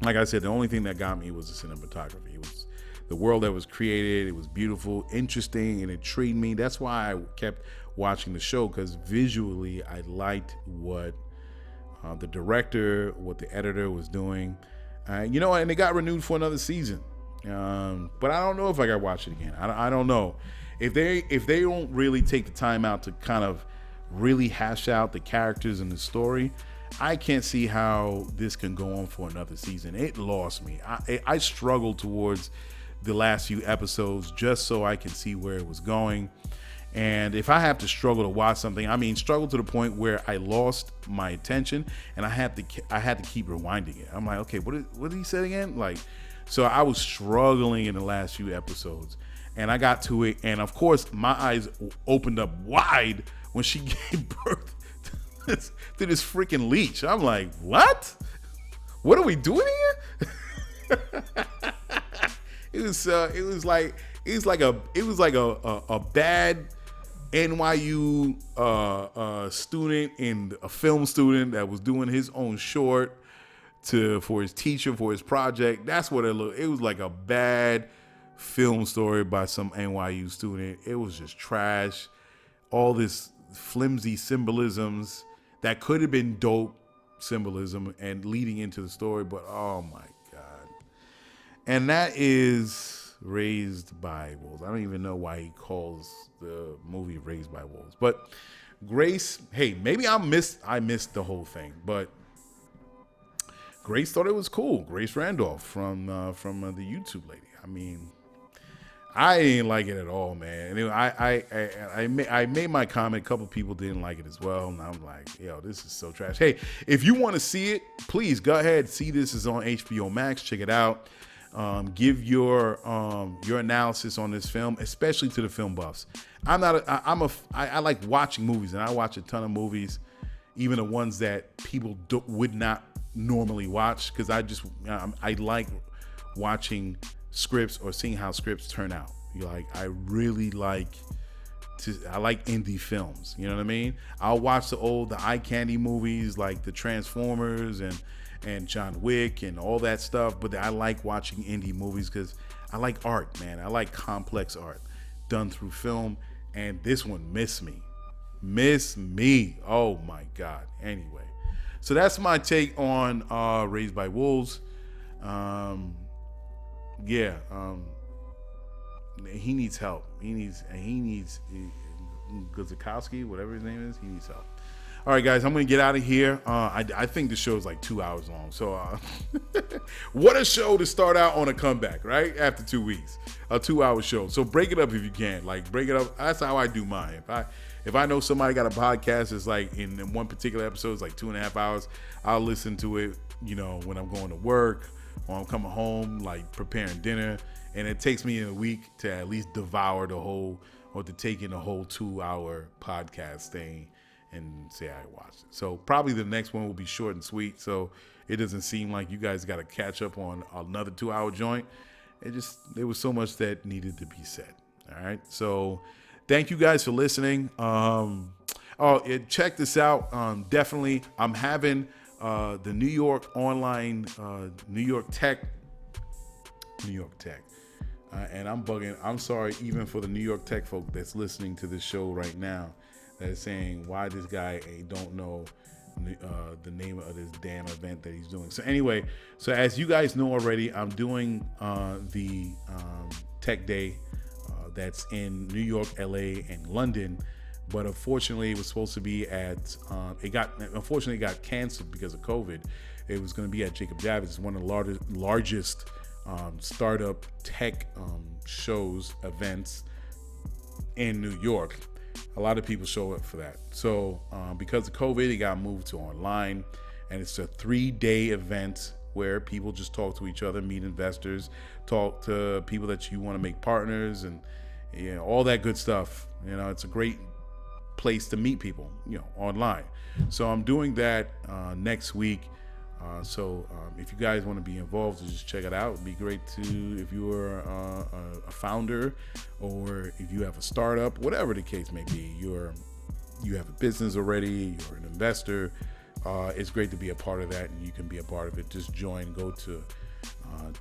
D: Like I said, the only thing that got me was the cinematography. It was the world that was created. It was beautiful, interesting, and it intrigued me. That's why I kept watching the show, because visually I liked what the director, what the editor was doing. And it got renewed for another season. But I don't know if I got to watch it again. I don't know. If they don't really take the time out to kind of really hash out the characters and the story, I can't see how this can go on for another season. It lost me. I struggled towards the last few episodes just so I can see where it was going. And if I have to struggle to watch something, struggle to the point where I lost my attention and I had to keep rewinding it. I'm like, okay, what did he say again? So I was struggling in the last few episodes, and I got to it, and of course my eyes opened up wide when she gave birth to this freaking leech. I'm like, what are we doing here? It was like a bad NYU student and a film student that was doing his own short for his teacher for his project. That's what it looked. It was like a bad film story by some NYU student. It was just trash. All this flimsy symbolisms that could have been dope symbolism and leading into the story, but oh my God. And that is Raised by Wolves. I don't even know why he calls the movie Raised by Wolves. But Grace, hey, maybe I missed the whole thing, but Grace thought it was cool. Grace Randolph from the YouTube lady. I didn't like it at all, man. And I made my comment. A couple people didn't like it as well, and I'm like, yo, this is so trash. Hey, if you want to see it, please go ahead. See, this is on HBOMax. Check it out. Give your analysis on this film, especially to the film buffs. I like watching movies, and I watch a ton of movies, even the ones that people would not normally watch, because I like watching scripts or seeing how scripts turn out. I really like I like indie films. You know what I mean? I'll watch the eye candy movies like the Transformers and John Wick and all that stuff, but I like watching indie movies because I like art, man. I like complex art done through film, and this one missed me. Oh my God. Anyway, so that's my take on Raised by Wolves. He needs help. He needs Guzikowski, whatever his name is. He needs help. All right, guys, I'm going to get out of here. I think the show is like 2 hours long. So what a show to start out on a comeback, right? After 2 weeks, a 2-hour show. So break it up if you can. Break it up. That's how I do mine. If I know somebody got a podcast that's like in one particular episode, it's like 2.5 hours, I'll listen to it, when I'm going to work or I'm coming home, like preparing dinner. And it takes me a week to at least devour the whole, or to take in the whole 2-hour podcast thing and say I watched it. So probably the next one will be short and sweet, so it doesn't seem like you guys got to catch up on another 2-hour joint. There was so much that needed to be said. All right, so thank you guys for listening. Check this out. Definitely, I'm having the New York online, New York Tech, and I'm bugging. I'm sorry, even for the New York Tech folk that's listening to this show right now, that is saying why this guy don't know the name of this damn event that he's doing. So anyway, so as you guys know already, I'm doing the Tech Day that's in New York, LA, and London. But unfortunately, it was supposed to be at it got canceled because of COVID. It was going to be at Jacob Javits. It's one of the largest startup tech events in New York. A lot of people show up for that. So because of COVID, it got moved to online, and it's a 3-day event where people just talk to each other, meet investors, talk to people that you want to make partners, and all that good stuff. It's a great place to meet people, online. So I'm doing that next week. So if you guys want to be involved, just check it out. It'd be great if you are a founder, or if you have a startup, whatever the case may be, you have a business already, you're an investor. It's great to be a part of that, and you can be a part of it. Just join. Go to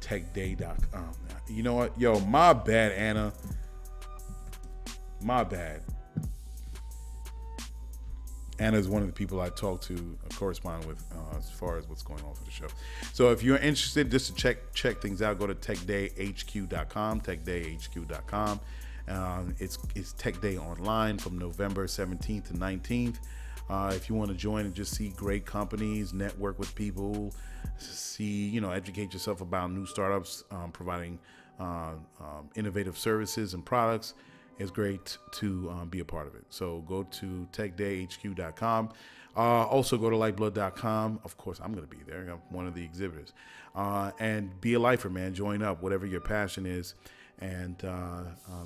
D: techday.com. You know what? Yo, my bad, Anna. My bad. Anna is one of the people I talk to, correspond with as far as what's going on for the show. So if you're interested, just to check things out, go to techdayhq.com, techdayhq.com. It's Tech Day online from November 17th to 19th. If you want to join and just see great companies, network with people, see, educate yourself about new startups, providing innovative services and products, it's great to be a part of it. So go to techdayhq.com. Also go to Lyfeblood.com. Of course, I'm going to be there. I'm one of the exhibitors. And be a lifer, man. Join up, whatever your passion is, and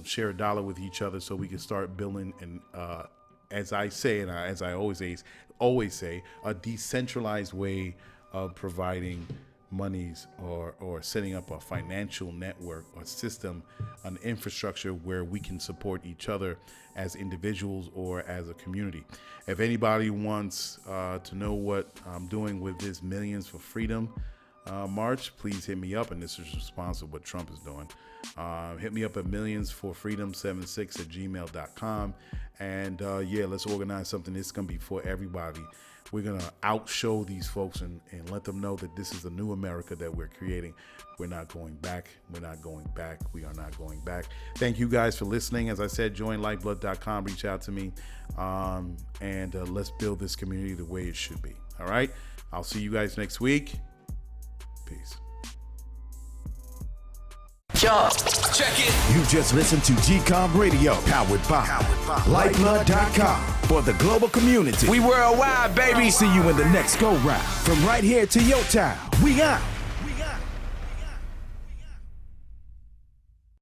D: share $1 with each other so we can start building, and as I say, and as I always say, a decentralized way of providing monies or setting up a financial network or system, an infrastructure where we can support each other as individuals or as a community. If anybody wants to know what I'm doing with this Millions for Freedom march, please hit me up. And this is responsive what Trump is doing. Hit me up at millionsforfreedom76@gmail.com. And let's organize something. It's going to be for everybody. We're going to outshow these folks and let them know that this is a new America that we're creating. We're not going back. We're not going back. We are not going back. Thank you guys for listening. As I said, join Lyfeblood.com. Reach out to me. And let's build this community the way it should be. All right. I'll see you guys next week. Peace.
A: sharp.
G: Check it.
C: You just listened to GCOM Radio, powered by Lyfeblood.com. For the global community, we worldwide, baby. See you in the next go-round. From right here to your town, we out.